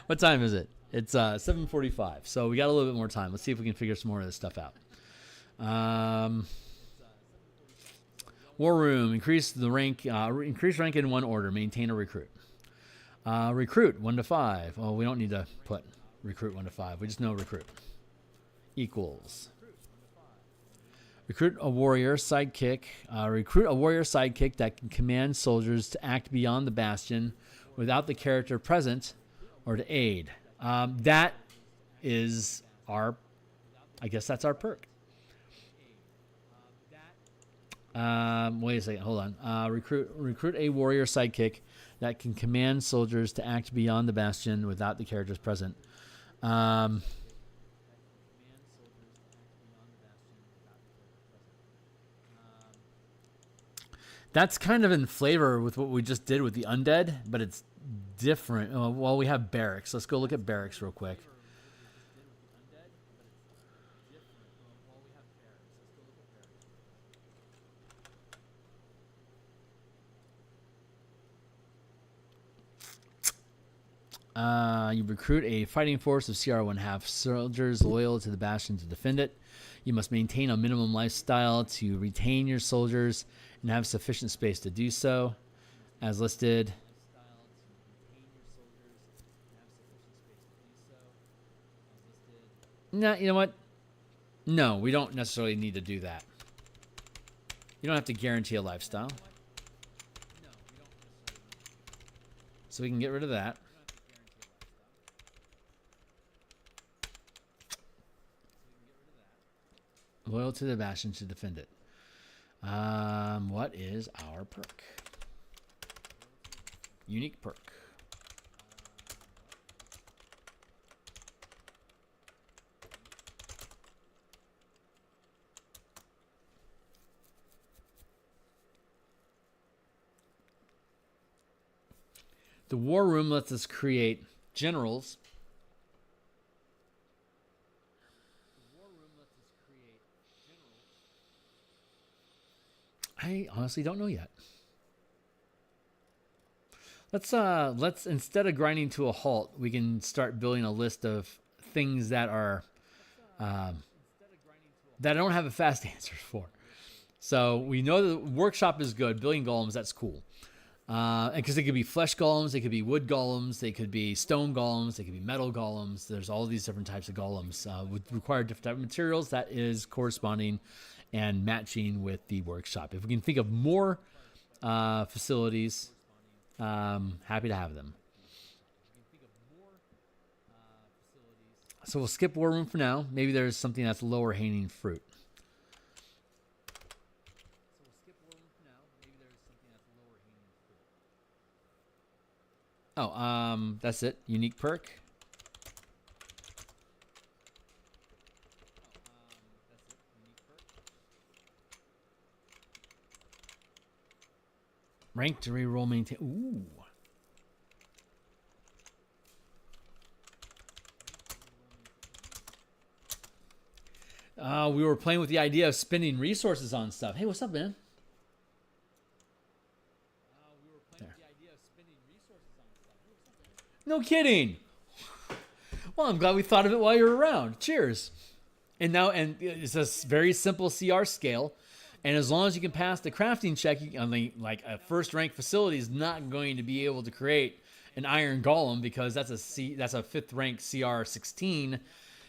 What time is it? It's 7:45. So we got a little bit more time. Let's see if we can figure some more of this stuff out. War room. Increase the rank. Increase rank in one order. Maintain a recruit. Recruit 1 to 5. Oh, we don't need to put recruit 1 to 5. We just know recruit equals. Recruit a warrior sidekick. Recruit a warrior sidekick that can command soldiers to act beyond the bastion without the character present or to aid. That is our, I guess that's our perk. Wait a second, hold on. Recruit a warrior sidekick that can command soldiers to act beyond the bastion without the characters present. That's kind of in flavor with what we just did with the undead, but it's different. Well, we have barracks. Let's go look at barracks real quick. You recruit a fighting force of CR 1/2 soldiers loyal to the bastion to defend it. You must maintain a minimum lifestyle to retain your soldiers and have sufficient space to do so, as listed. No, you know what? No, we don't necessarily need to do that. You don't have to guarantee a lifestyle. So we can get rid of that. Loyal to the bastion to defend it. What is our perk? Unique perk. The war room lets us create generals. I honestly don't know yet. Let's instead of grinding to a halt, we can start building a list of things that are that I don't have a fast answer for. So we know the workshop is good. Building golems, that's cool. Because they could be flesh golems, they could be wood golems, they could be stone golems, they could be metal golems. There's all these different types of golems would require different type of materials that is corresponding and matching with the workshop. If we can think of more facilities, happy to have them. So we'll skip war room for now. Maybe there's something that's lower hanging fruit. Oh, that's it. Unique perk. Rank to reroll maintain. Ooh. We were playing with the idea of spending resources on stuff. Hey, what's up, man? No kidding. Well, I'm glad we thought of it while you were around. Cheers. And it's a very simple CR scale. And as long as you can pass the crafting check, like a first rank facility is not going to be able to create an iron golem because that's a fifth rank CR 16.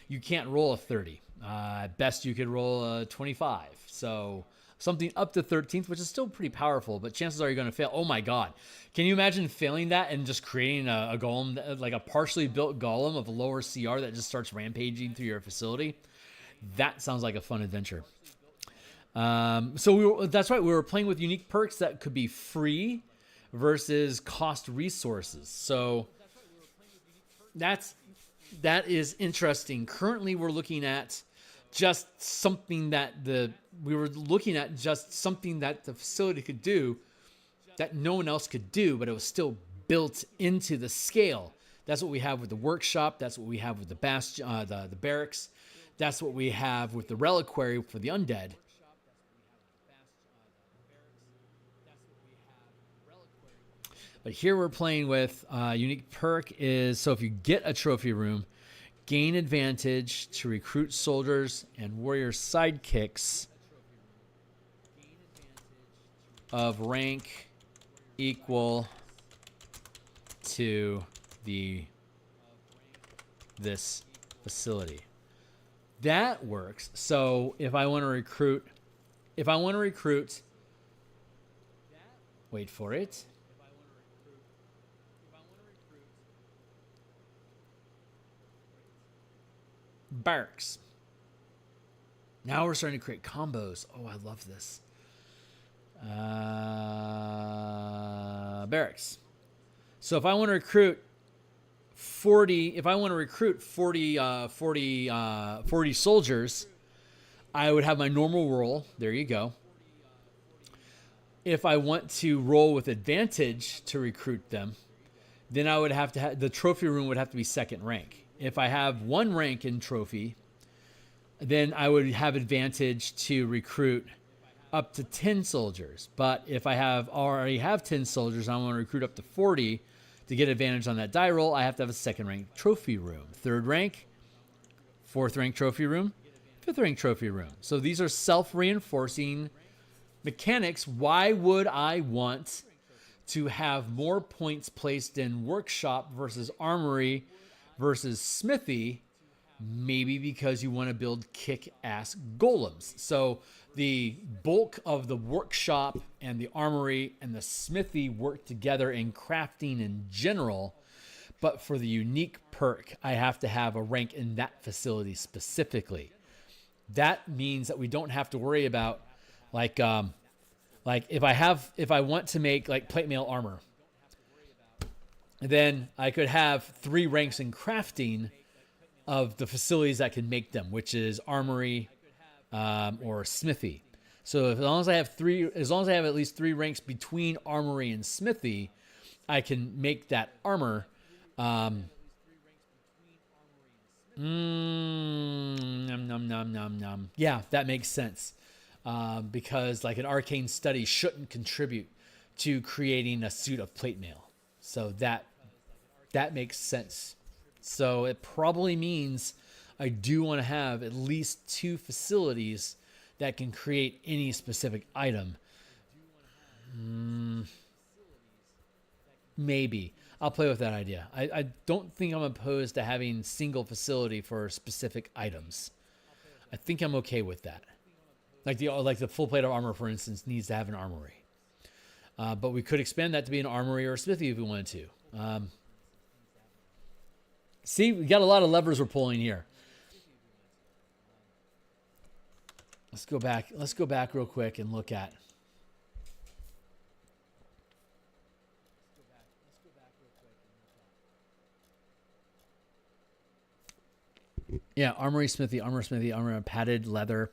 You can't roll a 30. At best, you could roll a 25. So something up to 13th, which is still pretty powerful, but chances are you're going to fail. Oh my God. Can you imagine failing that and just creating a golem, like a partially built golem of a lower CR that just starts rampaging through your facility? That sounds like a fun adventure. That's right. We were playing with unique perks that could be free versus cost resources. So that is interesting. Currently, we're looking at just something that the facility could do that no one else could do, but it was still built into the scale. That's what we have with the workshop. That's what we have with the Bastion, the barracks. That's what we have with the reliquary for the undead. But here we're playing with unique perk is, so if you get a trophy room, gain advantage to recruit soldiers and warrior sidekicks of rank equal to this facility. That works. So if I want to recruit, wait for it. Barracks. Now we're starting to create combos. Oh, I love this. Barracks. So if I want to recruit 40 soldiers, I would have my normal roll. There you go. If I want to roll with advantage to recruit them, then I would have to have the trophy room would have to be second rank. If I have one rank in trophy, then I would have advantage to recruit up to 10 soldiers. But if I already have 10 soldiers, I want to recruit up to 40 to get advantage on that die roll. I have to have a second rank trophy room. Third rank, fourth rank trophy room, fifth rank trophy room. So these are self-reinforcing mechanics. Why would I want to have more points placed in workshop versus armory versus smithy? Maybe because you want to build kick-ass golems. So the bulk of the workshop and the armory and the smithy work together in crafting in general. But for the unique perk, I have to have a rank in that facility specifically. That means that we don't have to worry about like if I want to make like plate mail armor, then I could have 3 ranks in crafting of the facilities that can make them, which is armory or smithy. So as long as I have at least 3 ranks between armory and smithy, I can make that armor. Nom, nom, nom, nom, nom. Yeah, that makes sense. Because like an arcane study shouldn't contribute to creating a suit of plate mail. So that makes sense. So it probably means I do want to have at least 2 facilities that can create any specific item. Maybe. I'll play with that idea. I don't think I'm opposed to having single facility for specific items. I think I'm okay with that. Like the full plate of armor, for instance, needs to have an armory. But we could expand that to be an armory or a smithy if we wanted to. See, we got a lot of levers we're pulling here. Let's go back. Let's go back real quick and look at. Yeah, armory, smithy, armor, padded leather.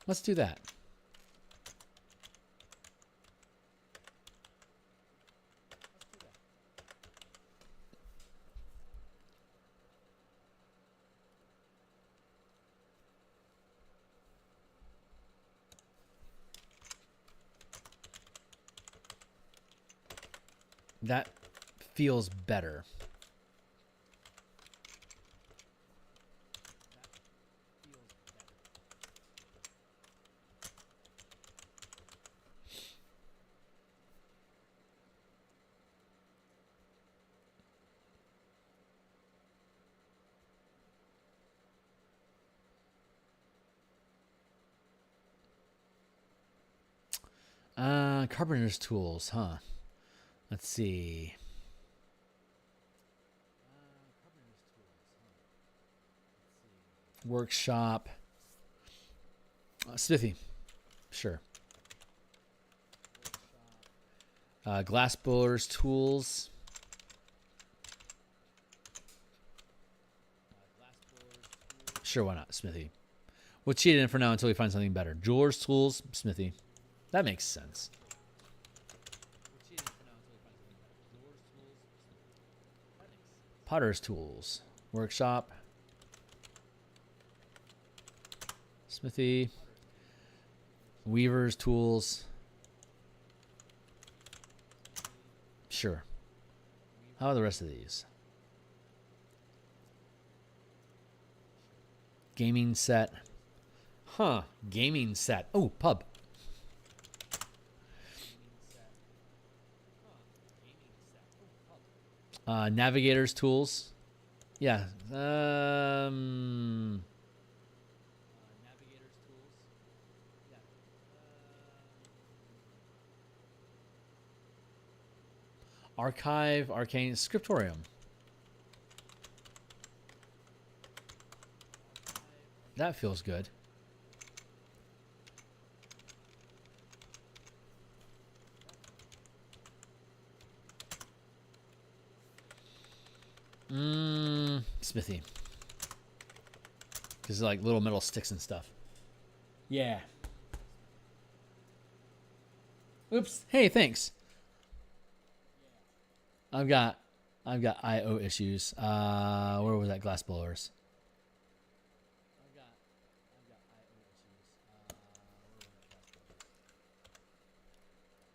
Let's do that. That feels better. Carpenter's tools, huh? Let's see. Workshop. Smithy. Sure. Glass blowers tools. Sure, why not? Smithy. We'll cheat it in for now until we find something better. Jeweler's tools, Smithy. That makes sense. Potter's tools. Workshop. Smithy. Weaver's tools. Sure. How are the rest of these? Gaming set. Huh. Gaming set. Oh, pub. Navigator's tools. Yeah. Archive, Arcane, Scriptorium. That feels good. Smithy. Because like little metal sticks and stuff. Yeah. Oops. Hey, thanks. I've got IO issues. Where was that? Glass blowers.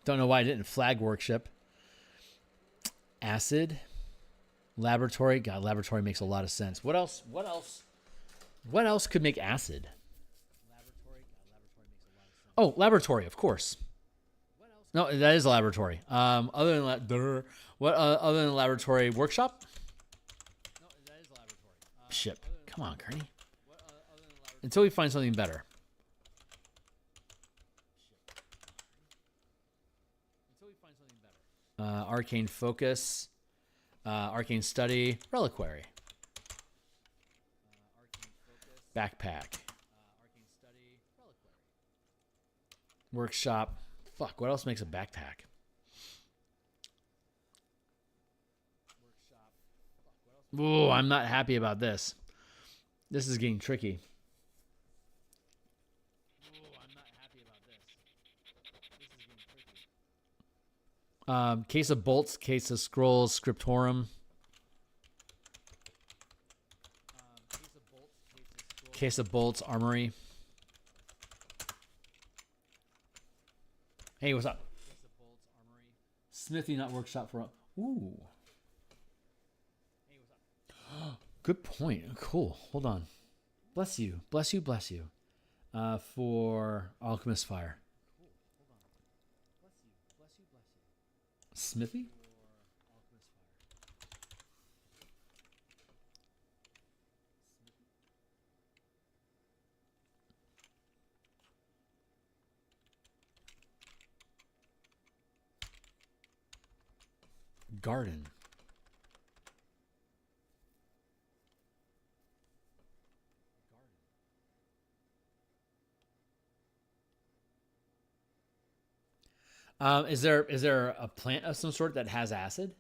Don't know why I didn't. Flag workshop. Acid. Laboratory. God, laboratory makes a lot of sense. What else? What else? What else could make acid? Oh, laboratory, of course. No, that is a laboratory. Other than other than laboratory, workshop. Ship. Come on, Kearney. Until we find something better. Arcane focus. Arcane study. Reliquary. Backpack. Workshop. Fuck, what else makes a backpack? Ooh, I'm not happy about this. This is getting tricky. Case of bolts, case of scrolls, scriptorum. Case of bolts, armory. Hey, what's up? Smithy, not workshop for. Ooh. Good point. Cool. Hold on. Bless you. Bless you. Bless you. For Alchemist Fire. Smithy? Garden. Is there a plant of some sort that has acid?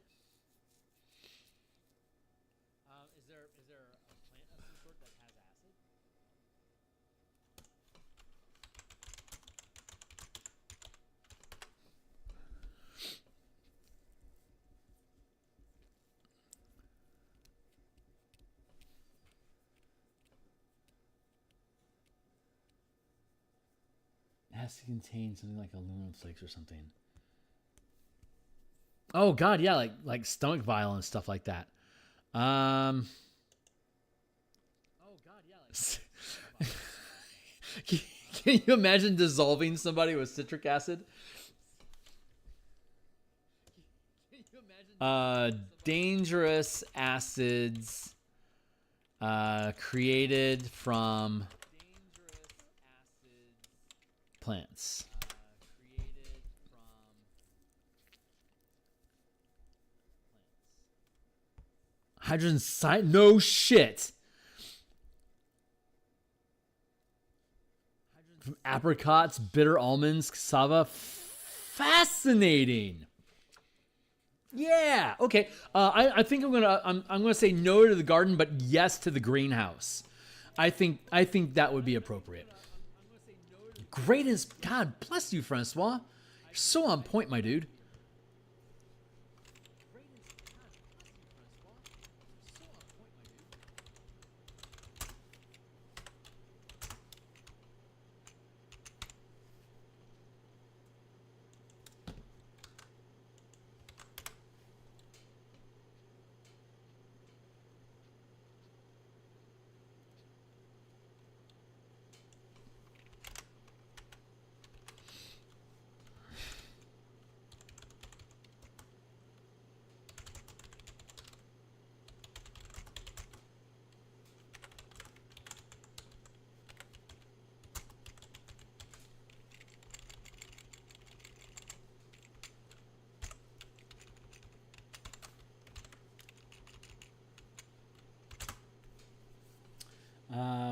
It has to contain something like aluminum flakes or something. Oh God, yeah, like stomach bile and stuff like that. Um, can you imagine dissolving somebody with citric acid? Dangerous acids created from plants. Hydrogen cyanide? No shit. From apricots, bitter almonds, cassava. Fascinating. Yeah. Okay. I think I'm gonna say no to the garden, but yes to the greenhouse. I think that would be appropriate. Great as God bless you, Francois. You're so on point, my dude.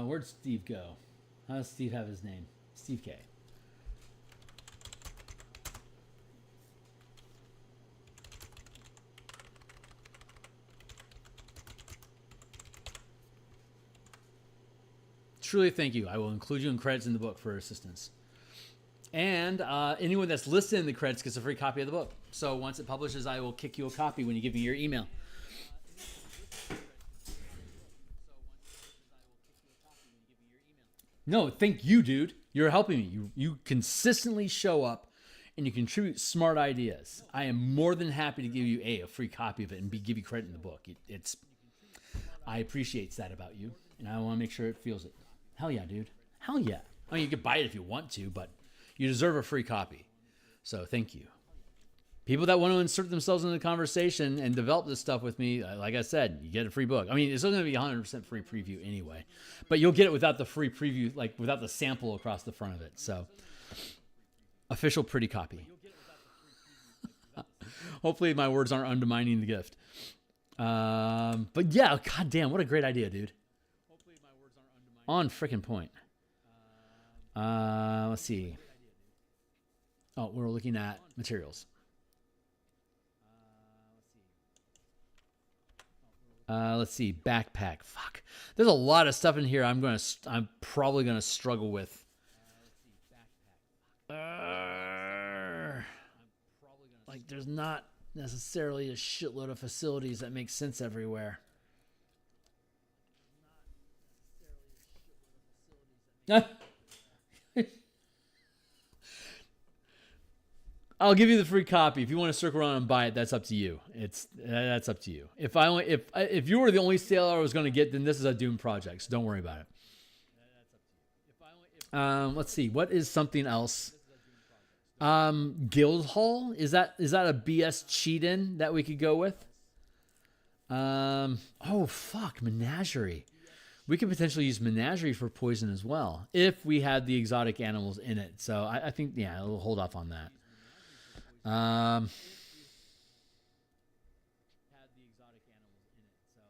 Where'd Steve go? How does Steve have his name? Steve K. Truly, thank you. I will include you in credits in the book for assistance. And anyone that's listed in the credits gets a free copy of the book. So once it publishes, I will kick you a copy when you give me your email. No, thank you, dude. You're helping me. You consistently show up and you contribute smart ideas. I am more than happy to give you a free copy of it and give you credit in the book. I appreciate that about you, and I want to make sure it feels it. Hell yeah, dude. Hell yeah. I mean, you can buy it if you want to, but you deserve a free copy. So thank you. People that want to insert themselves in the conversation and develop this stuff with me, like I said, you get a free book. I mean, it's still going to be 100% free preview anyway, but you'll get it without the free preview, like without the sample across the front of it. So, official pretty copy. Hopefully my words aren't undermining the gift. But yeah, goddamn, what a great idea, dude. On freaking point. Let's see. Oh, we're looking at materials. Let's see, backpack. Fuck, there's a lot of stuff in here. I'm probably gonna struggle with. Like, there's not necessarily a shitload of facilities that make sense everywhere. I'll give you the free copy. If you want to circle around and buy it, that's up to you. That's up to you. If you were the only sale I was going to get, then this is a doomed project. So don't worry about it. Let's see. What is something else? Guild Hall, is that a BS cheat in that we could go with? Oh fuck, Menagerie. We could potentially use Menagerie for poison as well if we had the exotic animals in it. So I think, yeah, we'll hold off on that.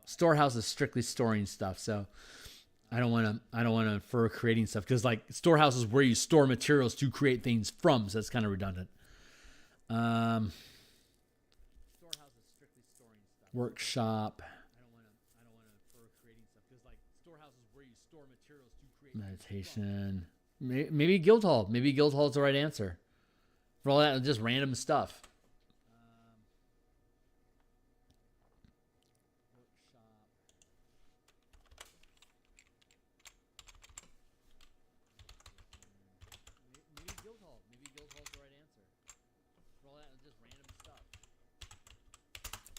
Storehouse is strictly storing stuff, so I don't want to infer creating stuff, because like storehouse is where you store materials to create things from, so that's kind of redundant. Workshop. Meditation. Maybe Guild Hall. Maybe Guild Hall is the right answer. For all that, just random stuff.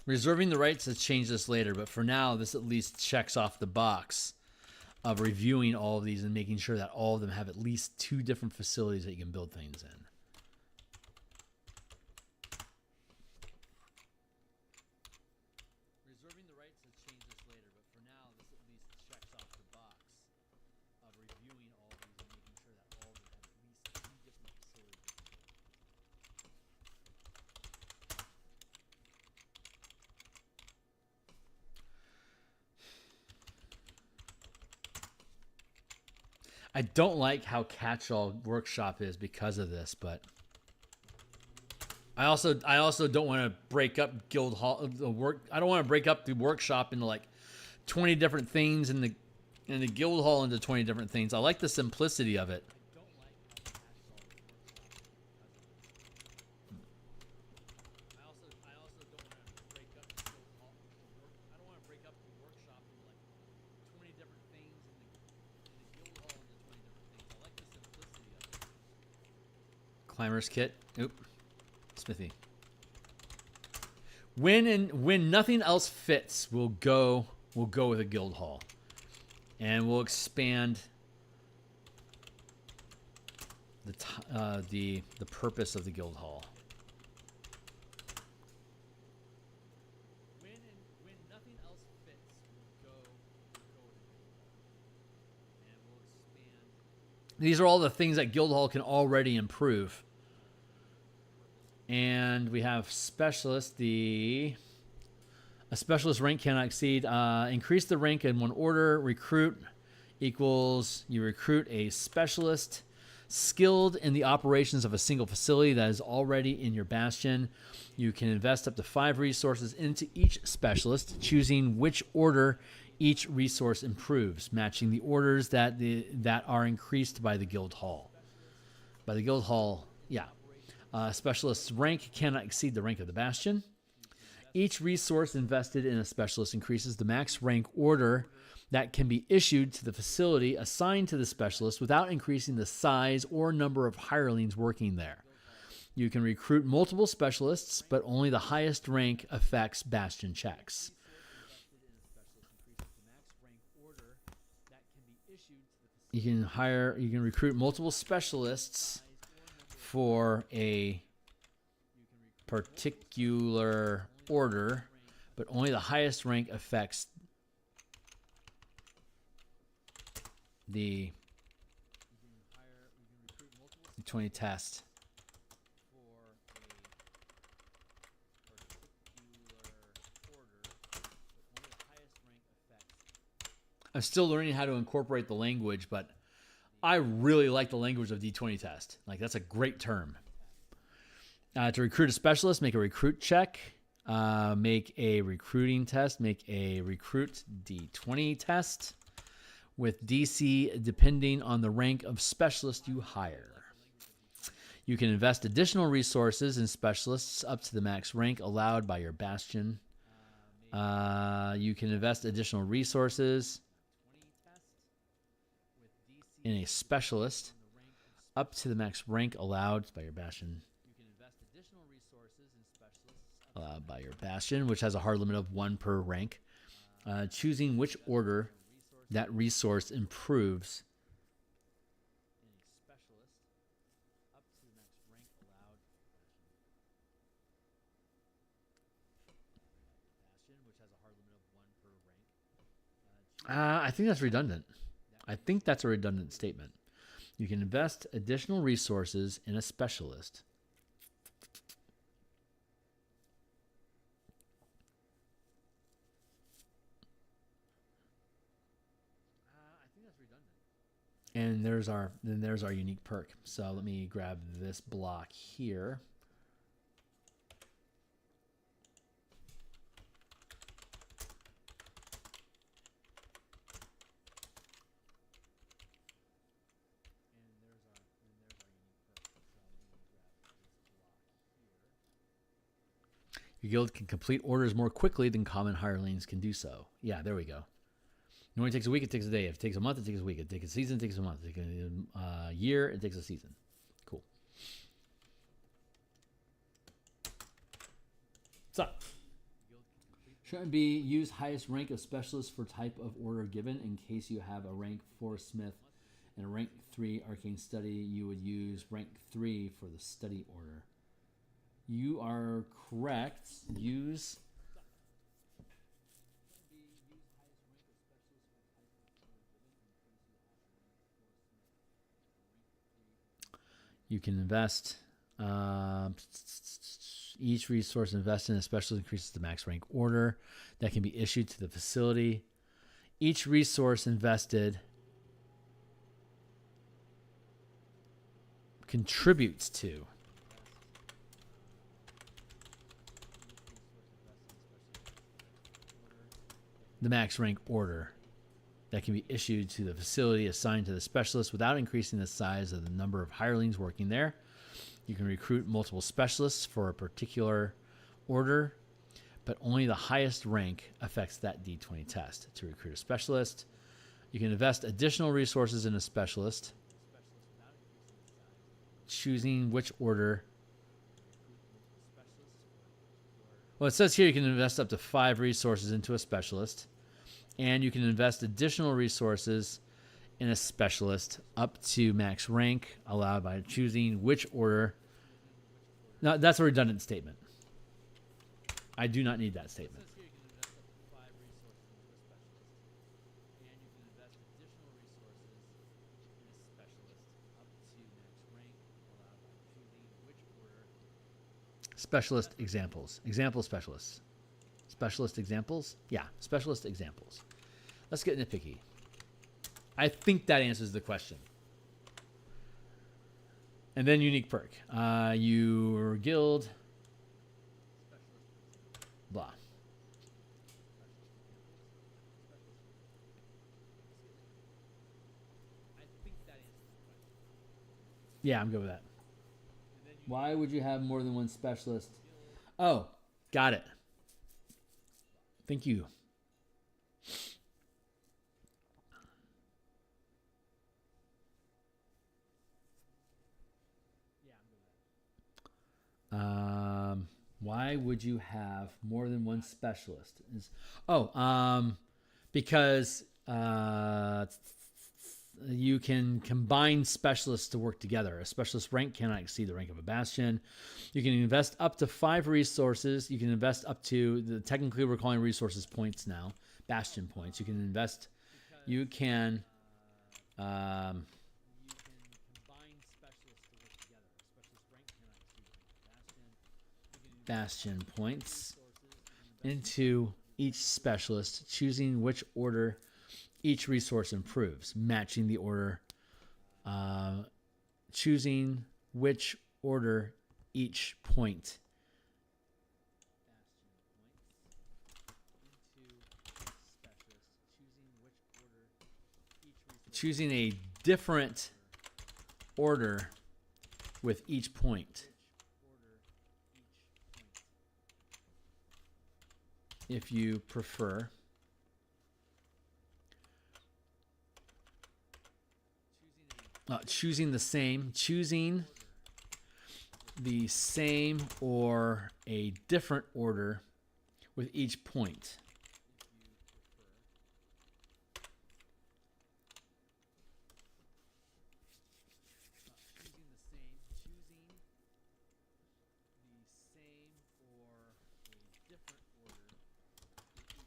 Reserving the right to change this later, but for now, this at least checks off the box of reviewing all of these and making sure that all of them have at least 2 different facilities that you can build things in. Reserving the right to change this later, but for now, this at least checks off the box of reviewing all of these and making sure that all of them have at least 2 different facilities. I don't like how Catch-all Workshop is because of this, but I also don't want to break up Guild Hall I don't want to break up the workshop into like 20 different things and the Guild Hall into 20 different things. I like the simplicity of it. Climber's kit. Oop. Smithy. When nothing else fits, we'll go with a guild hall. And we'll expand the purpose of the guild hall. When nothing else fits, we'll go with a guild hall. And we'll expand. These are all the things that guild hall can already improve. And we have specialist. A specialist rank cannot exceed. Increase the rank in one order. Recruit equals you recruit a specialist skilled in the operations of a single facility that is already in your bastion. You can invest up to 5 resources into each specialist, choosing which order each resource improves, matching the orders that are increased by the guild hall. By the guild hall, yeah. Specialist's rank cannot exceed the rank of the bastion. Each resource invested in a specialist increases the max rank order that can be issued to the facility assigned to the specialist without increasing the size or number of hirelings working there. You can recruit multiple specialists, but only the highest rank affects bastion checks. You can recruit multiple specialists for a particular order, but only the highest rank affects the 20 test. I'm still learning how to incorporate the language, but I really like the language of D20 test. Like, that's a great term. To recruit a specialist, make a recruit check. Make a recruiting test. Make a recruit D20 test with DC depending on the rank of specialist you hire. You can invest additional resources in specialists up to the max rank allowed by your bastion. You can invest additional resources in a specialist up to the max rank allowed by your bastion. Allowed by your bastion, which has a hard limit of 1 per rank. Choosing which order that resource improves. I think that's redundant. I think that's a redundant statement. You can invest additional resources in a specialist. And there's our unique perk. So let me grab this block here. Your guild can complete orders more quickly than common hirelings can do so. Yeah, there we go. It only takes a week, it takes a day. If it takes a month, it takes a week. If it takes a season, it takes a month. If it takes a year, it takes a season. Cool. What's up? Shouldn't be use highest rank of specialist for type of order given. In case you have a rank 4 smith and a rank 3 arcane study, you would use rank 3 for the study order. You are correct. Use you can invest. Each resource invested in a specialist increases the max rank order that can be issued to the facility. Each resource invested contributes to the max rank order that can be issued to the facility assigned to the specialist without increasing the size of the number of hirelings working there. You can recruit multiple specialists for a particular order, but only the highest rank affects that D20 test. To recruit a specialist, you can invest additional resources in a specialist, choosing which order. Well, it says here you can invest up to 5 resources into a specialist, and you can invest additional resources in a specialist up to max rank allowed by choosing which order. Now, that's a redundant statement. I do not need that statement. Specialist examples. Example specialists. Specialist examples? Yeah, specialist examples. Let's get nitpicky. I think that answers the question. And then unique perk. Your guild. Blah. Yeah, I'm good with that. Why would you have more than one specialist? Oh, got it. Thank you. Why would you have more than one specialist? Because you can combine specialists to work together. A specialist rank cannot exceed the rank of a bastion. You can invest up to 5 resources. You can invest up to, technically we're calling resources points now, bastion points. You can invest, you can bastion points into each specialist, choosing which order each resource improves, matching the order, choosing which order each point choosing a different order with each point. If you prefer. Choosing the same or a different order with each point.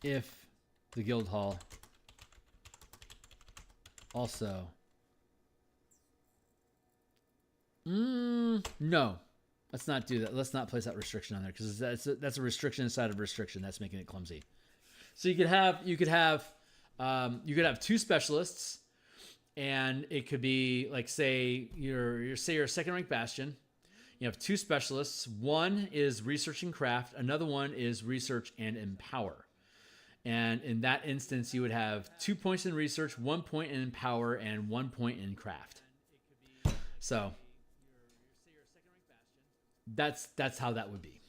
If the guild hall also no, let's not do that. Let's not place that restriction on there because that's a restriction inside of restriction. That's making it clumsy. So you could have 2 specialists, and it could be like say you're a second rank bastion. You have 2 specialists. One is research and craft. Another one is research and empower. And in that instance, you would have 2 points in research, 1 point in empower, and 1 point in craft. So that's how that would be.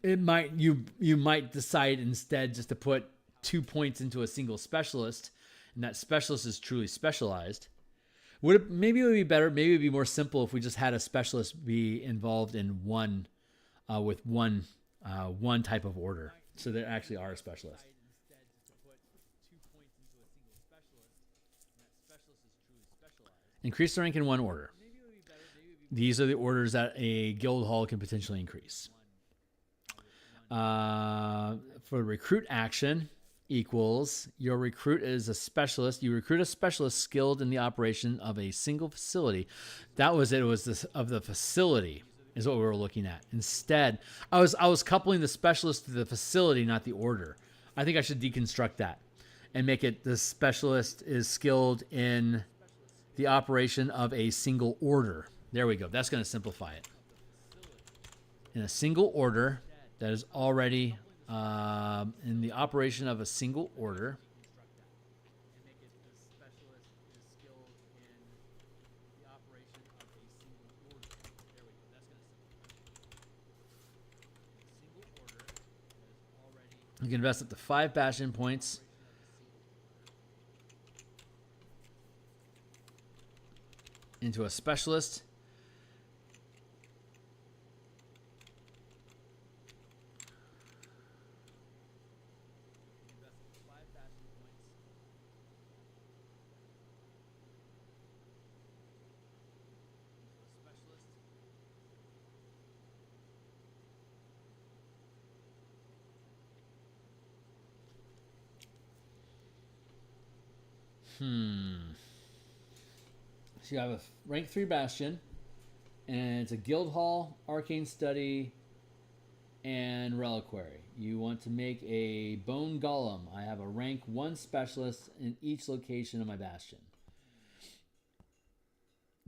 It might you might decide instead just to put 2 points into a single specialist, and that specialist is truly specialized, Maybe it would be better. Maybe it would be more simple if we just had a specialist be involved in one, with one type of order. So there actually are a specialist. Increase the rank in one order. These are the orders that a guild hall can potentially increase. For recruit action equals your recruit is a specialist. You recruit a specialist skilled in the operation of a single facility. That was it. It was this of the facility is what we were looking at. Instead, I was coupling the specialist to the facility, not the order. I think I should deconstruct that and make it the specialist is skilled in the operation of a single order. There we go. That's going to simplify it. In a single order that is already in the operation of a single order. You can invest up to 5 Bastion points. Into a specialist. So you have a rank 3 Bastion, and it's a Guild Hall, Arcane Study, and Reliquary. You want to make a Bone Golem. I have a rank 1 Specialist in each location of my Bastion.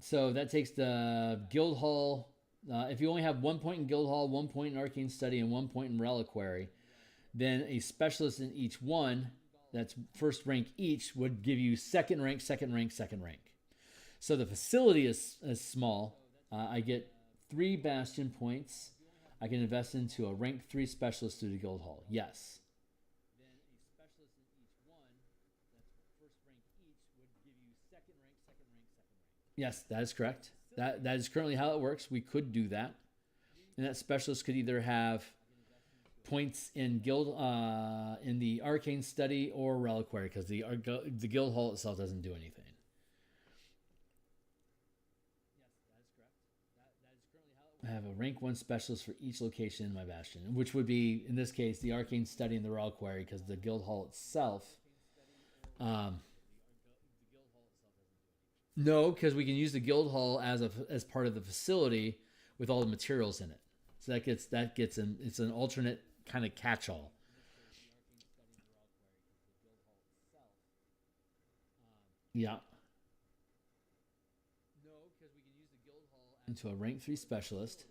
So that takes the Guild Hall. If you only have 1 point in Guild Hall, 1 point in Arcane Study, and 1 point in Reliquary, then a Specialist in each one, that's first rank each, would give you second rank, second rank, second rank. So the facility is small. I get 3 Bastion points. I can invest into a rank 3 Specialist through the Guild Hall. Yes. Then a Specialist in each one, that's first rank each, would give you second rank, second rank, second rank. Yes, that is correct. That is currently how it works. We could do that. And that Specialist could either have points in in the Arcane Study or Reliquary, because the Guild Hall itself doesn't do anything. I have a rank 1 Specialist for each location in my Bastion, which would be, in this case, the Arcane Study and the Reliquary, because the Guild Hall itself... no, because we can use the Guild Hall as part of the facility with all the materials in it. So that gets it's an alternate kind of catch-all. Yeah. Into a rank 3 Specialist.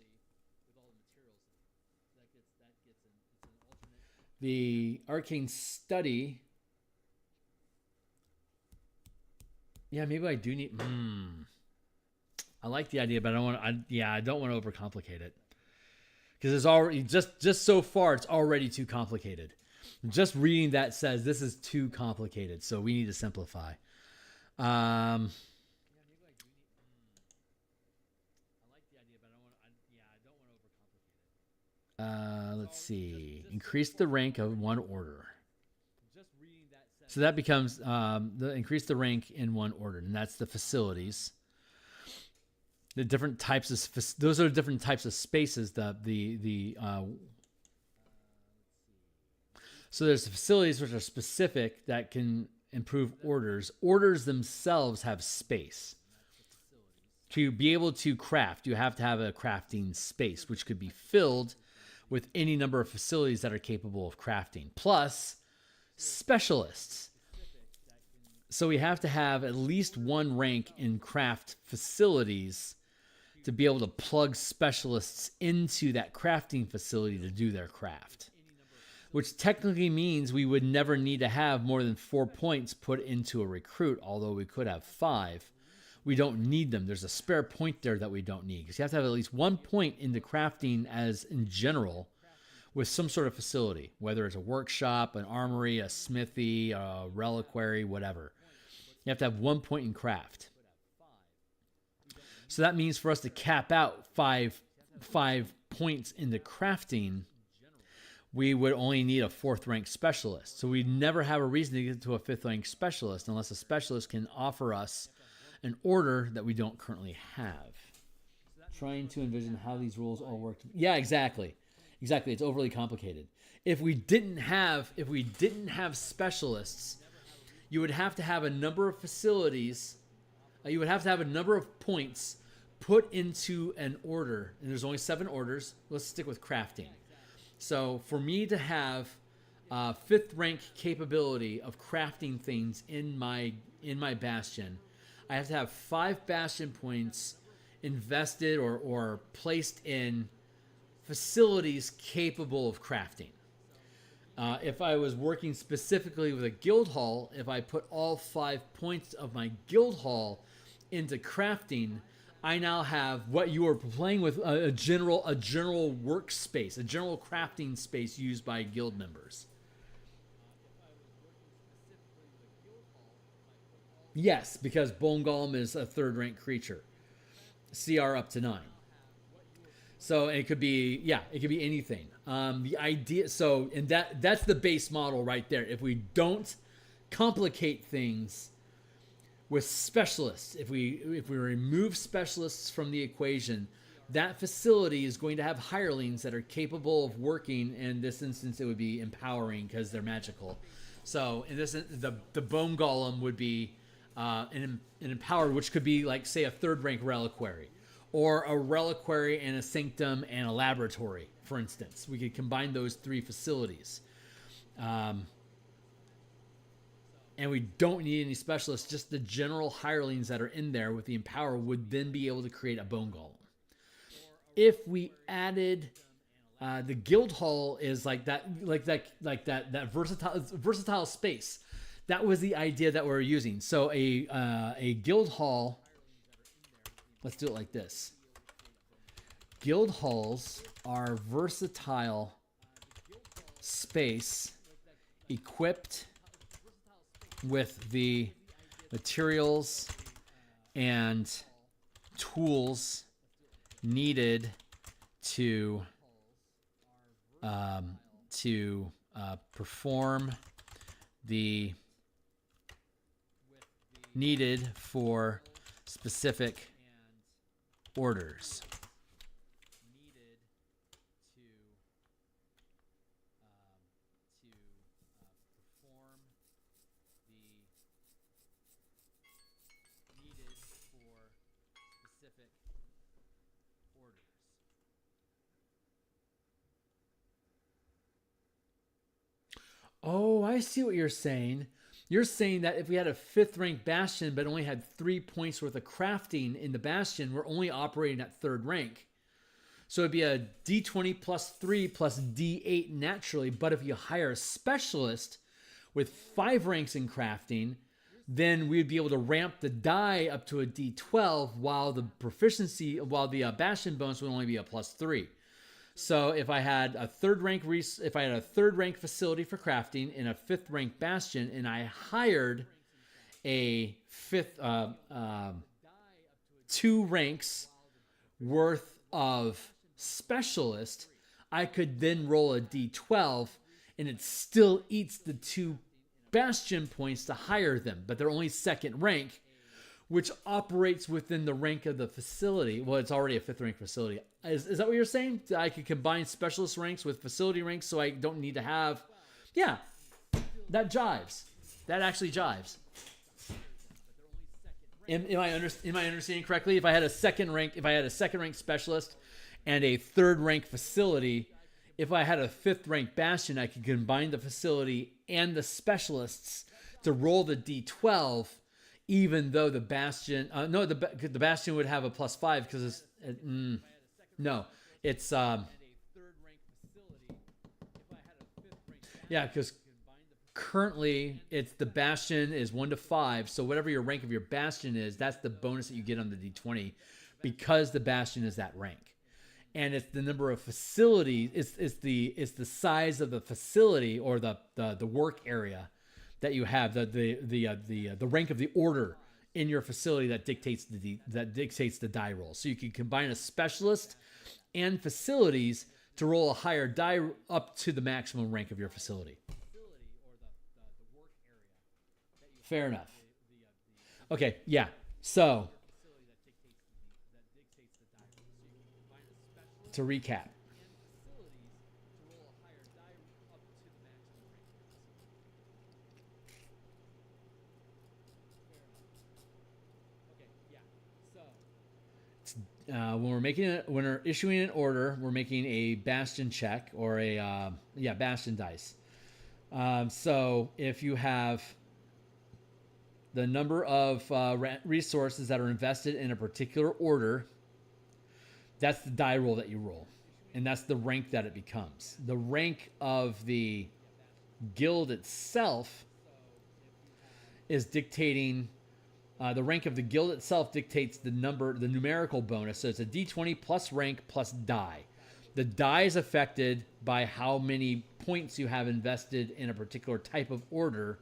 The Arcane Study. Yeah, maybe I do need. I like the idea, but I don't want. I don't want to overcomplicate it, because it's already just so far it's already too complicated. Just reading that says this is too complicated, so we need to simplify. Let's see. Increase the rank of 1 order. So that becomes increase the rank in 1 order, and that's the facilities. The different types of those are different types of spaces. So there's the facilities which are specific that can improve orders. Orders themselves have space. To be able to craft, you have to have a crafting space, which could be filled with any number of facilities that are capable of crafting, plus specialists. So we have to have at least 1 rank in craft facilities to be able to plug specialists into that crafting facility to do their craft, which technically means we would never need to have more than 4 points put into a recruit, although we could have 5. We don't need them. There's a spare point there that we don't need, because you have to have at least 1 point into crafting as in general with some sort of facility, whether it's a workshop, an armory, a smithy, a reliquary, whatever. You have to have 1 point in craft. So that means for us to cap out five points into crafting, we would only need a 4th rank specialist. So we'd never have a reason to get to a 5th rank specialist unless a specialist can offer us an order that we don't currently have. Trying to envision how these rules all work. Yeah, exactly. Exactly. It's overly complicated. If we didn't have specialists, you would have to have a number of facilities. You would have to have a number of points put into an order. And there's only 7 orders. Let's stick with crafting. So for me to have 5th rank capability of crafting things in my Bastion, I have to have 5 Bastion points invested or placed in facilities capable of crafting. If I was working specifically with a guild hall, if I put all 5 points of my guild hall into crafting, I now have what you are playing with, a general workspace, a general crafting space used by guild members. Yes, because Bone Golem is a 3rd rank creature. CR up to 9. So it could be, it could be anything. The idea, and that's the base model right there. If we don't complicate things with specialists, if we remove specialists from the equation, that facility is going to have hirelings that are capable of working. In this instance, it would be empowering because they're magical. So in this, the Bone Golem would be an empowered, which could be like, say, a 3rd rank reliquary, or a reliquary and a sanctum and a laboratory, for instance. We could combine those 3 facilities. And we don't need any specialists. Just the general hirelings that are in there with the empower would then be able to create a Bone Golem. If we added the guild hall is like that versatile space. That was the idea that we're using. So a guild hall. Let's do it like this. Guild halls are versatile space equipped with the materials and tools needed to perform the needed for specific orders. Oh, I see what you're saying. You're saying that if we had a 5th rank Bastion but only had 3 points worth of crafting in the Bastion, we're only operating at 3rd rank. So it'd be a D20 plus 3 plus D8 naturally. But if you hire a specialist with 5 ranks in crafting, then we'd be able to ramp the die up to a D12 while the Bastion bonus would only be a plus 3. So if I had a 3rd rank facility for crafting in a 5th rank Bastion, and I hired a 2 ranks worth of specialist, I could then roll a D12, and it still eats the 2 Bastion points to hire them, but they're only 2nd rank, which operates within the rank of the facility. Well, it's already a 5th rank facility. Is that what you're saying? I could combine specialist ranks with facility ranks, so I don't need to have... Yeah, that jives. That actually jives. Am I understanding correctly? If I had a 2nd rank specialist and a 3rd rank facility, if I had a 5th rank Bastion, I could combine the facility and the specialists to roll the D12, even though the Bastion... the Bastion would have a plus 5 because it's... Yeah, because currently it's the Bastion is 1 to 5, so whatever your rank of your Bastion is, that's the bonus that you get on the D20 because the Bastion is that rank. And it's the number of facilities, it's the size of the facility or the work area that you have, the rank of the order in your facility that dictates the die roll. So you can combine a specialist and facilities to roll a higher die up to the maximum rank of your facility. Fair enough. Okay, yeah. So to recap. When we're issuing an order, we're making a bastion check or a bastion dice. So if you have the number of resources that are invested in a particular order, that's the die roll that you roll, and that's the rank that it becomes. The rank of the guild itself is dictating. The rank of the guild itself dictates the numerical bonus. So it's a d20 plus rank plus die. The die is affected by how many points you have invested in a particular type of order.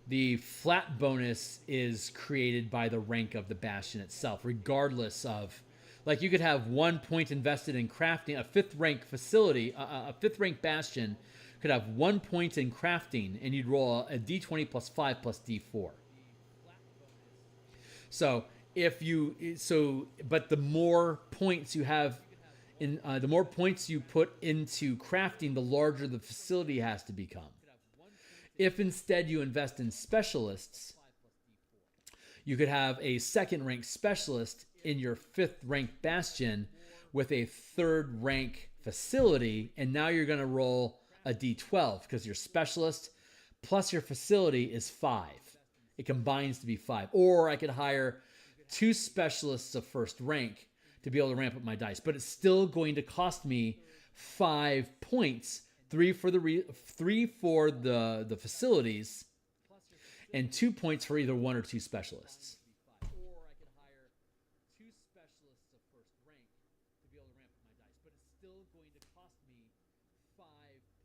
The flat bonus is created by the rank of the bastion itself, regardless of, like, you could have 1 point invested in crafting. A 5th rank facility, a 5th rank bastion could have 1 point in crafting, and you'd roll a d20 plus 5 plus d4. So but the more points you have the more points you put into crafting, the larger the facility has to become. If instead you invest in specialists, you could have a 2nd rank specialist in your 5th rank bastion with a 3rd rank facility, and now you're going to roll a d12 because your specialist plus your facility is 5. It combines to be 5. Or I could hire 2 specialists of 1st rank to be able to ramp up my dice. But it's still going to cost me 5 points. 3 for the facilities, and 2 points for either 1 or 2 specialists. Or I could hire 2 specialists of 1st rank to be able to ramp up my dice. But it's still going to cost me 5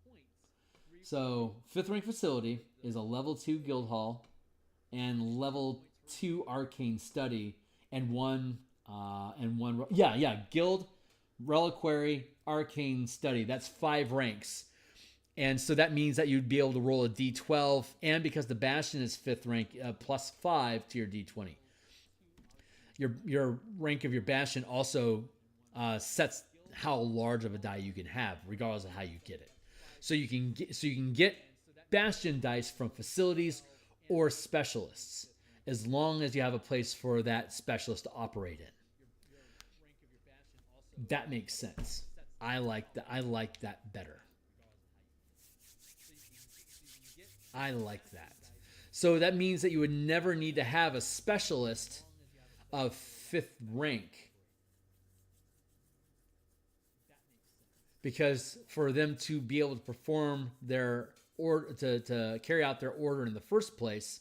points. So 5th rank facility is a level 2 guild hall and level 2 arcane study and one guild, reliquary, arcane study. That's 5 ranks. And so that means that you'd be able to roll a d12, and because the bastion is 5th rank, plus 5 to your d20. Your rank of your bastion also sets how large of a die you can have, regardless of how you get it. So you can get bastion dice from facilities or specialists, as long as you have a place for that specialist to operate in. That makes sense. I like that. I like that better. I like that. So that means that you would never need to have a specialist of 5th rank, because for them to be able to perform their order, to carry out their order in the first place,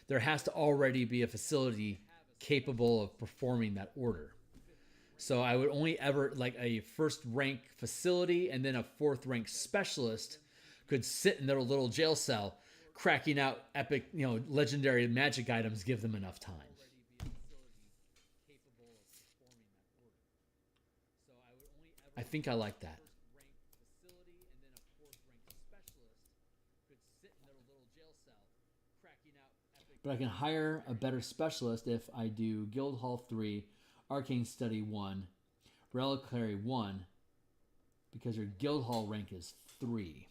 there has to already be a facility capable of performing that order. So I would only ever, like, a 1st rank facility and then a 4th rank specialist could sit in their little jail cell cracking out epic, legendary magic items, give them enough time. I think I like that. But I can hire a better specialist if I do Guild Hall 3, Arcane Study 1, Reliquary 1, because your Guild Hall rank is 3.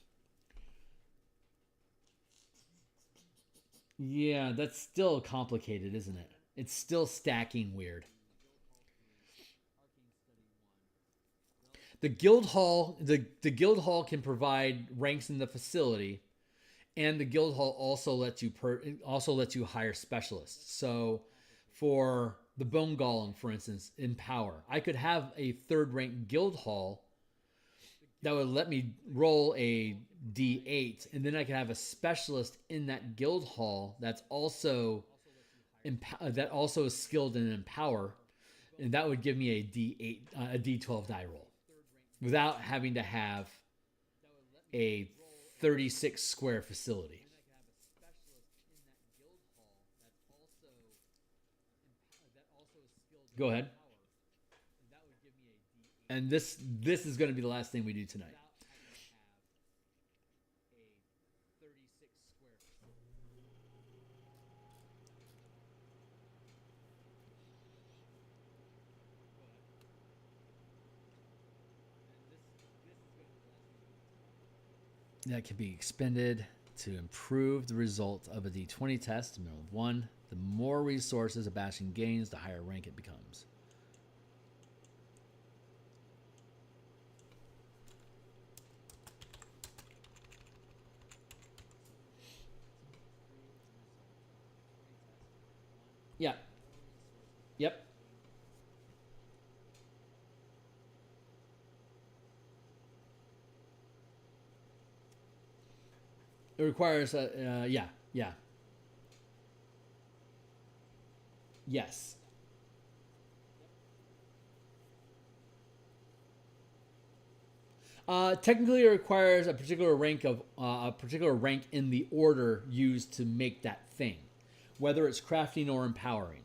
Yeah, that's still complicated, isn't it? It's still stacking weird. The Guild Hall can provide ranks in the facility, and the Guild Hall also lets you hire specialists. So for the Bone Golem, for instance, in Power, I could have a 3rd rank Guild Hall that would let me roll a D8, and then I could have a specialist in that Guild Hall that's also is skilled in Empower, and that would give me a D8, a D12 die roll, without having to have a 36 square facility. Go ahead. And this is going to be the last thing we do tonight. That can be expended to improve the result of a d20 test, a minimum of 1. The more resources a Bastion gains, the higher rank it becomes. Yeah. Yep. It requires yeah. Yes. Technically, it requires a particular rank in the order used to make that thing, whether it's crafting or empowering.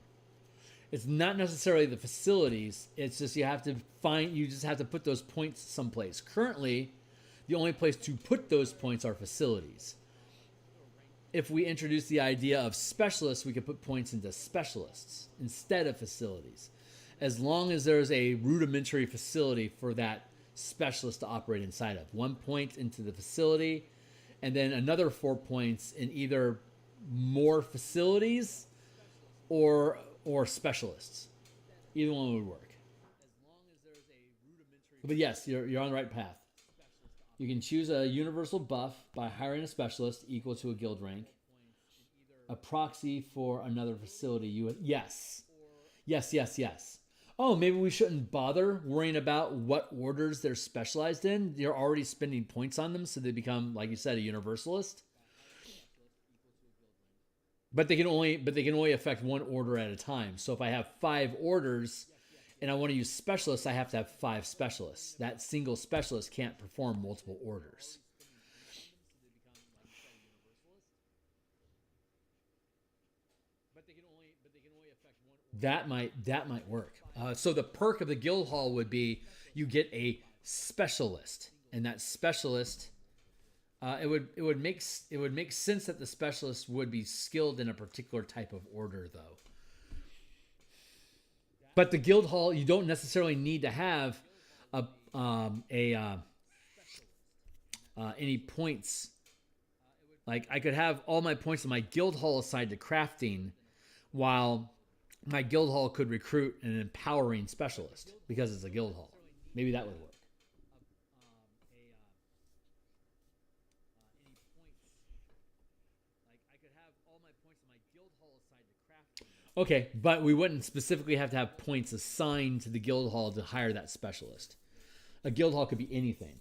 It's not necessarily the facilities. It's just you just have to put those points someplace. Currently, the only place to put those points are facilities. If we introduce the idea of specialists, we could put points into specialists instead of facilities, as long as there's a rudimentary facility for that specialist to operate inside of. 1 point into the facility, and then another 4 points in either more facilities or specialists. Either one would work. But yes, you're on the right path. You can choose a universal buff by hiring a specialist equal to a guild rank. A proxy for another facility. Yes. Oh, maybe we shouldn't bother worrying about what orders they're specialized in. You're already spending points on them, so they become, like you said, a universalist. But they can only affect one order at a time. So if I have 5 orders and I want to use specialists, I have to have 5 specialists. That single specialist can't perform multiple orders. That might work. So the perk of the guild hall would be you get a specialist, and that specialist, it would make sense that the specialist would be skilled in a particular type of order, though. But the guild hall, you don't necessarily need to have any points. Like, I could have all my points in my guild hall assigned to crafting, while my guild hall could recruit an empowering specialist because it's a guild hall. Maybe that would work. Okay, but we wouldn't specifically have to have points assigned to the guild hall to hire that specialist. A guild hall could be anything.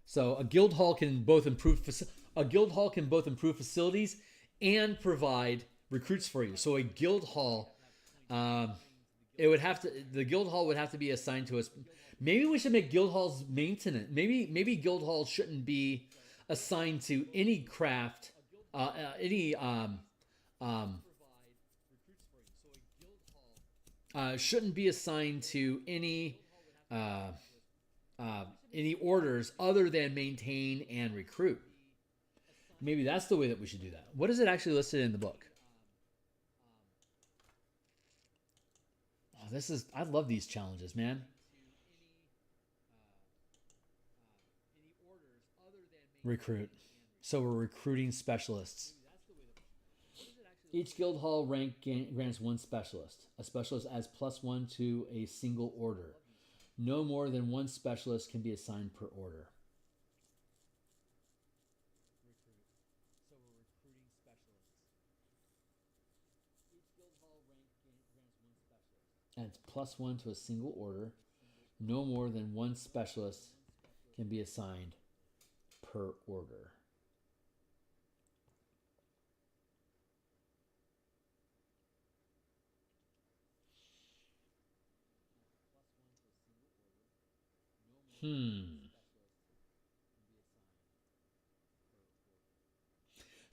So a guild hall can both improve facilities and provide recruits for you. So a guild hall, the guild hall would have to be assigned to us. Maybe we should make guild halls maintenance. Maybe guild halls shouldn't be assigned to any craft, shouldn't be assigned to any orders other than maintain and recruit. Maybe that's the way that we should do that. What is it actually listed in the book? Oh, I love these challenges, man. Recruit. So we're recruiting specialists. Each guild hall rank grants 1 specialist. A specialist adds +1 to a single order. No more than 1 specialist can be assigned per order. Adds +1 to a single order. No more than 1 specialist can be assigned per order.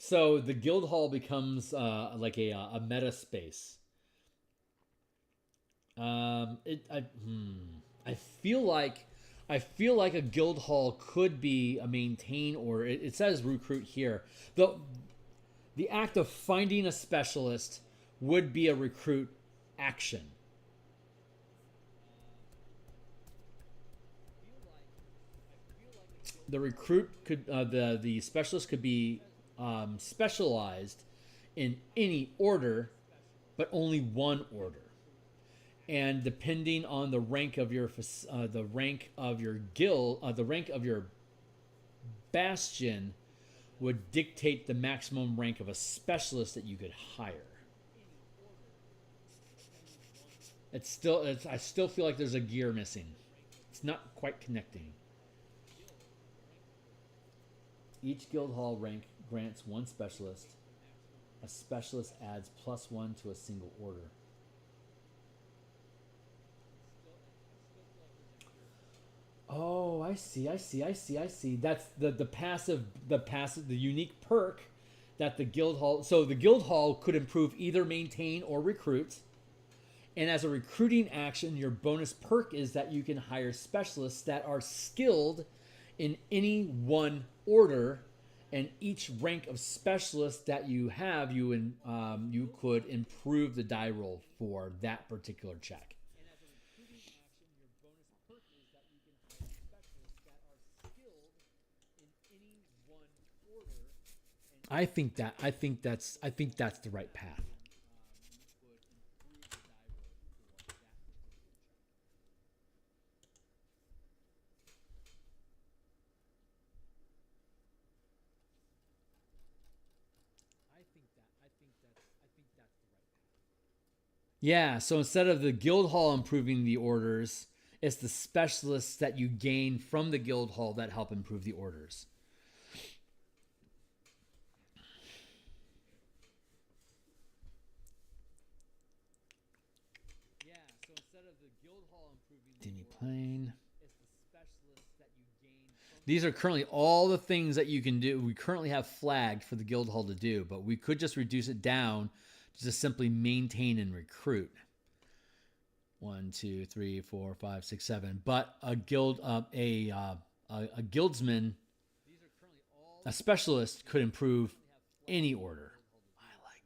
So the guild hall becomes like a meta space. I feel like a guild hall could be a maintain order. It says recruit here. The act of finding a specialist would be a recruit action. The recruit could the specialist could be specialized in any order, but only one order. And depending on the rank of your the rank of your guild, the rank of your bastion would dictate the maximum rank of a specialist that you could hire. I still feel like there's a gear missing. It's not quite connecting. Each guild hall rank grants one specialist. A specialist adds +1 to a single order. Oh, I see. That's the unique perk that the guild hall. So the guild hall could improve either maintain or recruit. And as a recruiting action, your bonus perk is that you can hire specialists that are skilled in any one order, and each rank of specialist that you have, you could improve the die roll for that particular check. I think that's the right path. Yeah, so instead of the guild hall improving the orders, it's the specialists that you gain from the guild hall that help improve the orders. Yeah, so instead of the guild hall improving the Demi-plane, it's the specialists that you gain from. These are currently all the things that you can do. We currently have flagged for the guild hall to do, but we could just reduce it down to just simply maintain and recruit. 1, 2, 3, 4, 5, 6, 7. But a guildsman, a specialist could improve any order. I like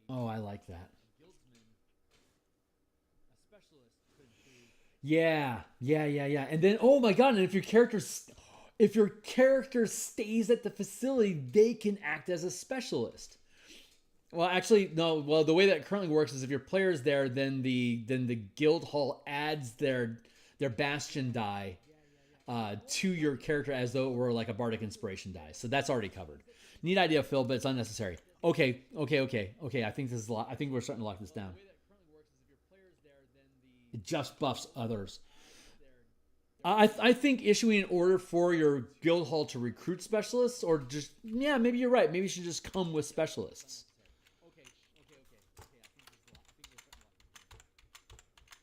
that. Oh, I like that. Yeah. And then, oh my god! And if your character stays at the facility, they can act as a specialist. Well, actually, no. Well, the way that it currently works is if your player's there, then the guild hall adds their bastion die to your character as though it were like a bardic inspiration die. So that's already covered. Neat idea, Phil, but it's unnecessary. Okay. I think this is I think we're starting to lock this down. It just buffs others. I think issuing an order for your guild hall to recruit specialists, or just, yeah, maybe you're right. Maybe you should just come with specialists.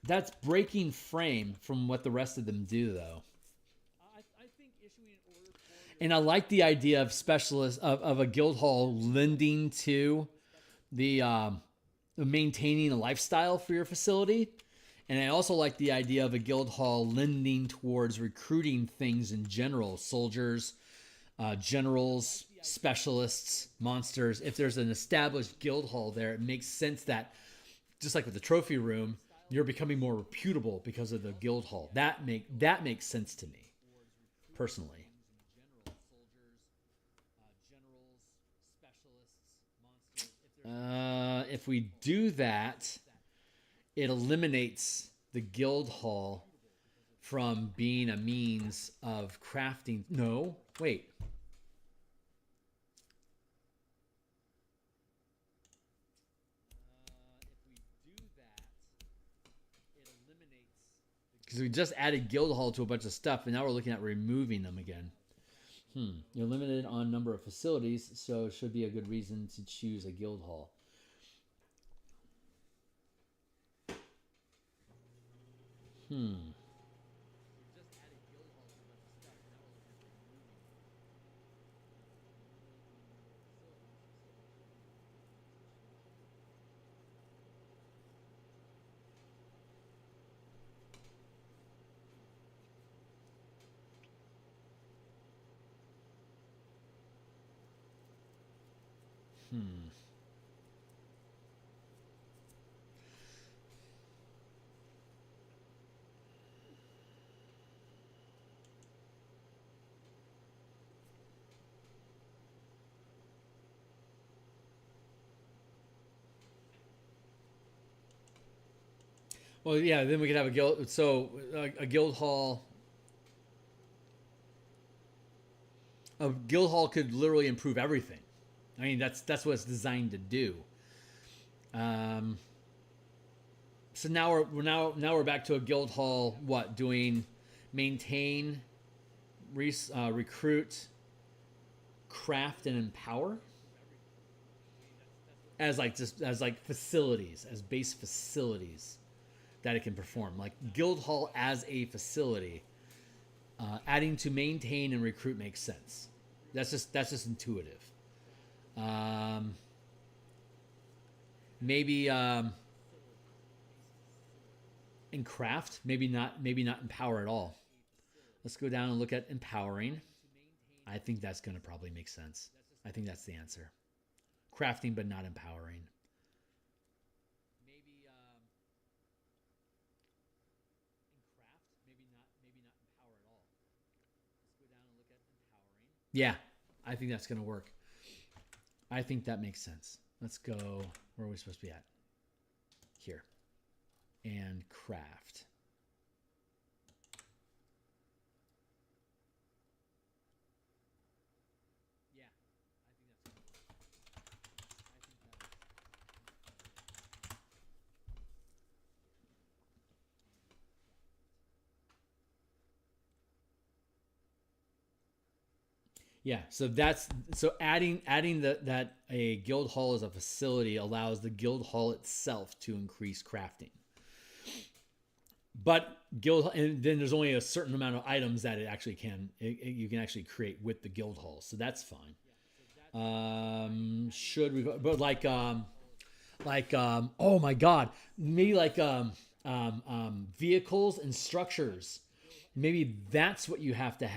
That's breaking frame from what the rest of them do, though. And I like the idea of specialists of a guild hall lending to the maintaining a lifestyle for your facility. And I also like the idea of a guild hall lending towards recruiting things in general. Soldiers, generals, specialists, monsters. If there's an established guild hall there, it makes sense that, just like with the trophy room, you're becoming more reputable because of the guild hall. That makes sense to me, personally. If we do that, it eliminates the guild hall from being a means of crafting. No, wait. Because we just added guild hall to a bunch of stuff, and now we're looking at removing them again. You're limited on number of facilities, so it should be a good reason to choose a guild hall. Hmm. Hmm. Well, yeah. Then we could have a guild. So a guild hall. A guild hall could literally improve everything. I mean, that's what it's designed to do. Um, so now we're back to a guild hall. What doing? Maintain, recruit, craft, and empower as like just as like facilities, as base facilities that it can perform. Like guild hall as a facility, adding to maintain and recruit makes sense. That's just intuitive. Um, maybe in craft, maybe not empower at all. Let's go down and look at empowering. I think that's going to probably make sense. I think that's the answer. Crafting, but not empowering. Maybe in craft, maybe not empower at all. Let's go down and look at empowering. Yeah, I think that's going to work. I think that makes sense. Let's go. Where are we supposed to be at? Here. And craft. Yeah, I think that's going to work. I think that is. Yeah, so adding that a guild hall as a facility allows the guild hall itself to increase crafting. But guild, and then there's only a certain amount of items that you can actually create with the guild hall, so that's fine. Should we go, but oh my god, maybe vehicles and structures. Maybe that's what you have to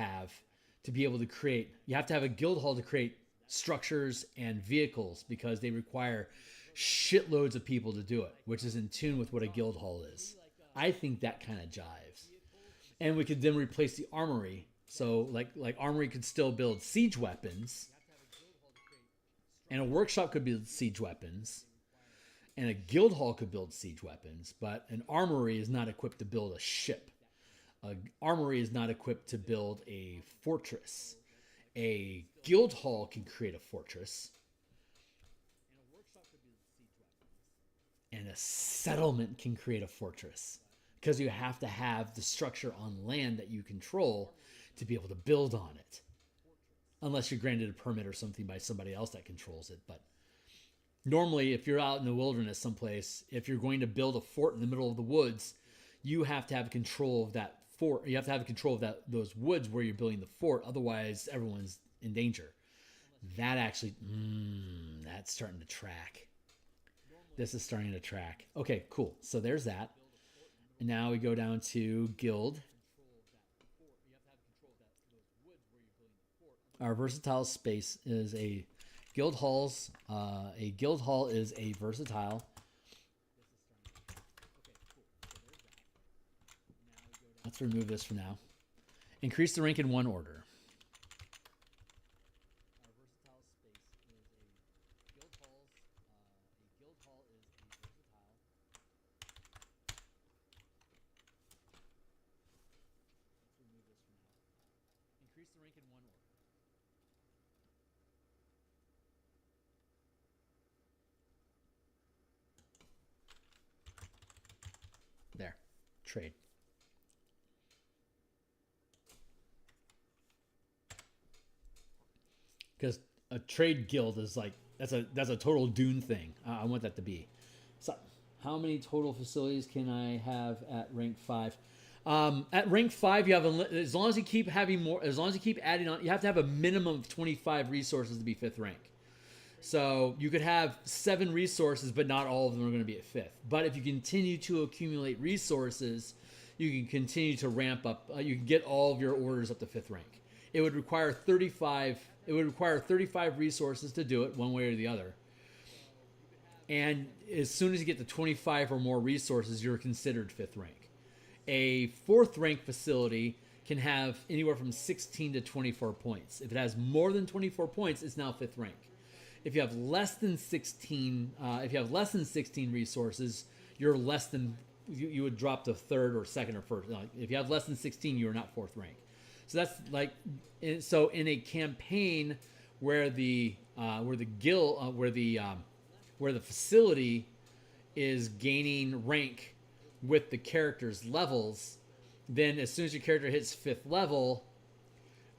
be able to create. You have to have a guild hall to create structures and vehicles because they require shitloads of people to do it, which is in tune with what a guild hall is. I think that kind of jives. And we could then replace the armory. So like armory could still build siege weapons, and a workshop could build siege weapons, and a guild hall could build siege weapons, but an armory is not equipped to build a ship. An armory is not equipped to build a fortress. A guild hall can create a fortress, and a settlement can create a fortress because you have to have the structure on land that you control to be able to build on it. Unless you're granted a permit or something by somebody else that controls it. But normally, if you're out in the wilderness someplace, if you're going to build a fort in the middle of the woods, you have to have control of that fort. You have to have control of those woods where you're building the fort. Otherwise, everyone's in danger. That actually, that's starting to track. This is starting to track. Okay, cool. So there's that. And now we go down to guild. Our versatile space is a guild halls. A guild hall is a versatile. Let's remove this for now. Increase the rank in one order. Increase the rank in one order. There. Trade. Because a trade guild is like that's a total Dune thing. I want that to be. So how many total facilities can I have at rank 5? At rank 5, you have as long as you keep having more, as long as you keep adding on, you have to have a minimum of 25 resources to be 5th rank. So you could have 7 resources, but not all of them are going to be at 5th. But if you continue to accumulate resources, you can continue to ramp up. You can get all of your orders up to 5th rank. It would require 35. It would require 35 resources to do it, one way or the other. And as soon as you get to 25 or more resources, you're considered 5th rank. A 4th rank facility can have anywhere from 16 to 24 points. If it has more than 24 points, it's now 5th rank. If you have less than 16, resources, you're less than. You would drop to 3rd or 2nd or 1st. If you have less than 16, you're not 4th rank. So that's like. So in a campaign where the guild, where the facility is gaining rank with the character's levels, then as soon as your character hits 5th level,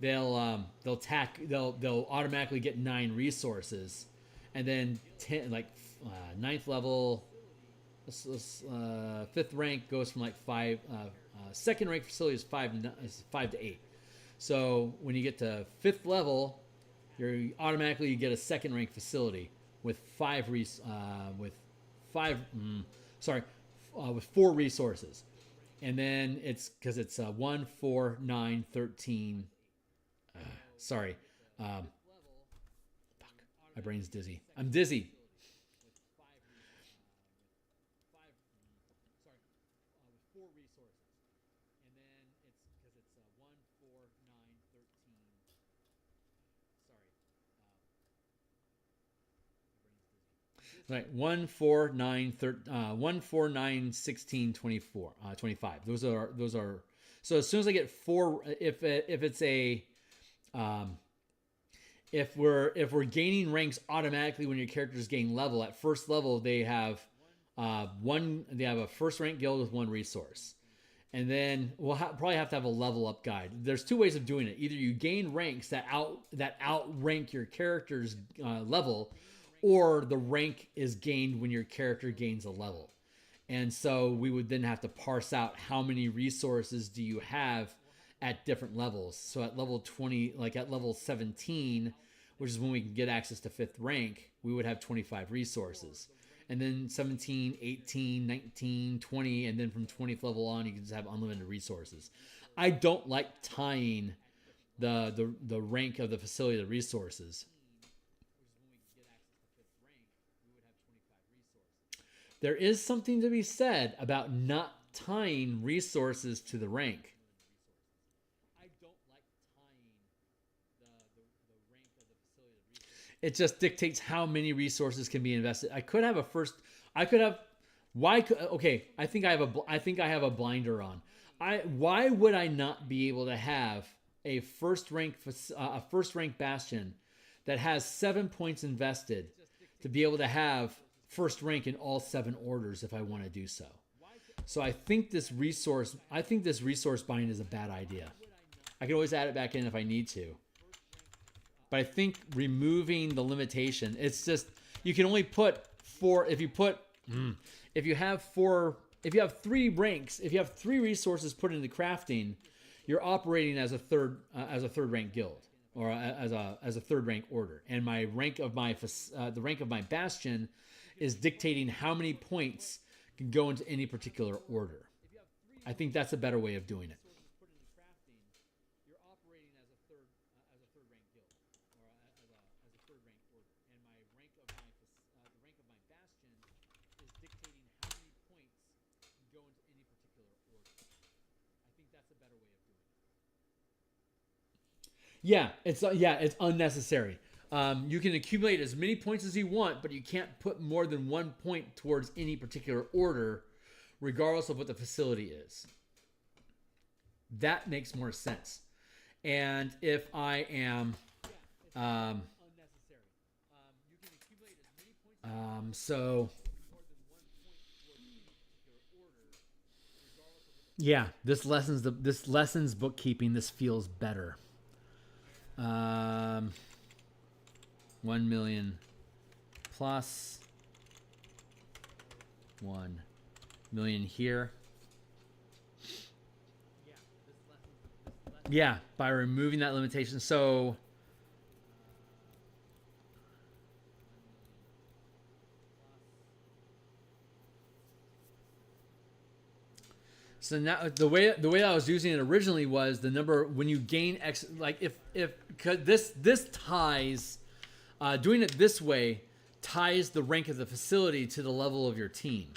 they'll automatically get 9 resources, and then 9th level, 5th rank goes from like 5. 2nd rank facility is 5 to 8. So when you get to 5th level, you get a 2nd rank facility with 4 resources, and then it's because it's 1, 4, 9, 13. Sorry, fuck, my brain's dizzy. I'm dizzy. Right, 1, 4, 9, 16, 24, 25. Those are. So as soon as I get 4, if it's a, if we're gaining ranks automatically when your characters gain level, at 1st level they have a 1st rank guild with 1 resource, and then we'll probably have to have a level up guide. There's 2 ways of doing it. Either you gain ranks that outrank your character's level, or the rank is gained when your character gains a level. And so we would then have to parse out how many resources do you have at different levels. So at level 20, like at level 17, which is when we can get access to 5th rank, we would have 25 resources. And then 17, 18, 19, 20, and then from 20th level on, you can just have unlimited resources. I don't like tying the rank of the facility to resources. There is something to be said about not tying resources to the rank. I don't like tying the rank of the facility. It just dictates how many resources can be invested. I think I have a blinder on. Why would I not be able to have a first rank Bastion that has 7 points invested to be able to have 1st rank in all 7 orders if I want to do so? So I think this resource bind is a bad idea. I can always add it back in if I need to. But I think removing the limitation, it's just, you can only put 4, if you have 3 ranks, if you have 3 resources put into crafting, you're operating as a third rank guild, or as a 3rd rank order. And my rank of the rank of my Bastion is dictating how many points can go into any particular order. I think that's a better way of doing it. Yeah, it's unnecessary. You can accumulate as many points as you want, but you can't put more than 1 point towards any particular order, regardless of what the facility is. That makes more sense. And if I am, yeah, this lessens bookkeeping. This feels better. 1 million plus 1 million here. Yeah, by removing that limitation. So now the way I was using it originally was the number when you gain X. Like if this ties doing it this way ties the rank of the facility to the level of your team,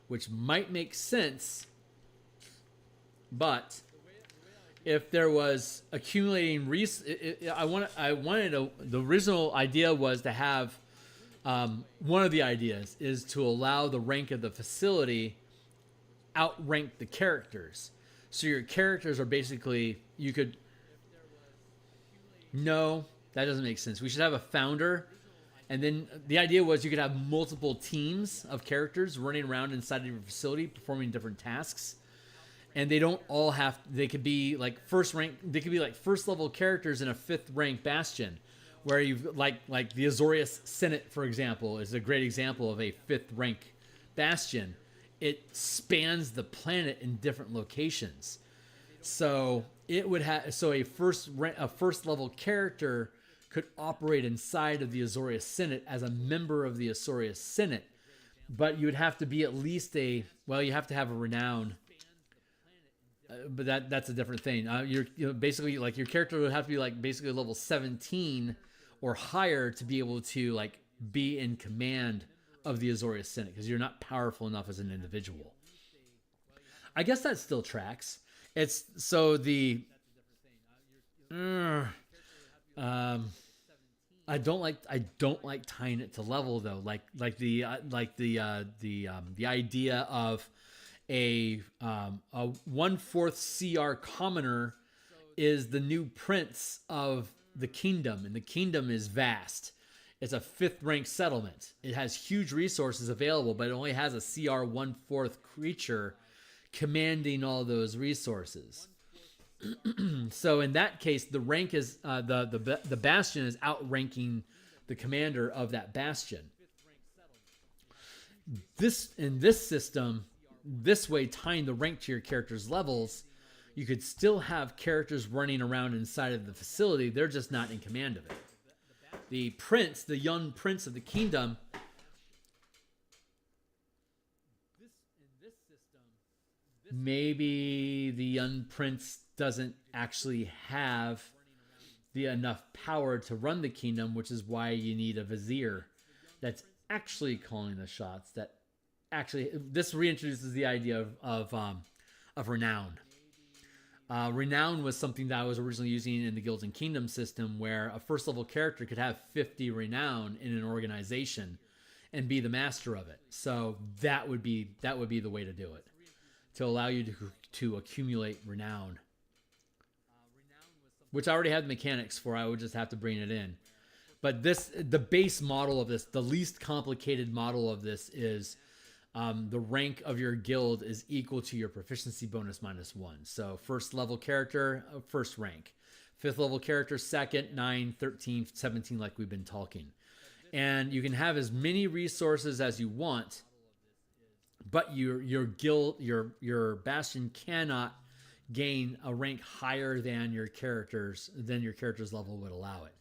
which might make sense, but if there was accumulating the original idea was to have one of the ideas is to allow the rank of the facility outrank the characters. So your characters are basically, you could, no, that doesn't make sense. We should have a founder, and then the idea was you could have multiple teams of characters running around inside of your facility performing different tasks. And they don't all have, they could be like first level characters in a 5th rank Bastion, where you've like the Azorius Senate, for example, is a great example of a 5th rank Bastion. It spans the planet in different locations. So it would have, so a first level character could operate inside of the Azorius Senate as a member of the Azorius Senate, but you would have to be at least you have to have a renown. But that's a different thing. Basically like your character would have to be like basically level 17 or higher to be able to like be in command of the Azorius Senate, because you're not powerful enough as an individual. I guess that still tracks. It's so the I don't like tying it to level though. Like the idea of a 1/4 CR commoner is the new prince of the kingdom, and the kingdom is vast. It's a 5th rank settlement. It has huge resources available, but it only has a CR 1/4 creature commanding all those resources. So in that case, the rank is the bastion is outranking the commander of that bastion. In this system, this way tying the rank to your character's levels, you could still have characters running around inside of the facility. They're just not in command of it. The prince, the young prince of the kingdom, maybe the young prince doesn't actually have the enough power to run the kingdom, which is why you need a vizier that's actually calling the shots. That actually, this reintroduces the idea of renown. Renown was something that I was originally using in the Guilds and Kingdoms system, where a 1st level character could have 50 renown in an organization and be the master of it. So that would be the way to do it, to allow you to accumulate renown, which I already had the mechanics for. I would just have to bring it in. But the base model of this, the least complicated model of this is the rank of your guild is equal to your proficiency bonus -1. So 1st level character, 1st rank. 5th level character, 2nd, 9, 13, 17, like we've been talking. And you can have as many resources as you want, but your guild, your bastion cannot gain a rank higher than your character's level would allow it.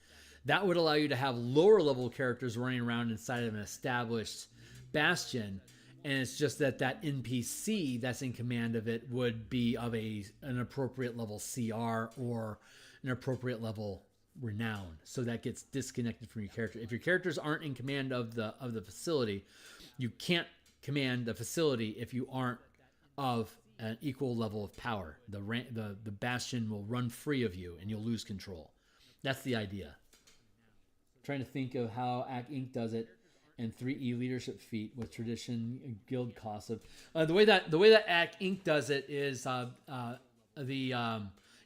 That would allow you to have lower level characters running around inside of an established bastion. And it's just that NPC that's in command of it would be of an appropriate level CR or an appropriate level renown. So that gets disconnected from your character. If your characters aren't in command of the facility, you can't command the facility if you aren't of an equal level of power. The bastion will run free of you and you'll lose control. That's the idea. I'm trying to think of how Act Inc. does it. And 3E leadership feat with tradition guild costs of the way that Act Inc. does it is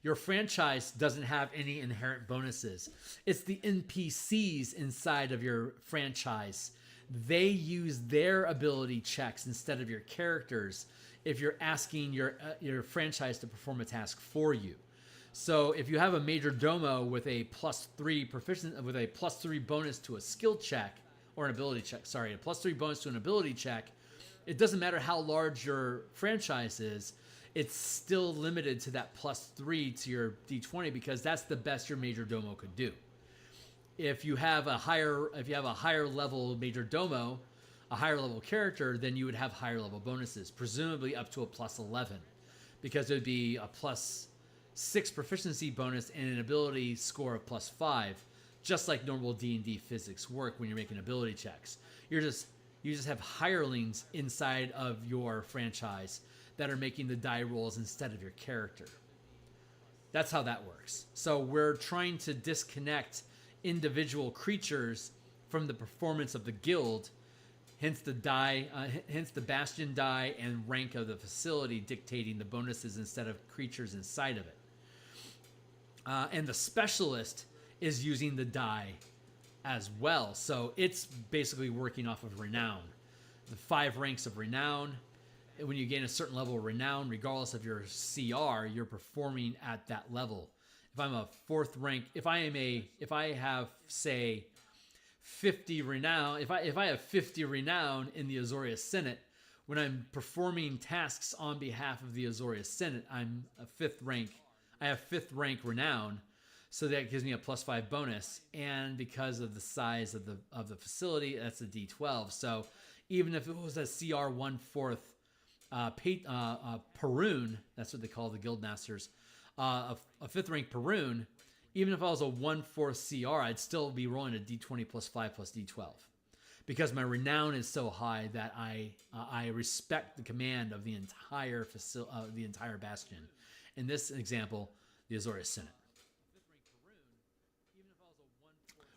your franchise doesn't have any inherent bonuses. It's the NPCs inside of your franchise. They use their ability checks instead of your characters if you're asking your franchise to perform a task for you. So if you have a major domo with a +3 bonus to a skill check, or an ability check, sorry, a +3 bonus to an ability check, it doesn't matter how large your franchise is. it's still limited to that +3 to your D20 because that's the best your major domo could do. If you have a higher level major domo, a higher level character, then you would have higher level bonuses, presumably up to a +11, because it would be a +6 proficiency bonus and an ability score of +5, just like normal D&D physics work when you're making ability checks. You just have hirelings inside of your franchise that are making the die rolls instead of your character. That's how that works. So we're trying to disconnect individual creatures from the performance of the guild, hence the Bastion die and rank of the facility dictating the bonuses instead of creatures inside of it. And the specialist is using the die as well. So it's basically working off of renown. The 5 ranks of renown. When you gain a certain level of renown, regardless of your CR, you're performing at that level. If I'm a 4th rank, if I have say 50 renown, if I have 50 renown in the Azorius Senate, when I'm performing tasks on behalf of the Azorius Senate, I'm a 5th rank. I have 5th rank renown, so that gives me a +5 bonus. And because of the size of the facility, that's a D12. So even if it was a CR 1/4 Perun, that's what they call the guild masters, a 5th rank Perun, even if I was a 1/4 CR, I'd still be rolling a D20 +5 + D12, because my renown is so high that I respect the command of the entire the entire Bastion. In this example, the Azorius Senate.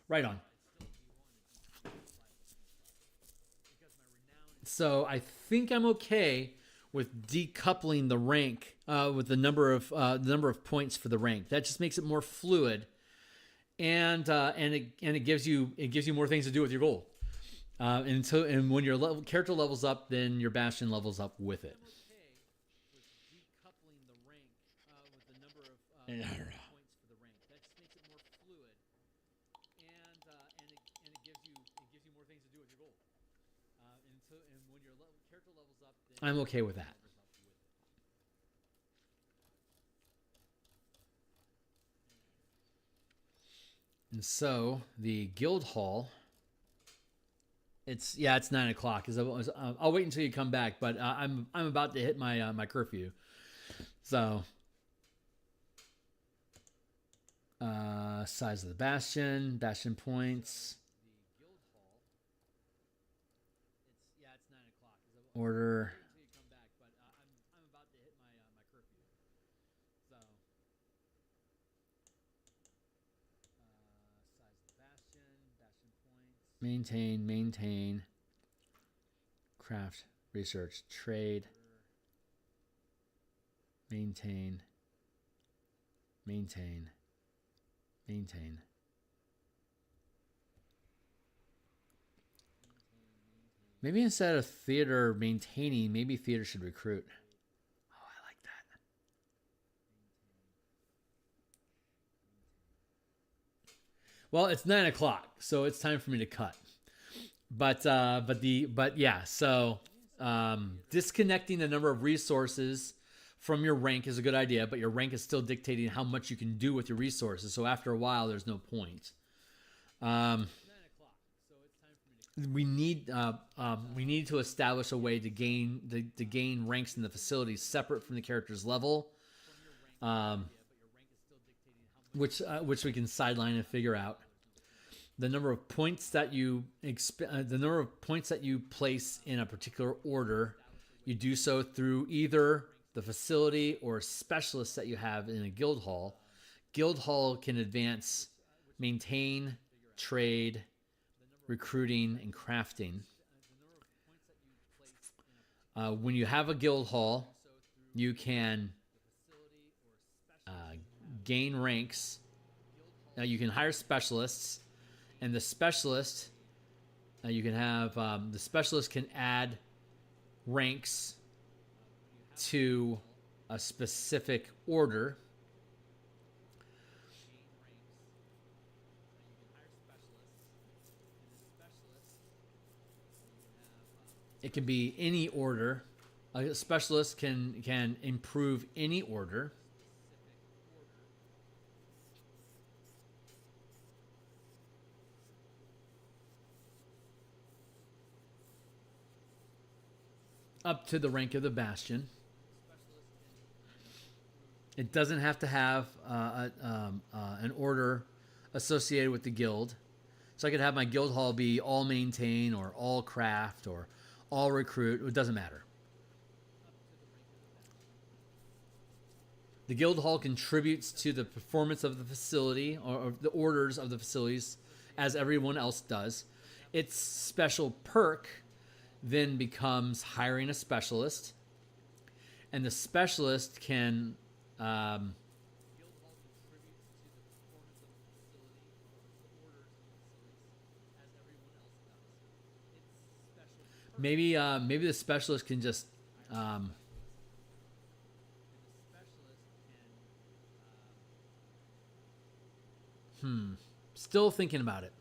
Right on. So I think I'm okay with decoupling the rank with the number of points for the rank. That just makes it more fluid, and it gives you more things to do with your goal. And when your character levels up, then your Bastion levels up with it. Points for the rank. That just makes it more fluid, and it gives you more things to do with your goal. And when your character levels up, then I'm okay with that. And so the guild hall. It's 9 o'clock. I'll wait until you come back, but I'm about to hit my my curfew. So size of the Bastion points. It's 9 o'clock. Order. I'm about to hit my curfew. So size of the Bastion points. Maintain. Craft, research, trade. Maintain. Maybe instead of theater maintaining, maybe theater should recruit. Oh, I like that. Well, it's 9 o'clock, so it's time for me to cut. But yeah. So disconnecting the number of resources from your rank is a good idea, but your rank is still dictating how much you can do with your resources. So after a while, there's no point. We need to establish a way to gain ranks in the facility separate from the character's level, which we can sideline and figure out. The number of points that you place in a particular order, you do so through either the facility or specialists that you have in a guild hall. Guild hall can advance, maintain, trade, recruiting, and crafting. When you have a guild hall, you can gain ranks. Now you can hire specialists, and the specialist you can have the specialist can add ranks to a specific order. It can be any order. A specialist can improve any order. Up to the rank of the Bastion. It doesn't have to have an order associated with the guild. So I could have my guild hall be all maintain or all craft or all recruit. It doesn't matter. The guild hall contributes to the performance of the facility or the orders of the facilities as everyone else does. Its special perk then becomes hiring a specialist. And the specialist can maybe the specialist can just still thinking about it.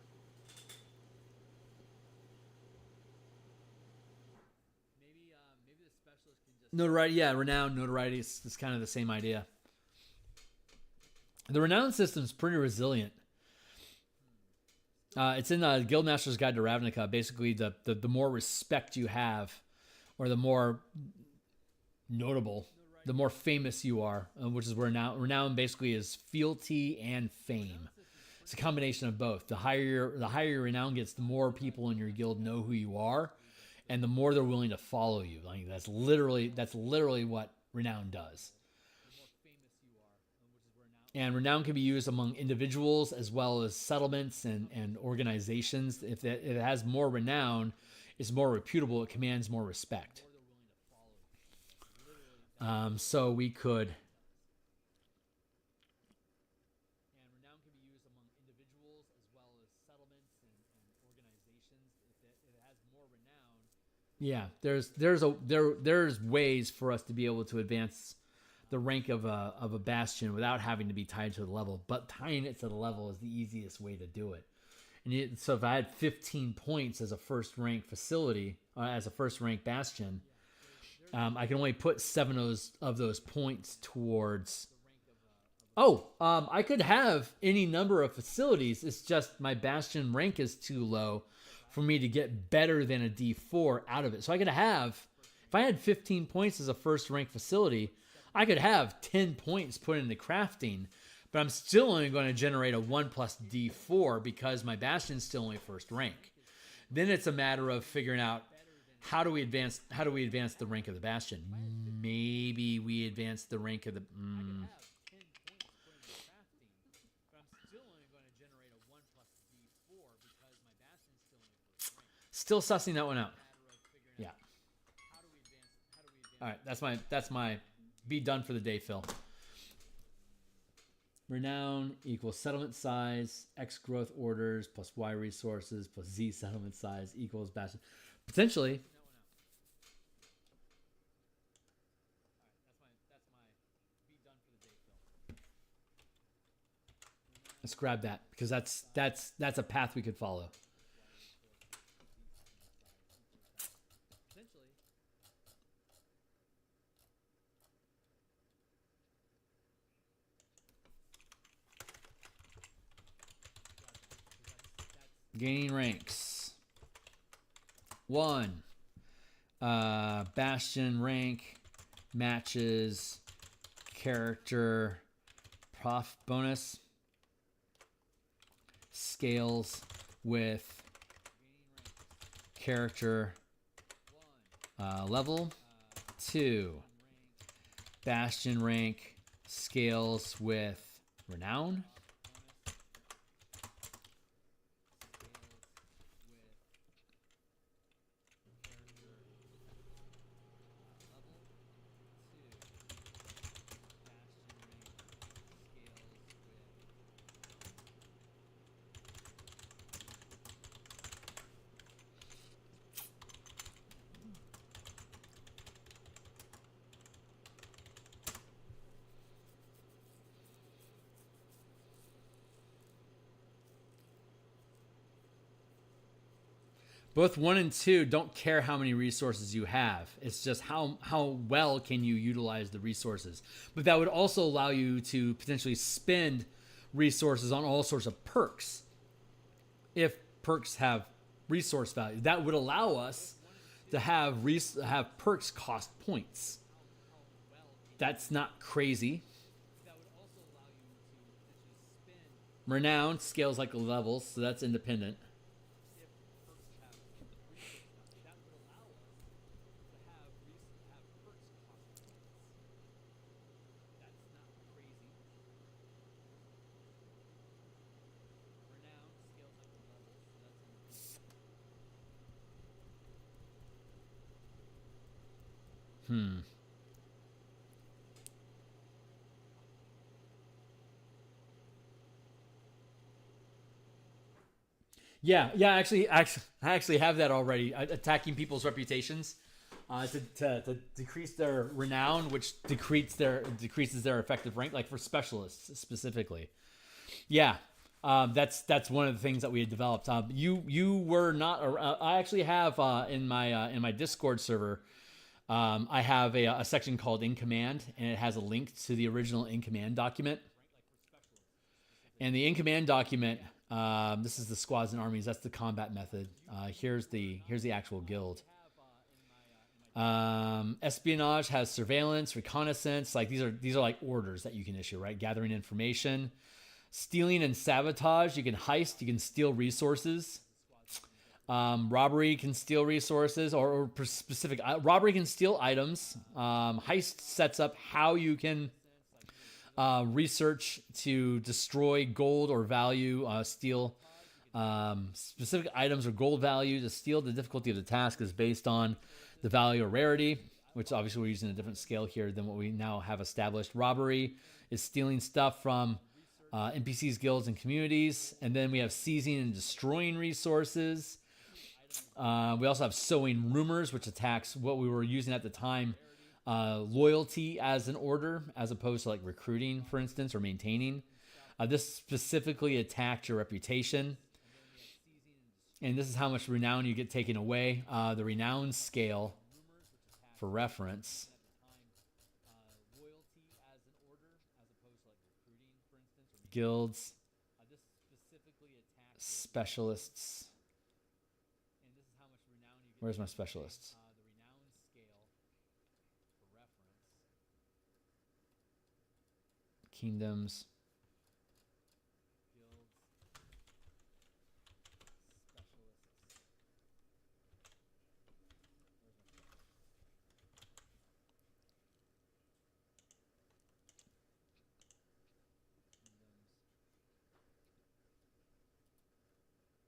Notoriety, yeah, renown, notoriety is kind of the same idea. The renown system is pretty resilient. It's in the Guildmaster's Guide to Ravnica. Basically, the more respect you have, or the more notable, the more famous you are, which is where renown basically is fealty and fame. It's a combination of both. The higher your renown gets, the more people in your guild know who you are, and the more they're willing to follow you. Like that's literally what renown does. And renown can be used among individuals as well as settlements and organizations. If it has more renown, it's more reputable. It commands more respect. So we could. Yeah, there's ways for us to be able to advance the rank of a bastion without having to be tied to the level, but tying it to the level is the easiest way to do it. And so if I had 15 points as a first rank facility, as a first rank bastion, I can only put 7 of those points towards. I could have any number of facilities. It's just my bastion rank is too low for me to get better than a D4 out of it. So I could have, if I had 15 points as a first rank facility, I could have 10 points put into crafting, but I'm still only going to generate a 1 plus D4 because my bastion's still only first rank. Then it's a matter of figuring out how do we advance the rank of the bastion. Maybe we advance the rank of the. Still sussing that one out. Yeah. All right, that's my be done for the day, Phil. Renown equals settlement size, X growth orders plus Y resources plus Z settlement size equals bastion. Potentially. Let's grab that because that's a path we could follow. Gaining ranks. 1. Bastion rank matches character prof bonus scales with character level. 2. Bastion rank scales with renown. Both 1 and 2 don't care how many resources you have. It's just how well can you utilize the resources. But that would also allow you to potentially spend resources on all sorts of perks. If perks have resource value, that would allow us to have perks cost points. That's not crazy. Renown scales like levels, so that's independent. Yeah. I actually have that already. Attacking people's reputations to decrease their renown, which decreases their effective rank, like for specialists specifically. Yeah, that's one of the things that we had developed. You were not. I actually have in my Discord server. I have a section called In Command, and it has a link to the original In Command document. And the In Command document, this is the squads and armies. That's the combat method. Here's the actual guild. Espionage has surveillance, reconnaissance. Like these are like orders that you can issue, right? Gathering information, stealing and sabotage. You can heist. You can steal resources. Robbery can steal resources or specific. Robbery can steal items. Heist sets up how you can research to destroy gold or value, steal specific items or gold value. To steal, the difficulty of the task is based on the value or rarity, which obviously we're using a different scale here than what we now have established. Robbery is stealing stuff from NPCs, guilds, and communities. And then we have seizing and destroying resources. We also have sowing rumors, which attacks what we were using at the time, loyalty as an order, as opposed to like recruiting, for instance, or maintaining. This specifically attacked your reputation. And this is how much renown you get taken away. The renown scale, for reference. Guilds, specialists. Where's my specialists? Kingdoms.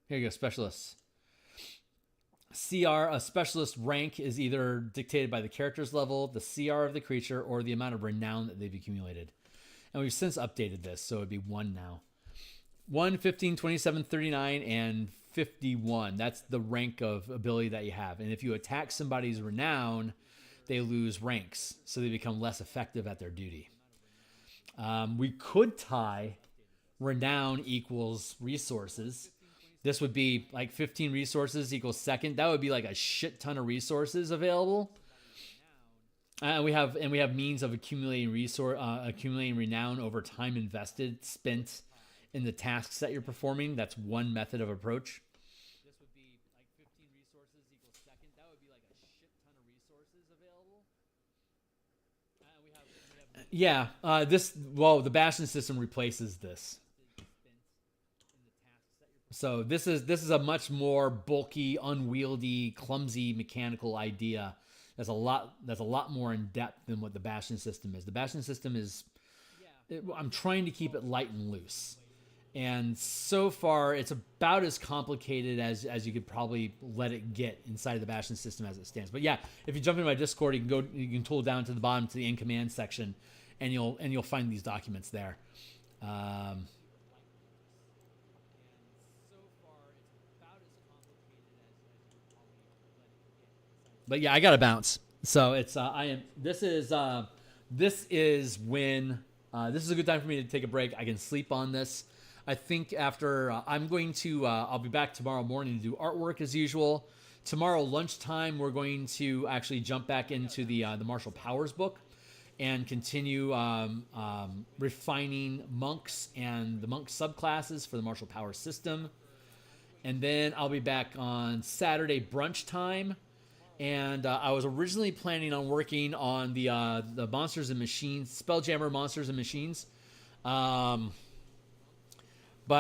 Here you go, specialists. CR, a specialist rank is either dictated by the character's level, the CR of the creature, or the amount of renown that they've accumulated. And we've since updated this, so it'd be 1 now. 1, 15, 27, 39, and 51. That's the rank of ability that you have. And if you attack somebody's renown, they lose ranks, so they become less effective at their duty. We could tie renown equals resources. This would be like 15 resources equals second. That would be like a shit ton of resources available. And we have means of accumulating renown over time invested, spent in the tasks that you're performing. That's one method of approach. This would be like 15 resources equals second. That would be like a shit ton of resources available. The Bastion system replaces this. So this is a much more bulky, unwieldy, clumsy mechanical idea. That's a lot more in depth than what the Bastion system is. The Bastion system is, I'm trying to keep it light and loose, and so far it's about as complicated as you could probably let it get inside of the Bastion system as it stands. But yeah, if you jump into my Discord, you can tool down to the bottom to the In Command section, and you'll find these documents there. But yeah, I got to bounce. So it's this is when this is a good time for me to take a break. I can sleep on this. I think after I'm going to, I'll be back tomorrow morning to do artwork as usual. Tomorrow lunchtime, we're going to actually jump back into the Martial Powers book and continue refining monks and the monk subclasses for the Martial Powers system. And then I'll be back on Saturday brunch time. And I was originally planning on working on the Monsters and Machines, Spelljammer Monsters and Machines. But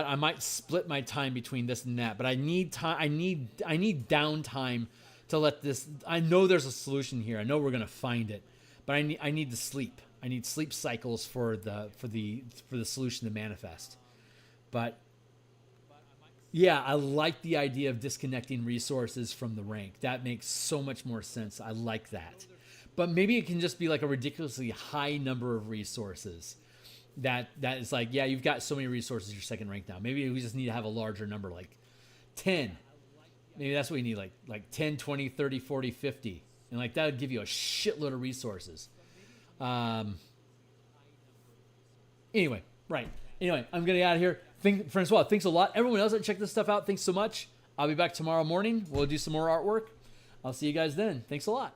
I might split my time between this and that. But I need time. I need downtime to let this. I know there's a solution here. I know we're gonna find it. But I need to sleep. I need sleep cycles for the solution to manifest. But yeah, I like the idea of disconnecting resources from the rank. That makes so much more sense. I like that. But maybe it can just be like a ridiculously high number of resources. That is like, yeah, you've got so many resources, you're second rank now. Maybe we just need to have a larger number, like 10. Maybe that's what we need, like 10, 20, 30, 40, 50. And like that would give you a shitload of resources. Anyway, right. Anyway, I'm going to get out of here. Francois, thanks a lot. Everyone else that checked this stuff out, thanks so much. I'll be back tomorrow morning. We'll do some more artwork. I'll see you guys then. Thanks a lot.